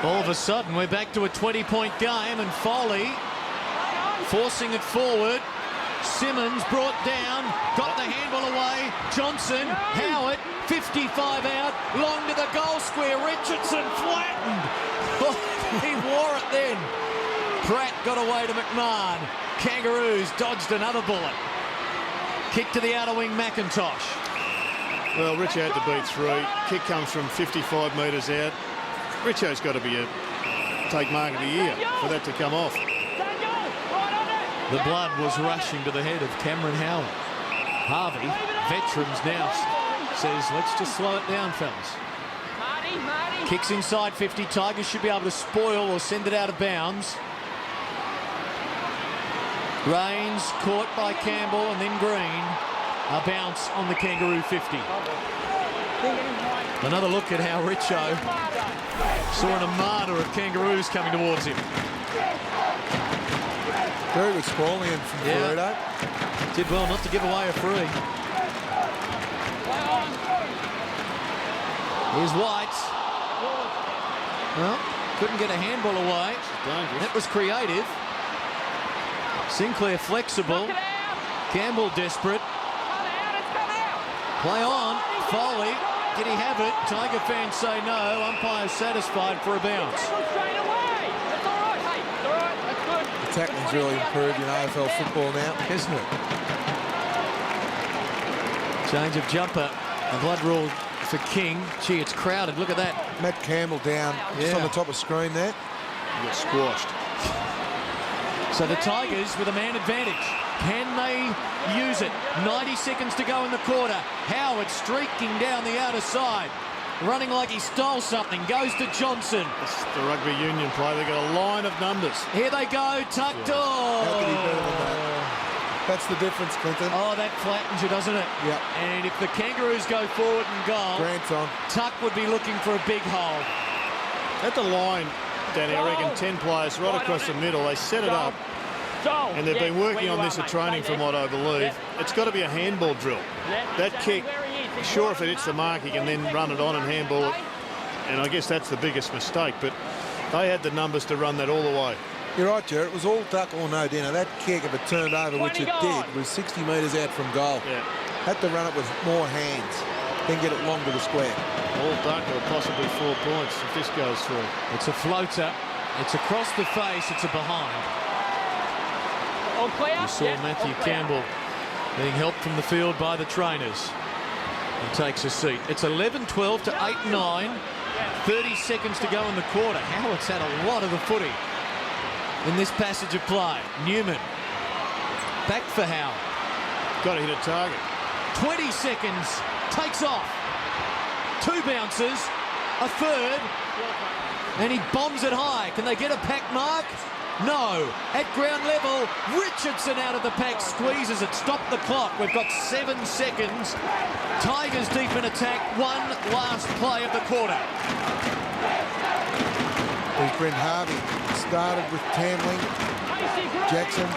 All of a sudden, we're back to a 20-point game, and Foley forcing it forward. Simmons brought down, got the handball away. Johnson, Howard, 55 out, long to the goal square. Richardson flattened. Oh, he wore it then. Pratt got away to McMahon. Kangaroos dodged another bullet. Kick to the outer wing, McIntosh. Well, Richo had to beat 3. Kick comes from 55 metres out. Richo's got to be a take mark of the year for that to come off. The blood was rushing to the head of Cameron Howard. Harvey, veterans now, says, let's just slow it down, fellas. Kicks inside 50. Tigers should be able to spoil or send it out of bounds. Rains caught by Campbell and then Green. A bounce on the Kangaroo 50. Another look at how Richo saw an armada of Kangaroos coming towards him. Very good sprawling in from Florida. Did well not to give away a free. Here's White. Well, couldn't get a handball away. That was creative. Sinclair flexible. Campbell desperate. Play on. Foley. Did he have it? Tiger fans say no. Umpire satisfied for a bounce. The tackling's really improved in AFL football now, isn't it? Change of jumper. A blood rule for King. Gee, it's crowded. Look at that. Matt Campbell down just on the top of screen there. He got squashed. So the Tigers with a man advantage. Can they use it? 90 seconds to go in the quarter. Howard streaking down the outer side. running like he stole something, goes to Johnson. It's the rugby union play. They've got a line of numbers. Here they go, tucked off. How can he better than that? That's the difference, Clinton. Oh, that flattens you, doesn't it? Yeah. And if the Kangaroos go forward and goal, Grant's on. Tuck would be looking for a big hole. At the line, Danny, I reckon 10 players right across the middle. They set it up. And they've been working on this at training from what I believe. It's got to be a handball drill. That kick, sure, if it hits the mark, he can then run it on and handball it. And I guess that's the biggest mistake. But they had the numbers to run that all the way. You're right, Jared. It was all duck or no dinner. That kick, if it turned over, which it did, was 60 metres out from goal. Yeah. Had to run it with more hands, then get it long to the square. All duck or possibly 4 points if this goes through. It's a floater. It's across the face. It's a behind. All clear? You saw Matthew Campbell being helped from the field by the trainers. He takes a seat. It's 11-12 to 8-9. 30 seconds to go in the quarter. Howard's had a lot of the footy in this passage of play. Newman. Back for Howard. Got to hit a target. 20 seconds. Takes off. 2 bounces. A third. And he bombs it high. Can they get a pack mark? No. At ground level, Richardson out of the pack, squeezes it. Stop the clock. We've got 7 seconds. Tigers deep in attack. One last play of the quarter. There's Brent Harvey. Started with Tamling, Jackson,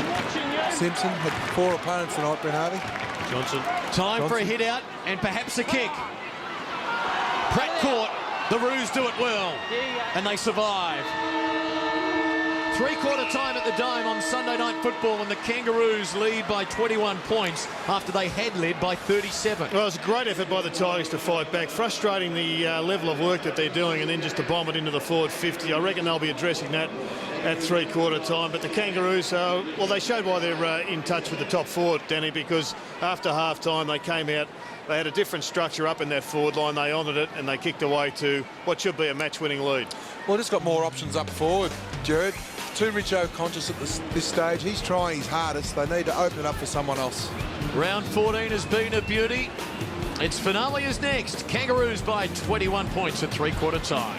Simpson. Had 4 opponents tonight, Brent Harvey. Johnson. Time for a hit out and perhaps a kick. Pratt caught. The Roos do it well. And they survive. 3/4 time at the Dome on Sunday Night Football, and the Kangaroos lead by 21 points after they had led by 37. Well, it's a great effort by the Tigers to fight back. Frustrating the level of work that they're doing, and then just to bomb it into the forward 50. I reckon they'll be addressing that at 3/4 time. But the Kangaroos, well, they showed why they're in touch with the top forward, Danny, because after half-time they came out. They had a different structure up in that forward line. They honoured it, and they kicked away to what should be a match-winning lead. Well, just got more options up forward, Jared. Too Richo conscious at this stage. He's trying his hardest. They need to open it up for someone else. Round 14 has been a beauty. Its finale is next. Kangaroos by 21 points at 3/4 time.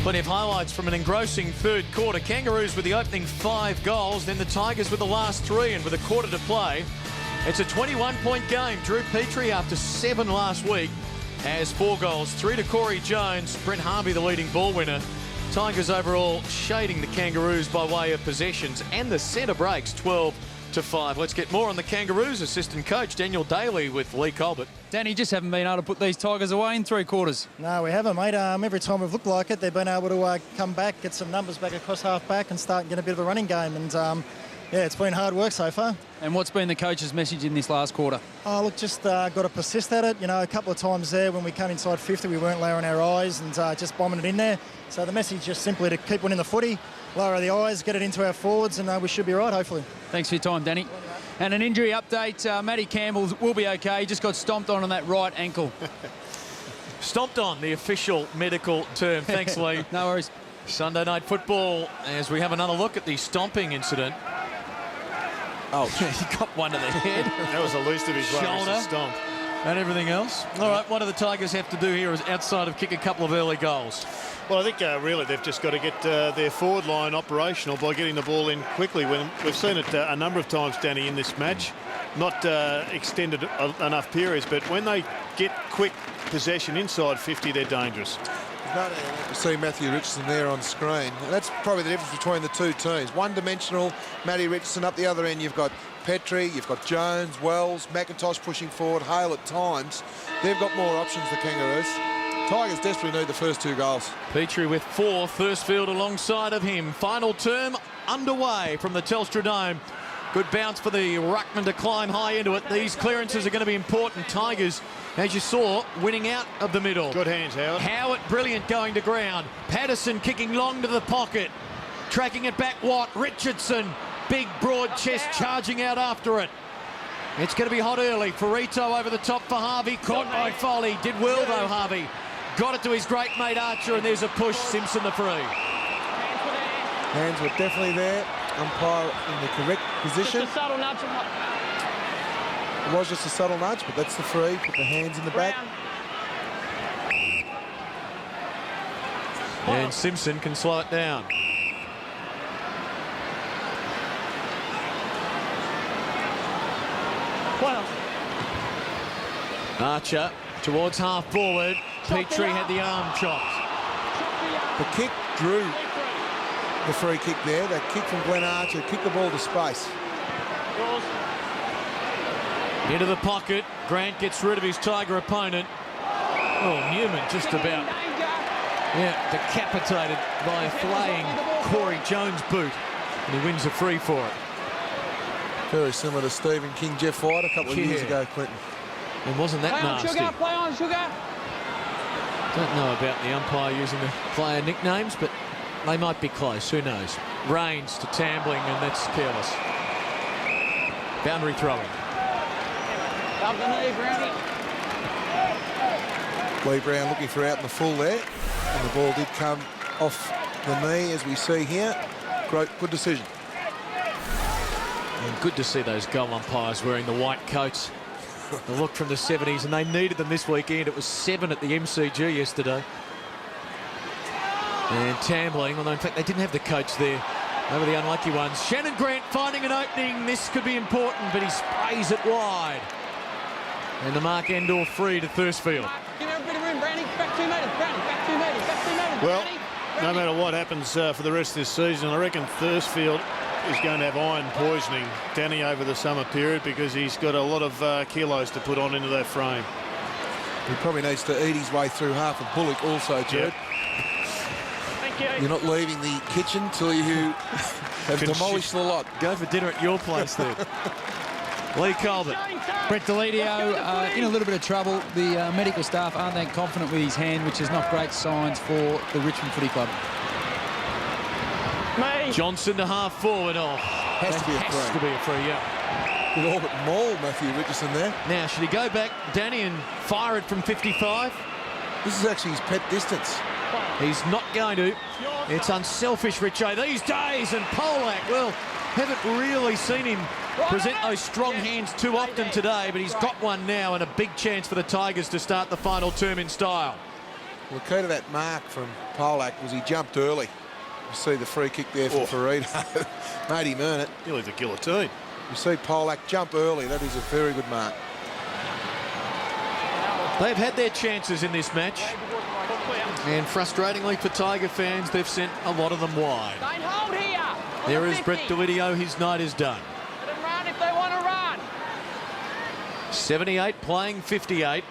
Plenty of highlights from an engrossing third quarter. Kangaroos with the opening 5 goals, then the Tigers with the last 3, and with a quarter to play, it's a 21-point game. Drew Petrie, after 7 last week, has 4 goals, 3 to Corey Jones. Brent Harvey, the leading ball winner. Tigers overall shading the Kangaroos by way of possessions, and the centre breaks 12-5. Let's get more on the Kangaroos. Assistant coach Daniel Daly with Lee Colbert. Danny, just haven't been able to put these Tigers away in 3/4. No, we haven't, mate. Every time we've looked like it, they've been able to come back, get some numbers back across half-back and start getting a bit of a running game. And, yeah, it's been hard work so far. And what's been the coach's message in this last quarter? Oh, look, just got to persist at it. You know, a couple of times there when we came inside 50, we weren't lowering our eyes and just bombing it in there. So the message just simply to keep winning the footy, lower the eyes, get it into our forwards, and we should be right, hopefully. Thanks for your time, Danny. And an injury update, Matty Campbell will be okay. He just got stomped on that right ankle. Stomped on, the official medical term. Thanks, Lee. No worries. Sunday Night Football, as we have another look at the stomping incident. Oh, he got one to the head. That was the least of his shoulder, stomp. And everything else. All right, what do the Tigers have to do here is outside of kick a couple of early goals? Well, I think really they've just got to get their forward line operational by getting the ball in quickly. When we've seen it a number of times, Danny, in this match, not extended enough periods, but when they get quick possession inside 50, they're dangerous. You see Matthew Richardson there on screen. And that's probably the difference between the two teams. One-dimensional, Matty Richardson. Up the other end, you've got Petrie, you've got Jones, Wells, McIntosh pushing forward, Hale at times. They've got more options, the Kangaroos. Tigers desperately need the first 2 goals. Petrie with 4, Thursfield alongside of him. Final term underway from the Telstra Dome. Good bounce for the ruckman to climb high into it. These clearances are going to be important. Tigers, as you saw, winning out of the middle. Good hands, Howard. Howard, brilliant going to ground. Patterson kicking long to the pocket. Tracking it back, Watt. Richardson, big broad chest charging out after it. It's going to be hot early. Ferrito over the top for Harvey. Caught by Foley. Did well though, Harvey. Got it to his great mate Archer, and there's a push. Simpson the free. Hands were definitely there. Umpire in the correct position. Just a subtle nudge. It was just a subtle nudge, but that's the free. Put the hands in the back. And Simpson can slow it down. Archer towards half forward. Petrie had the arm chopped. The kick drew the free kick there. That kick from Glenn Archer kicked the ball to space. Into the pocket. Grant gets rid of his Tiger opponent. Oh, Newman just about decapitated by a flaying Corey Jones boot. And he wins a free for it. Very similar to Stephen King, Jeff White a couple of years ago, Clinton. And wasn't that nasty? Play on, Sugar. Don't know about the umpire using the player nicknames, but they might be close. Who knows? Rains to Tambling, and that's careless. Boundary throwing. Up the knee, Brownie. Lee Brown looking for out in the full there. And the ball did come off the knee, as we see here. Great, good decision. And good to see those goal umpires wearing the white coats. The look from the 70s, and they needed them this weekend. It was 7 at the MCG yesterday. And Tambling, although in fact they didn't have the coach there. They were the unlucky ones. Shannon Grant finding an opening. This could be important, but he sprays it wide. And the Mark Endor free to Thursfield. Give him a bit of room, Brownie. Back 2 metres, Brownie. Back 2 metres. Back 2 metres. Well, Brownie. no matter what happens for the rest of this season, I reckon Thursfield is going to have iron poisoning, Danny, over the summer period, because he's got a lot of kilos to put on into that frame. He probably needs to eat his way through half a bullock also, Jared. Thank you. You're not leaving the kitchen till you have demolished the lot. Go for dinner at your place then. Lee Colbert. Brett Delidio in a little bit of trouble. The medical staff aren't that confident with his hand, which is not great signs for the Richmond Footy Club. Johnson to half forward. Oh, Has to be a free. to be a free, yeah. With all but maul Matthew Richardson there. Now, should he go back, Danny, and fire it from 55? This is actually his pet distance. He's not going to. It's unselfish, Richo, these days. And Polak, well, haven't really seen him present those strong hands too often today, but he's got one now, and a big chance for the Tigers to start the final term in style. Well, the key to that mark from Polak was he jumped early. You see the free kick there for Ferrito. Made him earn it. Nearly the guillotine. You see Polak jump early. That is a very good mark. They've had their chances in this match, and frustratingly for Tiger fans, they've sent a lot of them wide. Don't hold here. There is Brett Delidio. His night is done. Let them run if they want to run. 78 playing 58.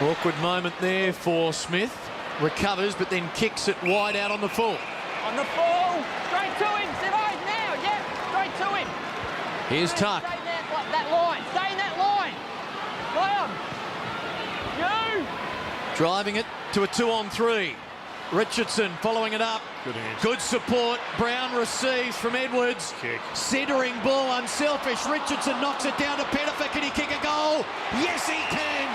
Awkward moment there for Smith. Recovers, but then kicks it wide out on the full. On the full. Straight to him. Survive now. Yeah, straight to him. Here's Tuck. Stay in that line. Stay in that line. Play on. You. Driving it to a 2-on-3. Richardson following it up. Good hands. Good support. Brown receives from Edwards. Kick. Centering ball, unselfish. Richardson knocks it down to Pettifer. Can he kick a goal? Yes, he can.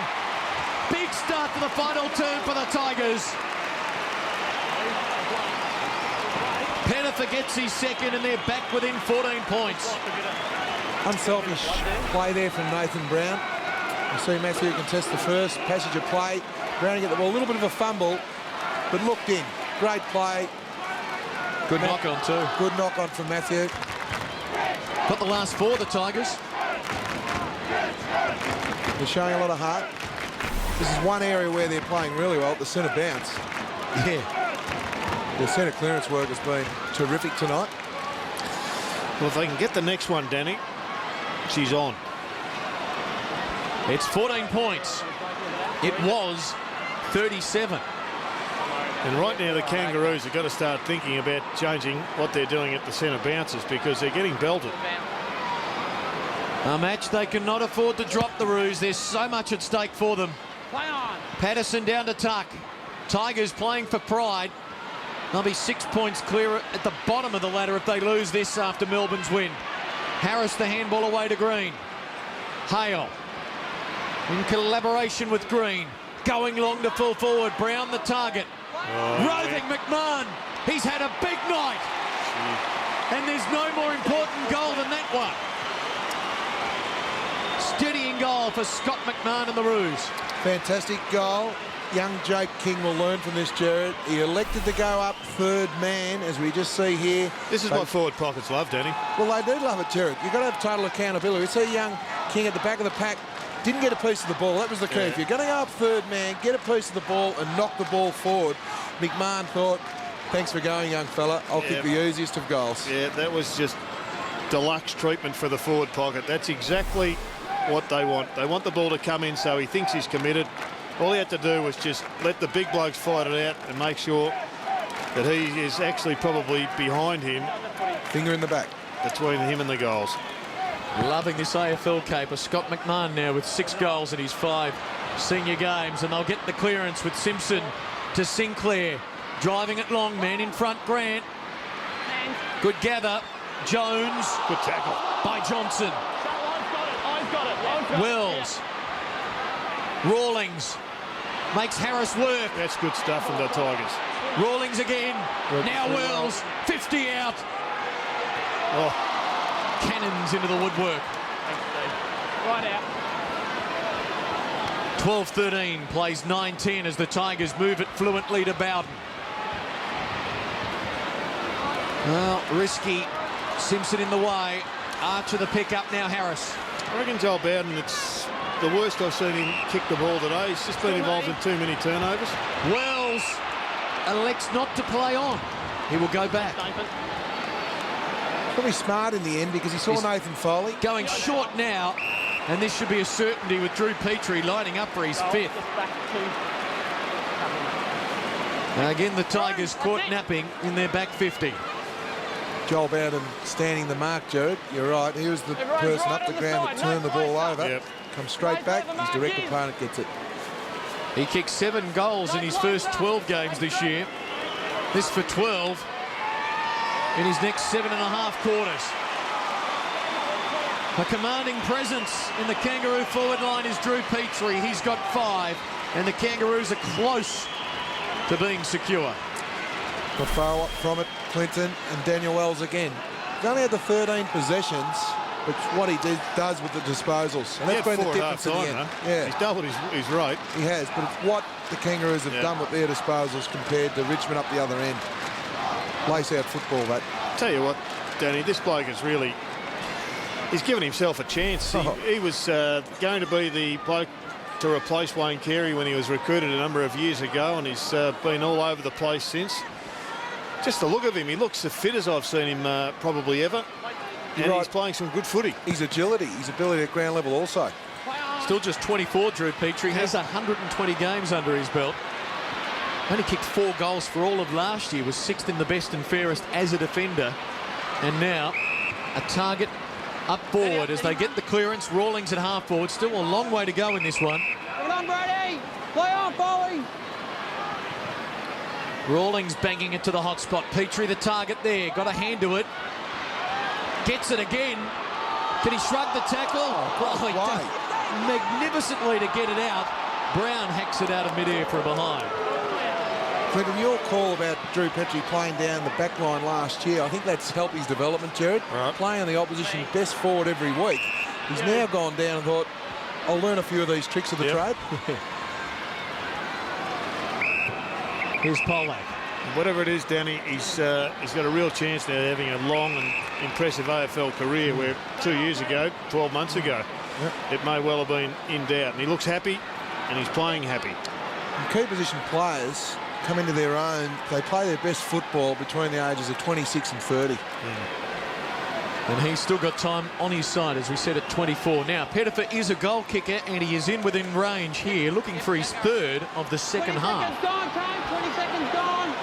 Big start for the final turn for the Tigers. Pettifer gets his second, and they're back within 14 points. Unselfish play there from Nathan Brown. You see Matthew contest the first passage of play. Brown get the ball, a little bit of a fumble, but looked in. Great play. Good knock on too. Good knock on from Matthew. Got the last 4, the Tigers. They're showing a lot of heart. This is one area where they're playing really well, the centre bounce. Yeah. The centre clearance work has been terrific tonight. Well, if they can get the next one, Danny, she's on. It's 14 points. It was 37. And right now the Kangaroos have got to start thinking about changing what they're doing at the centre bounces because they're getting belted. A match they cannot afford to drop, the Roos. There's so much at stake for them. Play on. Patterson down to tuck. Tigers playing for pride. They'll be 6 points clear at the bottom of the ladder if they lose this after Melbourne's win. Harris the handball away to Green. Hale in collaboration with Green. Going long to full forward. Brown the target. Roving McMahon. He's had a big night. And there's no more important goal than that one. Steadying goal for Scott McMahon and the Roos. Fantastic goal. Young Jake King will learn from this, Jared. He elected to go up third man, as we just see here. This is what forward pockets love, Danny. Well, they do love it, Jared. You've got to have total accountability. We see young King at the back of the pack. Didn't get a piece of the ball. That was the key. If you're going to go up third man, get a piece of the ball and knock the ball forward. McMahon thought, thanks for going, young fella. I'll kick the easiest of goals. Yeah, that was just deluxe treatment for the forward pocket. That's exactly what they want. They want the ball to come in so he thinks he's committed. All he had to do was just let the big blokes fight it out and make sure that he is actually probably behind him. Finger in the back. Between him and the goals. Loving this AFL caper. Scott McMahon now with 6 goals in his 5 senior games, and they'll get the clearance with Simpson to Sinclair. Driving it long, man in front, Grant. Good gather. Jones. Good tackle. By Johnson. Wells. Rawlings makes Harris work. That's good stuff from the Tigers. Rawlings again. Now Wells. 50 out. Oh. Cannons into the woodwork. Right out. 12-13 plays 9-10 as the Tigers move it fluently to Bowden. Well, risky. Simpson in the way. Archer the pick up now. Harris. I reckon Joel Bowden, it's the worst I've seen him kick the ball today. He's just been involved in too many turnovers. Wells elects not to play on. He will go back. Probably smart in the end because he saw Nathan Foley. Going short now, and this should be a certainty with Drew Petrie lining up for his 5th. Again, the Tigers caught napping in their back 50. Joel Bowden standing the mark, Jared. You're right. He was the person up the ground that turned the ball over. Yep. Comes straight back. His direct opponent gets it. He kicked 7 goals in his first 12 games this year. This for 12 in his next 7.5 quarters. A commanding presence in the Kangaroo forward line is Drew Petrie. He's got 5, and the Kangaroos are close to being secure. Buffalo from it, Clinton and Daniel Wells again. He's only had the 13 possessions, but what he does with the disposals. And that's been the difference in the end. Yeah. He's doubled his rate. He has, but it's what the Kangaroos have done with their disposals compared to Richmond up the other end. Lace out football, that. Tell you what, Danny, this bloke is really... He's given himself a chance. He was going to be the bloke to replace Wayne Carey when he was recruited a number of years ago, and he's been all over the place since. Just the look of him, he looks the fit as I've seen him probably ever. And he's playing some good footy. His agility, his ability at ground level also. Still just 24, Drew Petrie. Has 120 games under his belt. Only kicked 4 goals for all of last year. Was 6th in the best and fairest as a defender. And now a target up forward as they get the clearance. Rawlings at half forward. Still a long way to go in this one. Come on, Brady. Play on, Foley. Rawlings banging it to the hot spot. Petrie the target there. Got a hand to it. Gets it again. Can he shrug the tackle? Magnificently to get it out. Brown hacks it out of midair for a behind. Clinton, your call about Drew Petrie playing down the back line last year, I think that's helped his development, Jared. Right. Playing on the opposition best forward every week. He's now gone down and thought, I'll learn a few of these tricks of the trade. Here's Polak. Whatever it is, Danny, he's got a real chance now of having a long and impressive AFL career where 2 years ago, 12 months ago, it may well have been in doubt. And he looks happy and he's playing happy. And key position players come into their own. They play their best football between the ages of 26 and 30. And he's still got time on his side, as we said, at 24. Now, Pettifer is a goal kicker, and he is in within range here, looking for his third of the second half. 20 seconds gone.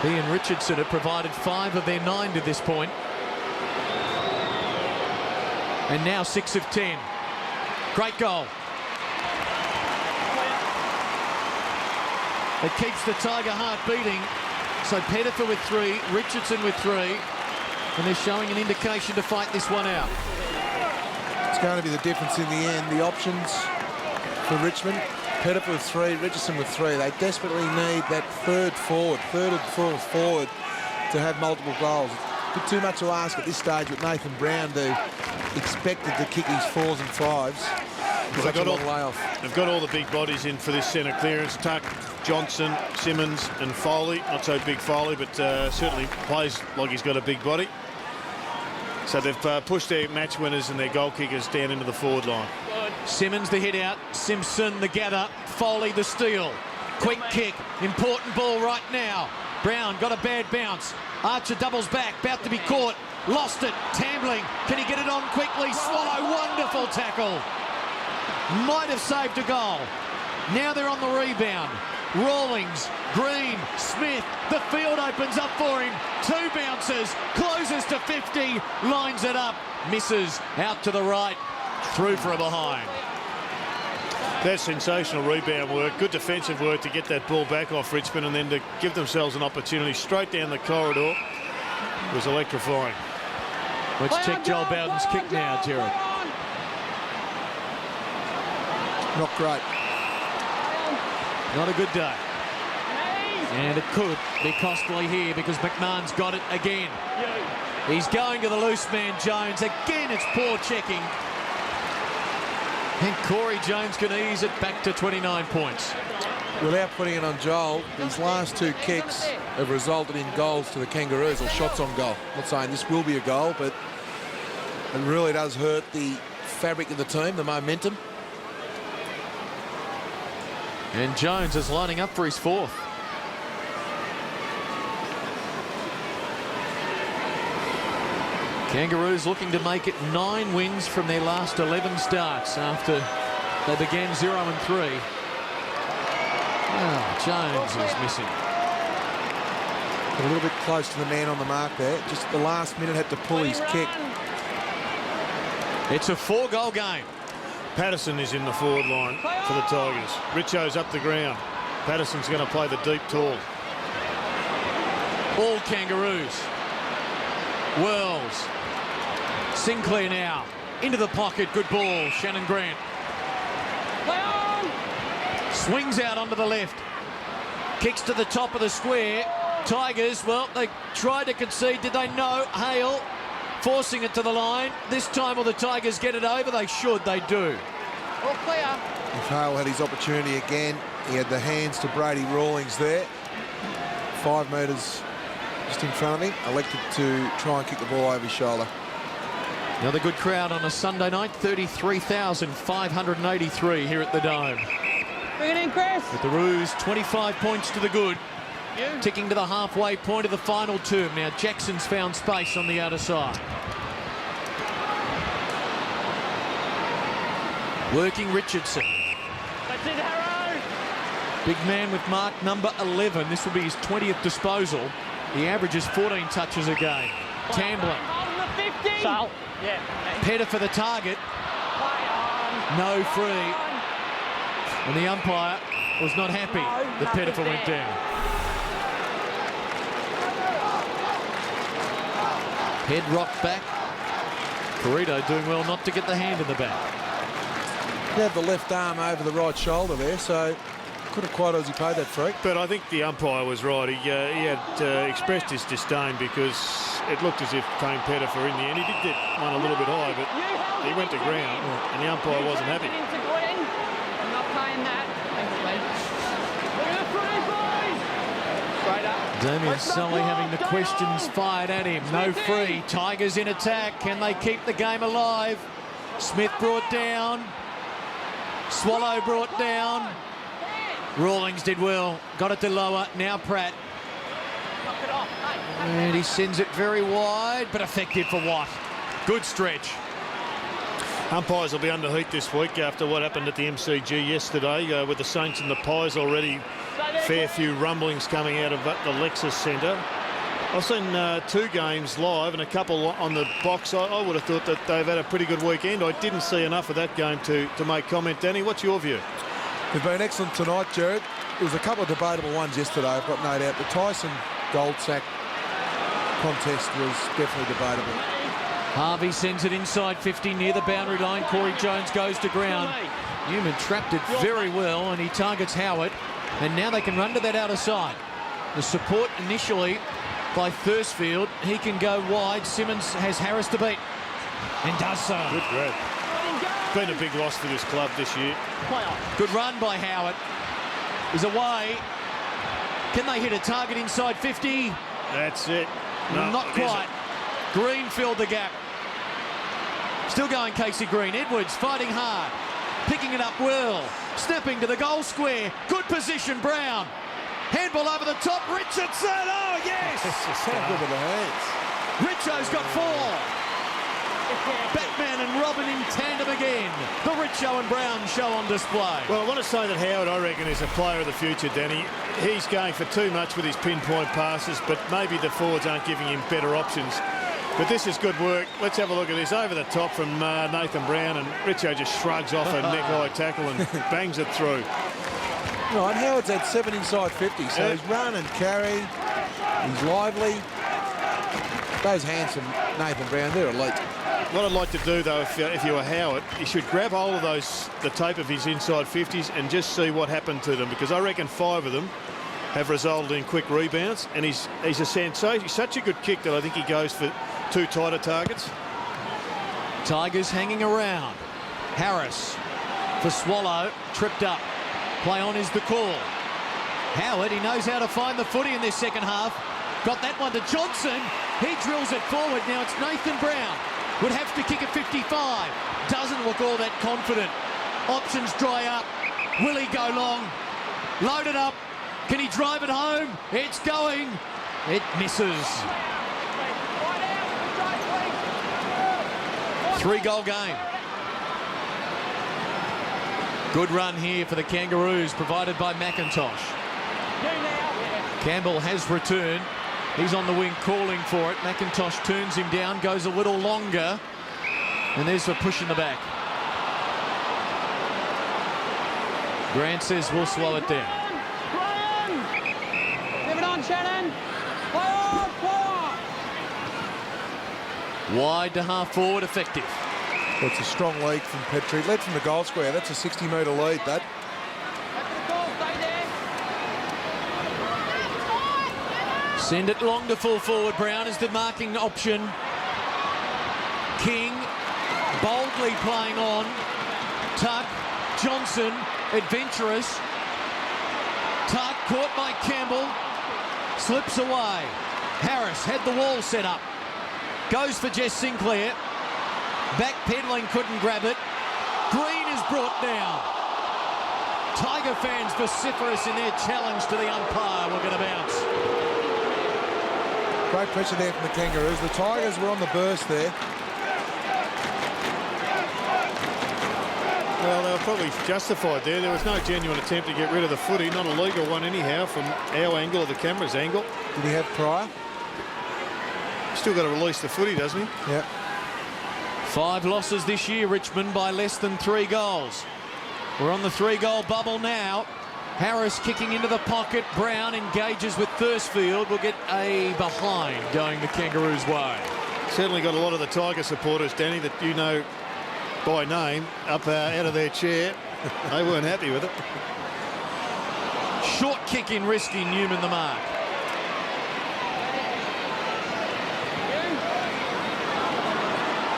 He and Richardson have provided 5 of their 9 to this point. And now 6 of 10. Great goal. It keeps the Tiger heart beating. So Pettifer with 3, Richardson with 3. And they're showing an indication to fight this one out. It's going to be the difference in the end. The options for Richmond, Pettifer with 3, Richardson with 3. They desperately need that third and fourth forward to have multiple goals. It's a bit too much to ask at this stage with Nathan Brown expected to kick his 4s and 5s. Such a long way off. They've got all the big bodies in for this centre clearance. Tuck, Johnson, Simmons and Foley. Not so big Foley, but certainly plays like he's got a big body. So they've pushed their match winners and their goal kickers down into the forward line. Simmons the hit out, Simpson the gather, Foley the steal. Quick kick, important ball right now. Brown got a bad bounce. Archer doubles back, about to be caught. Lost it, Tambling. Can he get it on quickly? Swallow, wonderful tackle. Might have saved a goal. Now they're on the rebound. Rawlings, Green, Smith, the field opens up for him. 2 bounces, closes to 50, lines it up, misses out to the right, through for a behind. That's sensational rebound work, good defensive work to get that ball back off Richmond and then to give themselves an opportunity straight down the corridor. It was electrifying. Let's check Joel Bowden's kick now, Jared. Not great. Not a good day. And it could be costly here because McMahon's got it again. He's going to the loose man, Jones. Again, it's poor checking. And Corey Jones can ease it back to 29 points. Without putting it on Joel, these last 2 kicks have resulted in goals to the Kangaroos, or shots on goal. I'm not saying this will be a goal, but it really does hurt the fabric of the team, the momentum. And Jones is lining up for his 4th. Kangaroos looking to make it 9 wins from their last 11 starts after they began 0-3. Oh, Jones is missing. A little bit close to the man on the mark there. Just the last minute had to pull his kick. It's a 4-goal game. Patterson is in the forward line for the Tigers. Richo's up the ground. Patterson's going to play the deep tall. All Kangaroos. Wells. Sinclair now. Into the pocket. Good ball. Shannon Grant. Swings out onto the left. Kicks to the top of the square. Tigers, well, they tried to concede. Did they? No. Hale forcing it to the line. This time will the Tigers get it over? They should. They do. All clear. If Hale had his opportunity again, he had the hands to Brady Rawlings there. 5 metres just in front of him. Elected to try and kick the ball over his shoulder. Another good crowd on a Sunday night. 33,583 here at the Dome. Bring it in, Chris. With the Roos, 25 points to the good. Ticking to the halfway point of the final term. Now Jackson's found space on the outer side. Working Richardson. That's it, Harrow. Big man with mark number 11. This will be his 20th disposal. He averages 14 touches a game. Tambling. Sal. Yeah. Pettifer for the target. No free. And the umpire was not happy that Pettifer went down. Head rocked back. Corrido doing well not to get the hand in the back. He had the left arm over the right shoulder there, so couldn't quite as he paid that freak. But I think the umpire was right. He had expressed his disdain because it looked as if Kane Pettifer in the end. He did get one a little bit high, but he went to ground, and the umpire wasn't happy. I'm not playing that. Damien Sully having the questions fired at him. No free. Tigers in attack. Can they keep the game alive? Smith brought down. Swallow brought down. Rawlings did well. Got it to lower. Now Pratt. And he sends it very wide, but effective for what? Good stretch. Umpires will be under heat this week after what happened at the MCG yesterday with the Saints and the Pies already. Fair few rumblings coming out of the Lexus Centre. I've seen 2 games live and a couple on the box. I would have thought that they've had a pretty good weekend. I didn't see enough of that game to make comment. Danny, what's your view? They've been excellent tonight, Jared. There was a couple of debatable ones yesterday, I've got no doubt. The Tyson gold sack contest was definitely debatable. Harvey sends it inside 50 near the boundary line. Corey Jones goes to ground. Newman trapped it very well and he targets Howard. And now they can run to that outer side. The support initially by Thursfield. He can go wide. Simmons has Harris to beat and does so. Good grab. Been a big loss for this club this year. Good run by Howard. He's away. Can they hit a target inside 50? That's it. No, not quite. Green filled the gap. Still going Casey Green. Edwards fighting hard. Picking it up well. Snapping to the goal square. Good position, Brown. Handball over the top. Richardson. Oh, yes. So good with the hands. Richo's got 4. Batman and Robin in tandem again. The Richo and Brown show on display. Well, I want to say that Howard, I reckon, is a player of the future, Danny. He's going for too much with his pinpoint passes, but maybe the forwards aren't giving him better options. But this is good work. Let's have a look at this. Over the top from Nathan Brown, and Richo just shrugs off a neck-high tackle and bangs it through. Right, Howard's had 7 inside 50, so he's run and carry. He's lively. Those hands from Nathan Brown, they're elite. What I'd like to do, though, if you were Howard, you should grab hold of the tape of his inside 50s and just see what happened to them, because I reckon 5 of them have resulted in quick rebounds, and he's a sensation. He's such a good kick that I think he goes for 2 tighter targets. Tigers hanging around. Harris for Swallow, tripped up. Play on is the call. Howard, he knows how to find the footy in this second half. Got that one to Johnson. He drills it forward. Now it's Nathan Brown. Would have to kick at 55. Doesn't look all that confident. Options dry up. Will he go long? Load it up. Can he drive it home? It's going. It misses. 3-goal game. Good run here for the Kangaroos, provided by McIntosh. Campbell has returned. He's on the wing calling for it. McIntosh turns him down, goes a little longer. And there's the push in the back. Grant says we'll slow it down. Give it on, Shannon. Play on, play on. Wide to half forward, effective. That's a strong lead from Petrie. Led from the goal square. That's a 60-metre lead, that. Send it long to full forward. Brown is the marking option. King boldly playing on. Tuck, Johnson, adventurous. Tuck caught by Campbell. Slips away. Harris had the wall set up. Goes for Jess Sinclair. Backpedaling, couldn't grab it. Green is brought down. Tiger fans vociferous in their challenge to the umpire. We're going to bounce. Great pressure there from the Kangaroos. The Tigers were on the burst there. Well, they were probably justified there. There was no genuine attempt to get rid of the footy. Not a legal one anyhow from our angle or the camera's angle. Did he have prior? Still got to release the footy, doesn't he? Yeah. 5 losses this year, Richmond, by less than 3 goals. We're on the 3-goal bubble now. Harris kicking into the pocket. Brown engages with Thursfield. We'll get a behind going the Kangaroos' way. Certainly got a lot of the Tiger supporters, Danny, that you know by name, up out of their chair. They weren't happy with it. Short kick in risky. Newman the mark.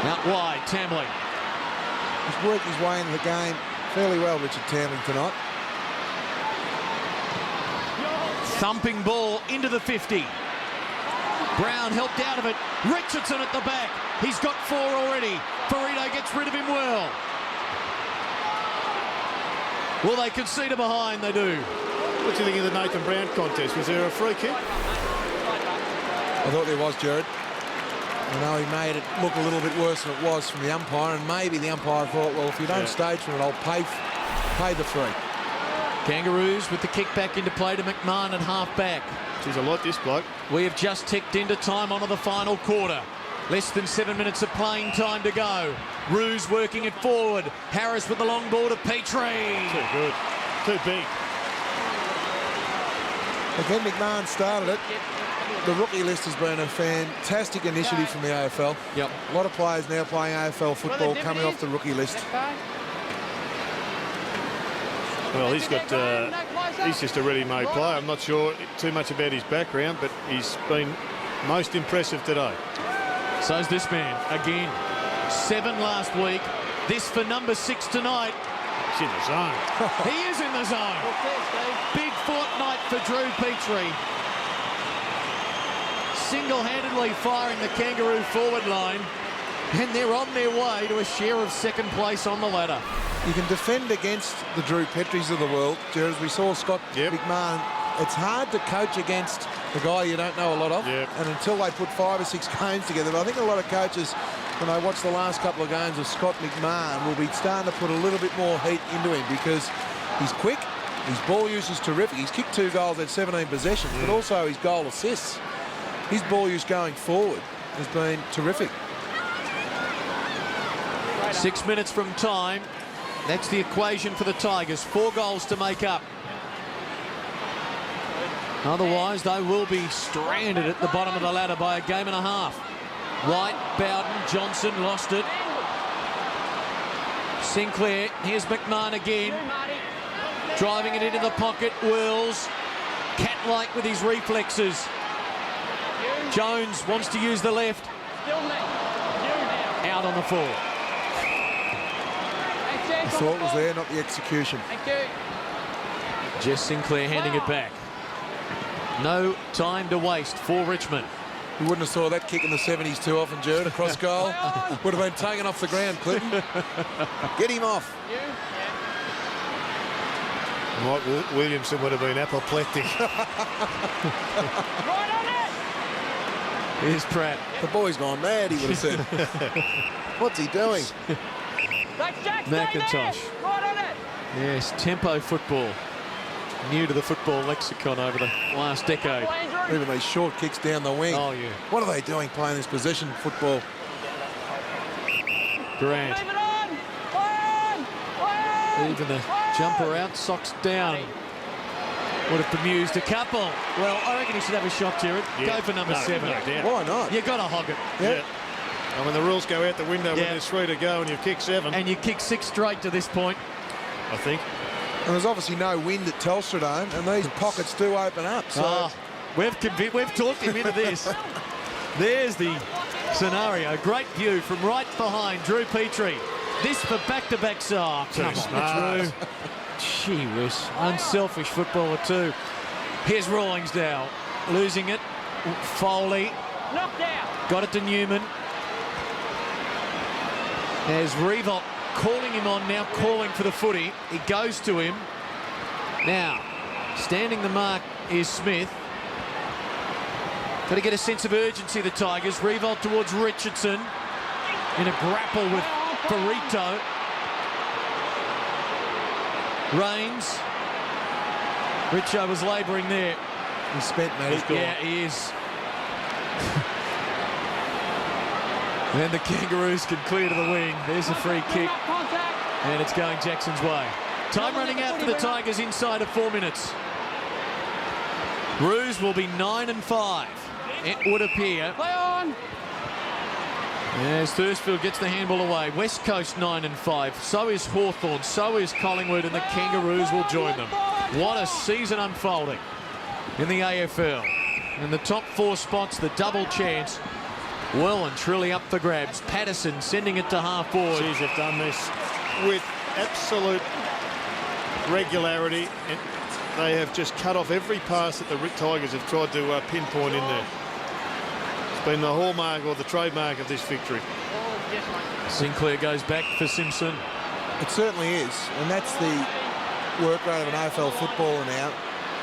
Out wide, Tamling. He's worked his way into the game fairly well, Richard Tamling, tonight. Thumping ball into the 50. Brown helped out of it. Richardson at the back. He's got 4 already. Ferrito gets rid of him well. Well, they concede a behind, they do. What do you think of the Nathan Brown contest? Was there a free kick? I thought there was, Jared. I know he made it look a little bit worse than it was from the umpire, and maybe the umpire thought, well, if you don't stage from it, I'll pay the free. Kangaroos with the kick back into play to McMahon at half-back. He's a lot, this bloke. We have just ticked into time onto the final quarter. Less than 7 minutes of playing time to go. Roos working it forward. Harris with the long ball to Petrie. Too good. Too big. Again, McMahon started it. The rookie list has been a fantastic initiative from the AFL. Yep. A lot of players now playing AFL football coming off the rookie list. Well, he's just a ready-made player. I'm not sure too much about his background, but he's been most impressive today. So's this man again. 7 last week. This for number 6 tonight. He's in the zone. He is in the zone. Big fortnight for Drew Petrie. Single-handedly firing the Kangaroo forward line, and they're on their way to a share of second place on the ladder. You can defend against the Drew Petries of the world, Jared, as we saw Scott McMahon. It's hard to coach against the guy you don't know a lot of, and until they put 5 or 6 games together. But I think a lot of coaches, when they watch the last couple of games of Scott McMahon, will be starting to put a little bit more heat into him because he's quick, his ball use is terrific. He's kicked 2 goals at 17 possessions, but also his goal assists. His ball use going forward has been terrific. 6 minutes from time. That's the equation for the Tigers. 4 goals to make up. Otherwise, they will be stranded at the bottom of the ladder by a game and a half. White, Bowden, Johnson lost it. Sinclair, here's McMahon again. Driving it into the pocket, whirls. Cat-like with his reflexes. Jones wants to use the left. Out on the full. The thought was there, not the execution. Jess Sinclair handing it back. No time to waste for Richmond. You wouldn't have saw that kick in the 70s too often, Jared. Across goal. Would have been taken off the ground, Clinton. Get him off. Mike Williamson would have been apoplectic. Here's Pratt. The boy's gone mad, he would have said. What's he doing? McIntosh. Yes, tempo football. New to the football lexicon over the last decade. Even these short kicks down the wing. Oh, yeah. What are they doing playing this possession football? Grant. Even the jumper out, socks down. Would have bemused a couple. Well, I reckon he should have a shot, Jared. Go for number 7. Why not? You got to hog it. Yeah. And when the rules go out the window when there's 3 to go and you've kicked 7. And you kick 6 straight to this point. I think. And there's obviously no wind at Telstra Dome, and these pockets do open up. So we've talked him into this. There's the scenario. Great view from right behind Drew Petrie. This for back-to-back side. Come on, Drew. Gee whiz. Unselfish footballer too. Here's Rawlingsdale. Losing it. Foley. Knocked out. Got it to Newman. There's Revolt calling him on now, calling for the footy. He goes to him. Now, standing the mark is Smith. Got to get a sense of urgency, the Tigers. Revolt towards Richardson. In a grapple with Perito. Rains. Richo was labouring there. He's spent, mate. He's gone. Yeah, he is. And the Kangaroos can clear to the wing. There's a free kick. And it's going Jackson's way. Time running out for the Tigers inside of 4 minutes. Roos will be 9-5. It would appear. Play on. As Thursfield gets the handball away. West Coast 9-5. So is Hawthorn. So is Collingwood. And the Kangaroos will join them. What a season unfolding in the AFL. And the top 4 spots, the double chance, well and truly up for grabs. Patterson sending it to half forward. Geez, they've done this with absolute regularity. And they have just cut off every pass that the Tigers have tried to pinpoint in there. It's been the hallmark or the trademark of this victory. Sinclair goes back for Simpson. It certainly is, and that's the work rate of an AFL footballer now.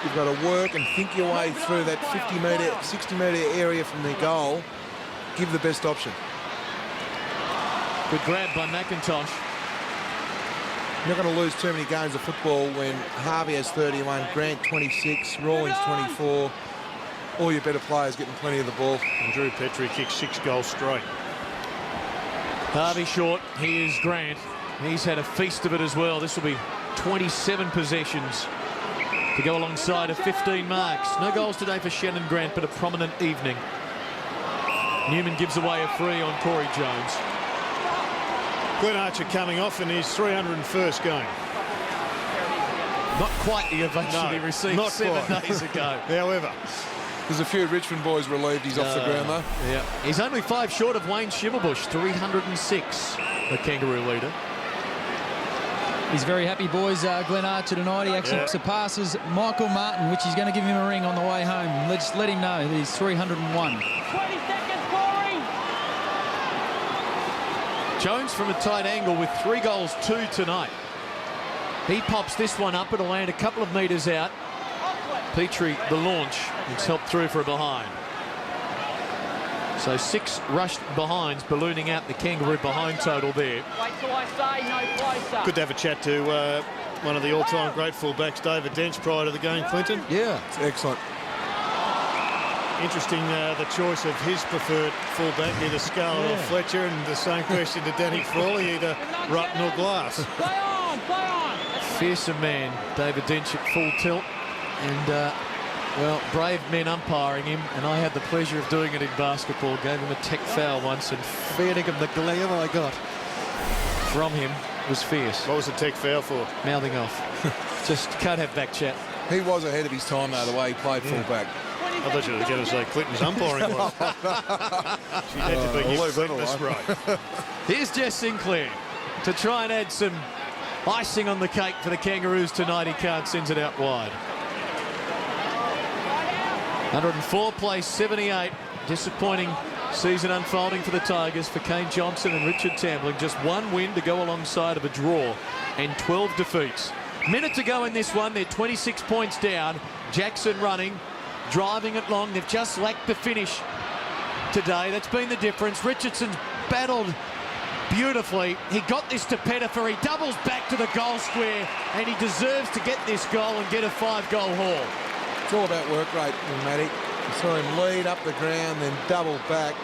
You've got to work and think your way through that 50-metre, 60-metre area from their goal. Give the best option. Good grab by McIntosh. You're not going to lose too many games of football when Harvey has 31, Grant 26, Rawlings 24. All your better players getting plenty of the ball. And Drew Petrie kicked 6 goals straight. Harvey short. Here's Grant. He's had a feast of it as well. This will be 27 possessions to go alongside of 15 marks. No goals today for Shannon Grant, but a prominent evening. Newman gives away a free on Corey Jones. Glenn Archer coming off in his 301st game. Not quite the ovation he received not 7 quite. days ago. However, there's a few Richmond boys relieved he's off the ground, though. Yeah, he's only 5 short of Wayne Shiverbush, 306, the Kangaroo leader. He's very happy, boys. Glenn Archer tonight. He actually surpasses Michael Martin, which is going to give him a ring on the way home. Let's let him know that he's 301. 20 seconds, Corey. Jones from a tight angle with 3 goals, 2 tonight. He pops this one up. It'll land a couple of metres out. Petrie, the launch, it's helped through for a behind. So 6 rushed behinds, ballooning out the Kangaroo behind total there. Wait till I say no closer. good to have a chat to one of the all-time great fullbacks, David Dench, prior to the game, Clinton. Yeah. It's excellent. Interesting, the choice of his preferred fullback, either Scarlett or Fletcher, and the same question to Danny Frawley, either Rutten or Glass. Play on, play on. Fearsome man, David Dench at full tilt. And, well, brave men umpiring him, and I had the pleasure of doing it in basketball. Gave him a tech foul once, and fair dinkum, the glare I got from him was fierce. What was the tech foul for? Mouthing off. Just can't have back chat. He was ahead of his time, though, the way he played fullback. I thought you were going to say Clinton's umpiring was. She had to be his fitness right. Here's Jess Sinclair to try and add some icing on the cake for the Kangaroos tonight. He can't, sends it out wide. 104 plays 78. Disappointing season unfolding for the Tigers, for Kane Johnson and Richard Tambling. Just 1 win to go alongside of a draw and 12 defeats. Minute to go in this one. They're 26 points down. Jackson running, driving it long. They've just lacked the finish today. That's been the difference. Richardson's battled beautifully. He got this to Pettifer. He doubles back to the goal square, and he deserves to get this goal and get a 5-goal haul. It's all about work rate, Matty. You saw him lead up the ground, then double back.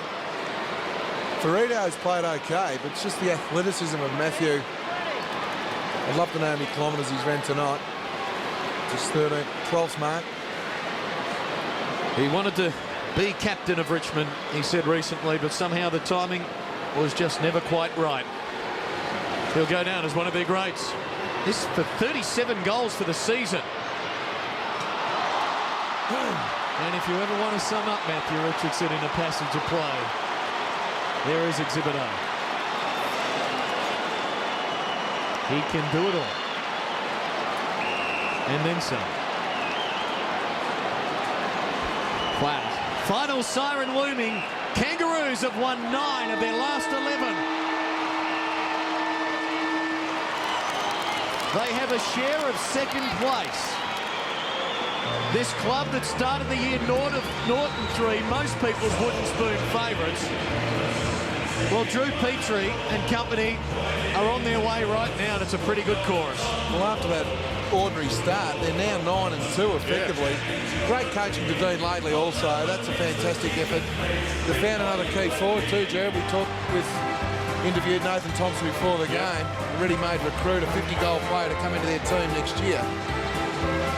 Ferrito's played okay, but it's just the athleticism of Matthew. I'd love to know how many kilometres he's ran tonight. Just 12th mark. He wanted to be captain of Richmond, he said recently, but somehow the timing was just never quite right. He'll go down as one of their greats. This for 37 goals for the season. And if you ever want to sum up Matthew Richardson in a passage of play, there is Exhibit A. He can do it all. And then some. Wow. Final siren looming. Kangaroos have won 9 of their last 11. They have a share of 2nd place. This club that started the year Norton 3, most people's wooden spoon favourites. Well, Drew Petrie and company are on their way right now, and it's a pretty good chorus. Well, after that ordinary start, they're now 9-2 effectively. Great coaching to Dean lately also. That's a fantastic effort. They found another key forward too, Jared. We interviewed Nathan Thompson before the game. A ready-made recruit, a 50-goal player to come into their team next year.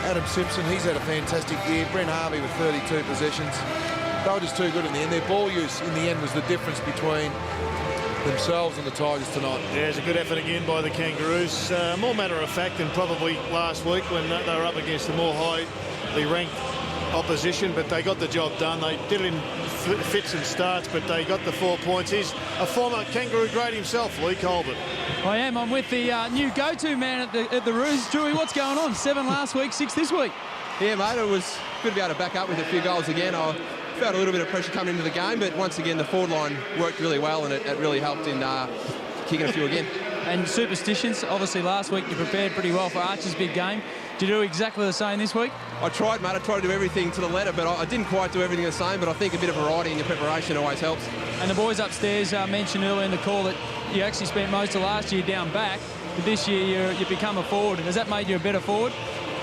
Adam Simpson, he's had a fantastic year. Brent Harvey with 32 possessions. They were just too good in the end. Their ball use in the end was the difference between themselves and the Tigers tonight. Yeah, it's a good effort again by the Kangaroos. More matter of fact than probably last week when they were up against the more highly ranked opposition, but they got the job done. They did it in fits and starts, but they got the 4 points. He's a former Kangaroo great himself, Lee Colbert. I am. I'm with the new go-to man at the Roos. Drewy, what's going on? 7 last week, 6 this week. Yeah, mate, it was good to be able to back up with a few goals again. I felt a little bit of pressure coming into the game, but once again, the forward line worked really well, and it really helped in kicking a few again. And superstitions, obviously last week you prepared pretty well for Archer's big game. Did you do exactly the same this week? I tried, mate. I tried to do everything to the letter, but I didn't quite do everything the same. But I think a bit of variety in your preparation always helps. And the boys upstairs mentioned earlier in the call that you actually spent most of last year down back, but this year you become a forward. Has that made you a better forward?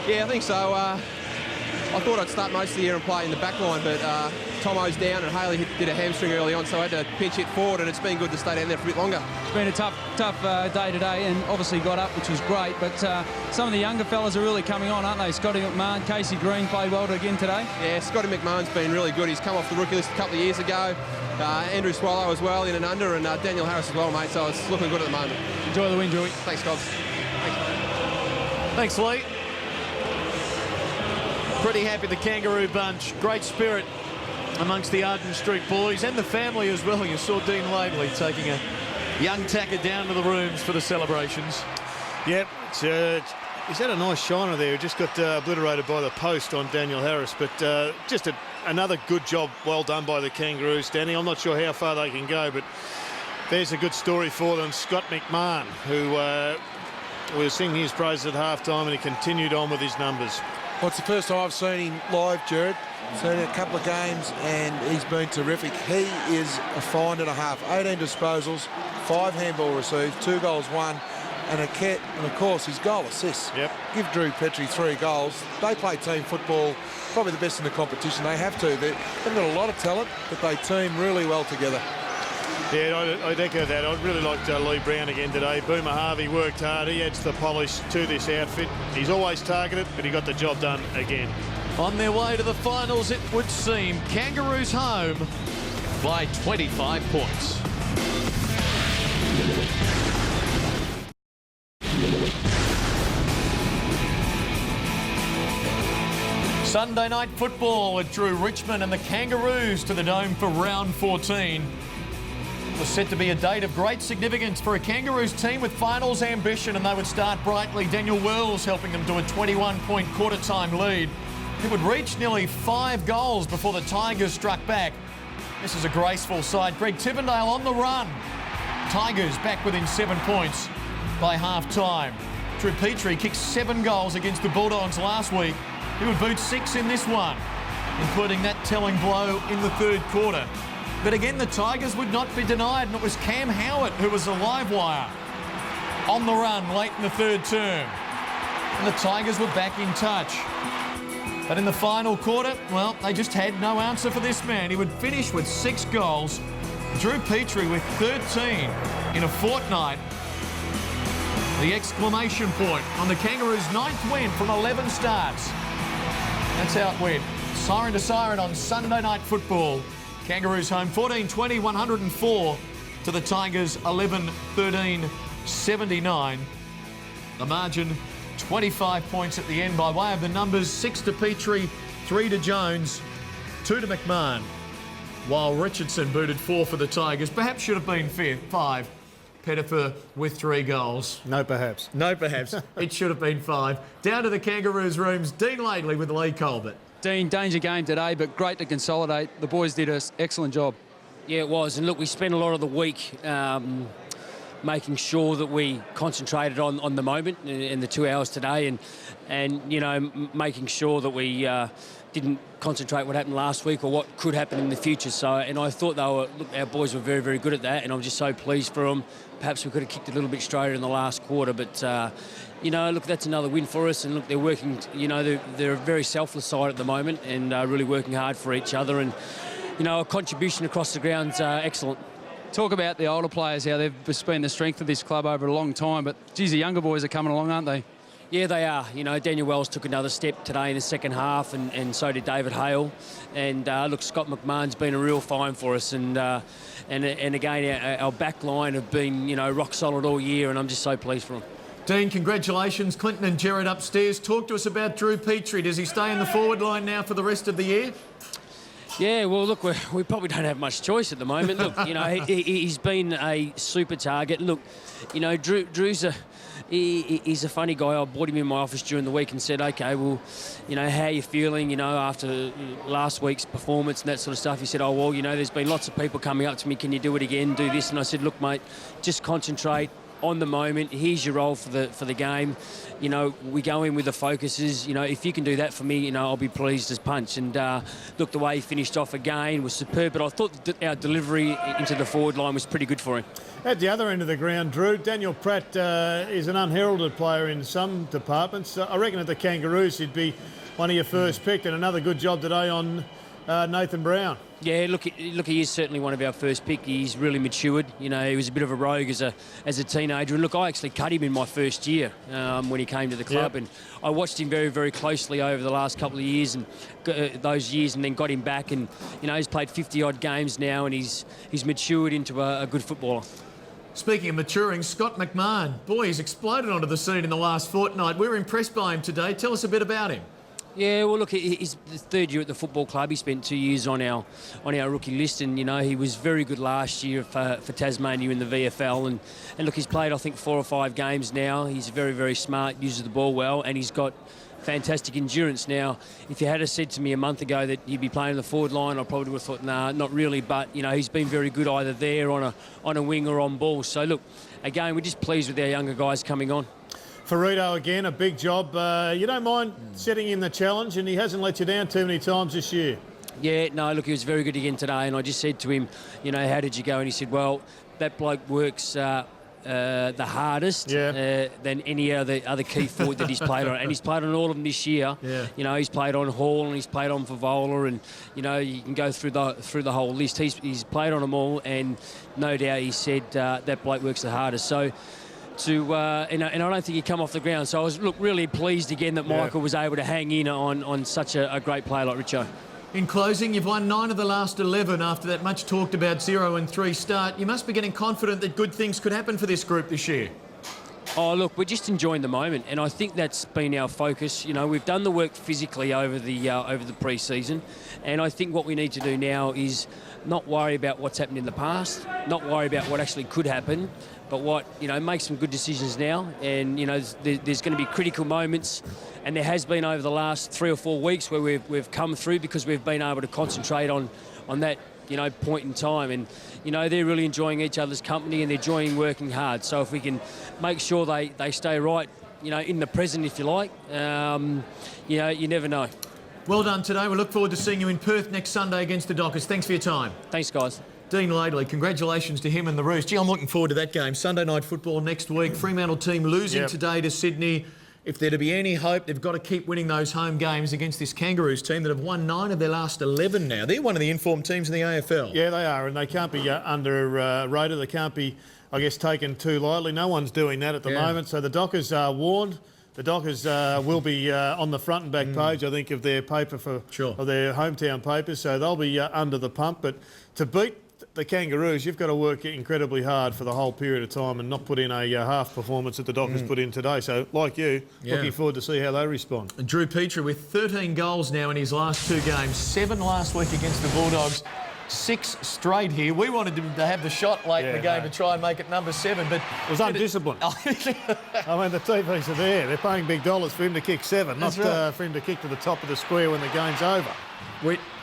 Yeah, I think so. I thought I'd start most of the year and play in the back line, but Tomo's down and Haley did a hamstring early on, so I had to pinch hit forward, and it's been good to stay down there for a bit longer. It's been a tough day today, and obviously got up, which was great, but some of the younger fellas are really coming on, aren't they? Scotty McMahon, Casey Green played well again today. Yeah, Scotty McMahon's been really good. He's come off the rookie list a couple of years ago. Andrew Swallow as well, in and under, and Daniel Harris as well, mate, so it's looking good at the moment. Enjoy the win, Drewy. Thanks, Cobbs. Thanks, mate. Thanks, Lee. Pretty happy the Kangaroo bunch. Great spirit amongst the Arden Street boys and the family as well. You saw Dean Laidley taking a young tacker down to the rooms for the celebrations. Yep, he's had a nice shiner there. He just got obliterated by the post on Daniel Harris, but just another good job, well done by the Kangaroos, Danny. I'm not sure how far they can go, but there's a good story for them. Scott McMahon, who we were singing his praises at half-time, and he continued on with his numbers. Well, it's the first time I've seen him live, Jared. Seen a couple of games, and he's been terrific. He is a find and a half. 18 disposals, 5 handball received, 2 goals won, and a cat, and of course his goal assists. Yep. Give Drew Petrie 3 goals. They play team football, probably the best in the competition. They have to. They've got a lot of talent, but they team really well together. Yeah, I'd echo that. I'd really liked Lee Brown again today. Boomer Harvey worked hard. He adds the polish to this outfit. He's always targeted, but he got the job done again. On their way to the finals, it would seem. Kangaroos home by 25 points. Sunday night football, it drew Richmond and the Kangaroos to the Dome for round 14. It was set to be a date of great significance for a Kangaroos team with finals ambition, and they would start brightly. Daniel Wells helping them to a 21-point quarter-time lead. It would reach nearly 5 goals before the Tigers struck back. This is a graceful side. Greg Tivendale on the run. Tigers back within 7 points by half-time. Drew Petrie kicked 7 goals against the Bulldogs last week. He would boot 6 in this one, including that telling blow in the third quarter. But again, the Tigers would not be denied, and it was Cam Howard who was a live wire on the run late in the third term. And the Tigers were back in touch. But in the final quarter, well, they just had no answer for this man. He would finish with 6 goals. Drew Petrie with 13 in a fortnight. The exclamation point on the Kangaroos' 9th win from 11 starts. That's how it went. Siren to siren on Sunday night football. Kangaroos home 14-20, 104 to the Tigers 11-13, 79. The margin 25 points at the end by way of the numbers: 6 to Petrie, 3 to Jones, 2 to McMahon, while Richardson booted 4 for the Tigers. Perhaps should have been 5. Pettifer with 3 goals. No, perhaps. No, perhaps. It should have been 5. Down to the Kangaroos' rooms, Dean Laidley with Lee Colbert. Dean, danger game today, but great to consolidate. The boys did an excellent job. Yeah, it was. And look, we spent a lot of the week making sure that we concentrated on the moment in the 2 hours today, and you know, making sure that we didn't concentrate what happened last week or what could happen in the future. So, and I thought our boys were very, very good at that, and I'm just so pleased for them. Perhaps we could have kicked a little bit straighter in the last quarter, but you know, look, that's another win for us. And look, they're working, you know, they're a very selfless side at the moment, and really working hard for each other. And, you know, a contribution across the ground's excellent. Talk about the older players, how they've just been the strength of this club over a long time, but, geez, the younger boys are coming along, aren't they? Yeah, they are. You know, Daniel Wells took another step today in the second half, and so did David Hale. And, look, Scott McMahon's been a real find for us. And again, our back line have been, you know, rock solid all year, and I'm just so pleased for them. Dean, congratulations. Clinton and Jared upstairs. Talk to us about Drew Petrie. Does he stay in the forward line now for the rest of the year? Yeah, well, look, we probably don't have much choice at the moment. Look, you know, he's been a super target. Look, you know, Drew's he's a funny guy. I brought him in my office during the week and said, OK, well, you know, how are you feeling, you know, after last week's performance and that sort of stuff? He said, oh, well, you know, there's been lots of people coming up to me. Can you do it again, do this? And I said, look, mate, just concentrate. on the moment. Here's your role for the game. You know, we go in with the focuses. You know, if you can do that for me, you know, I'll be pleased as punch. And look, the way he finished off again was superb. But I thought that our delivery into the forward line was pretty good for him. At the other end of the ground, Drew, Daniel Pratt is an unheralded player in some departments. I reckon at the Kangaroos he'd be one of your first picked, and another good job today on Nathan Brown. Yeah, look, he is certainly one of our first pick. He's really matured. You know, he was a bit of a rogue as a teenager. And look, I actually cut him in my first year when he came to the club, and I watched him very, very closely over the last couple of years and then got him back. And you know, he's played 50-odd games now, and he's matured into a good footballer. Speaking of maturing, Scott McMahon, boy, he's exploded onto the scene in the last fortnight. We were impressed by him today. Tell us a bit about him. Yeah, well, look, he's the third year at the football club. He spent 2 years on our rookie list, and you know, he was very good last year for Tasmania in the VFL. And look, he's played I think 4 or 5 games now. He's very, very smart, uses the ball well, and he's got fantastic endurance. Now, if you had said to me a month ago that he'd be playing the forward line, I probably would have thought, nah, not really. But you know, he's been very good either there on a wing or on ball. So look, again, we're just pleased with our younger guys coming on. Ferrito again, a big job. You don't mind setting in the challenge, and he hasn't let you down too many times this year. Yeah, no, look, he was very good again today, and I just said to him, you know, how did you go? And he said, well, that bloke works the hardest than any other key forward that he's played on, and he's played on all of them this year. Yeah. You know, he's played on Hall and he's played on Favola, and you know, you can go through the whole list. He's played on them all, and no doubt he said that bloke works the hardest. So. And I don't think he'd come off the ground. So I was really pleased again that Michael was able to hang in on such a great player like Richo. In closing, you've won 9 of the last 11 after that much talked about 0-3 start. You must be getting confident that good things could happen for this group this year. Oh, look, we're just enjoying the moment, and I think that's been our focus. You know, we've done the work physically over the pre-season, and I think what we need to do now is not worry about what's happened in the past, not worry about what actually could happen, but make some good decisions now. And you know, there's going to be critical moments, and there has been over the last 3 or 4 weeks where we've come through because we've been able to concentrate on that, you know, point in time. And you know, they're really enjoying each other's company and they're enjoying working hard. So if we can make sure they stay right, you know, in the present, if you like, you know, you never know. Well done today. We look forward to seeing you in Perth next Sunday against the Dockers. Thanks for your time. Thanks, guys. Dean Laidley, congratulations to him and the Roos. Gee, I'm looking forward to that game. Sunday night football next week. Fremantle team losing today to Sydney. If there to be any hope, they've got to keep winning those home games against this Kangaroos team that have won 9 of their last 11 now. They're one of the informed teams in the AFL. Yeah, they are, and they can't be underrated. They can't be, I guess, taken too lightly. No one's doing that at the moment. So the Dockers are warned. The Dockers will be on the front and back page, I think, of their paper of their hometown papers. So they'll be under the pump. But to beat the Kangaroos, you've got to work incredibly hard for the whole period of time and not put in a half performance that the Dockers put in today. So, like you, looking forward to see how they respond. And Drew Petrie with 13 goals now in his last 2 games, 7 last week against the Bulldogs, 6 straight here. We wanted him to have the shot late in the game to try and make it number 7, but it was undisciplined. I mean, the TVs are there. They're paying big dollars for him to kick 7, not for him to kick to the top of the square when the game's over.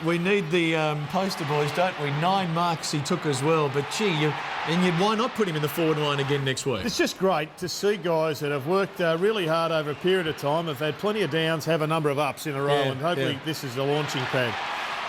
We need the poster boys, don't we? 9 marks he took as well. But gee, why not put him in the forward line again next week? It's just great to see guys that have worked really hard over a period of time, have had plenty of downs, have a number of ups in a row, and hopefully this is the launching pad.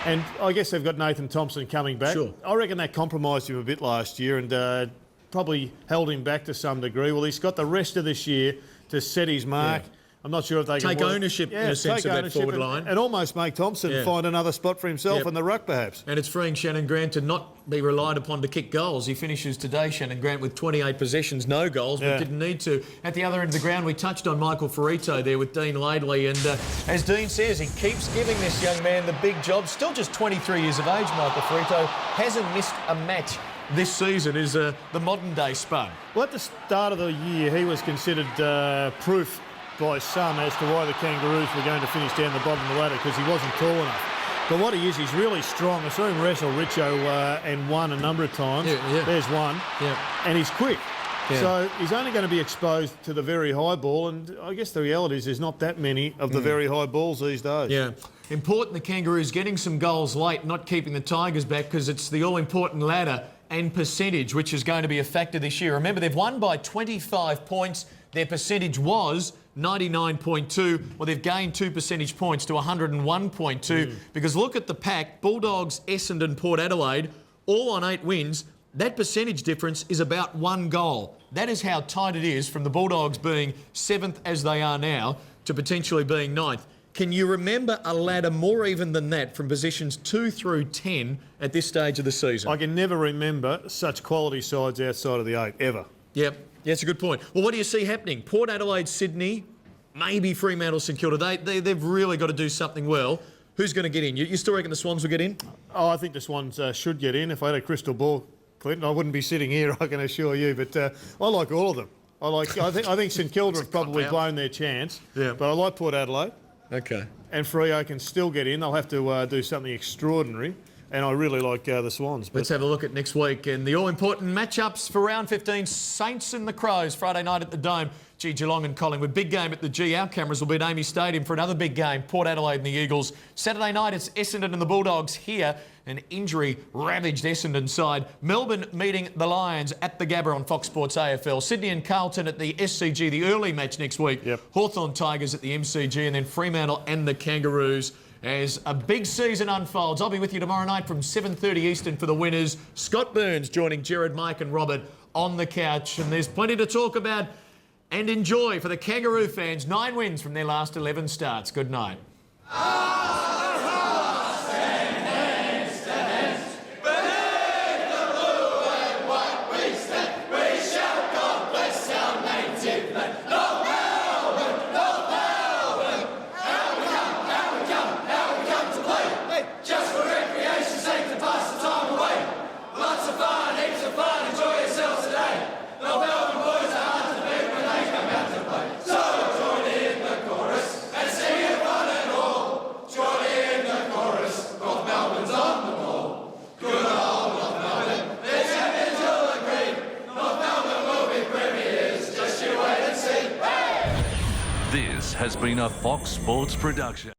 And I guess they've got Nathan Thompson coming back. Sure. I reckon that compromised him a bit last year and probably held him back to some degree. Well, he's got the rest of this year to set his mark. Yeah. I'm not sure if they can take ownership in a sense of that forward line. And almost make Thompson find another spot for himself in the ruck, perhaps. And it's freeing Shannon Grant to not be relied upon to kick goals. He finishes today, Shannon Grant, with 28 possessions, no goals, but didn't need to. At the other end of the ground, we touched on Michael Ferrito there with Dean Laidley. And as Dean says, he keeps giving this young man the big job. Still just 23 years of age, Michael Ferrito. Hasn't missed a match this season, is the modern-day Spud. Well, at the start of the year, he was considered proof by some as to why the Kangaroos were going to finish down the bottom of the ladder, because he wasn't tall enough. But what he is, he's really strong. I saw him wrestle Richo and won a number of times. There's one. And he's quick. So he's only going to be exposed to the very high ball, and I guess the reality is there's not that many of the very high balls these days. Yeah. Important the Kangaroos getting some goals late, not keeping the Tigers back, because it's the all-important ladder. and percentage, which is going to be a factor this year. Remember, they've won by 25 points. Their percentage was 99.2. Well, they've gained 2 percentage points to 101.2 because look at the pack. Bulldogs, Essendon, Port Adelaide, all on 8 wins. That percentage difference is about 1 goal. That is how tight it is from the Bulldogs being 7th as they are now to potentially being 9th. Can you remember a ladder more even than that from positions 2 through 10 at this stage of the season? I can never remember such quality sides outside of the 8, ever. Yep, that's a good point. Well, what do you see happening? Port Adelaide, Sydney, maybe Fremantle, St Kilda. They've really got to do something well. Who's going to get in? You still reckon the Swans will get in? Oh, I think the Swans should get in. If I had a crystal ball, Clinton, I wouldn't be sitting here, I can assure you. But I like all of them. I think St Kilda have probably blown their chance. Yeah. But I like Port Adelaide. Okay. And Freo can still get in. They'll have to do something extraordinary. And I really like the Swans. Let's have a look at next week and the all-important matchups for round 15. Saints and the Crows, Friday night at the Dome. Geelong and Collingwood. Big game at the G. Our cameras will be at Amy Stadium for another big game. Port Adelaide and the Eagles. Saturday night, it's Essendon and the Bulldogs here. An injury-ravaged Essendon side. Melbourne meeting the Lions at the Gabba on Fox Sports AFL. Sydney and Carlton at the SCG, the early match next week. Yep. Hawthorn Tigers at the MCG, and then Fremantle and the Kangaroos as a big season unfolds. I'll be with you tomorrow night from 7:30 Eastern for the winners. Scott Burns joining Gerard, Mike and Robert on the couch. And there's plenty to talk about and enjoy for the Kangaroo fans. 9 wins from their last 11 starts. Good night. This has been a Fox Sports production.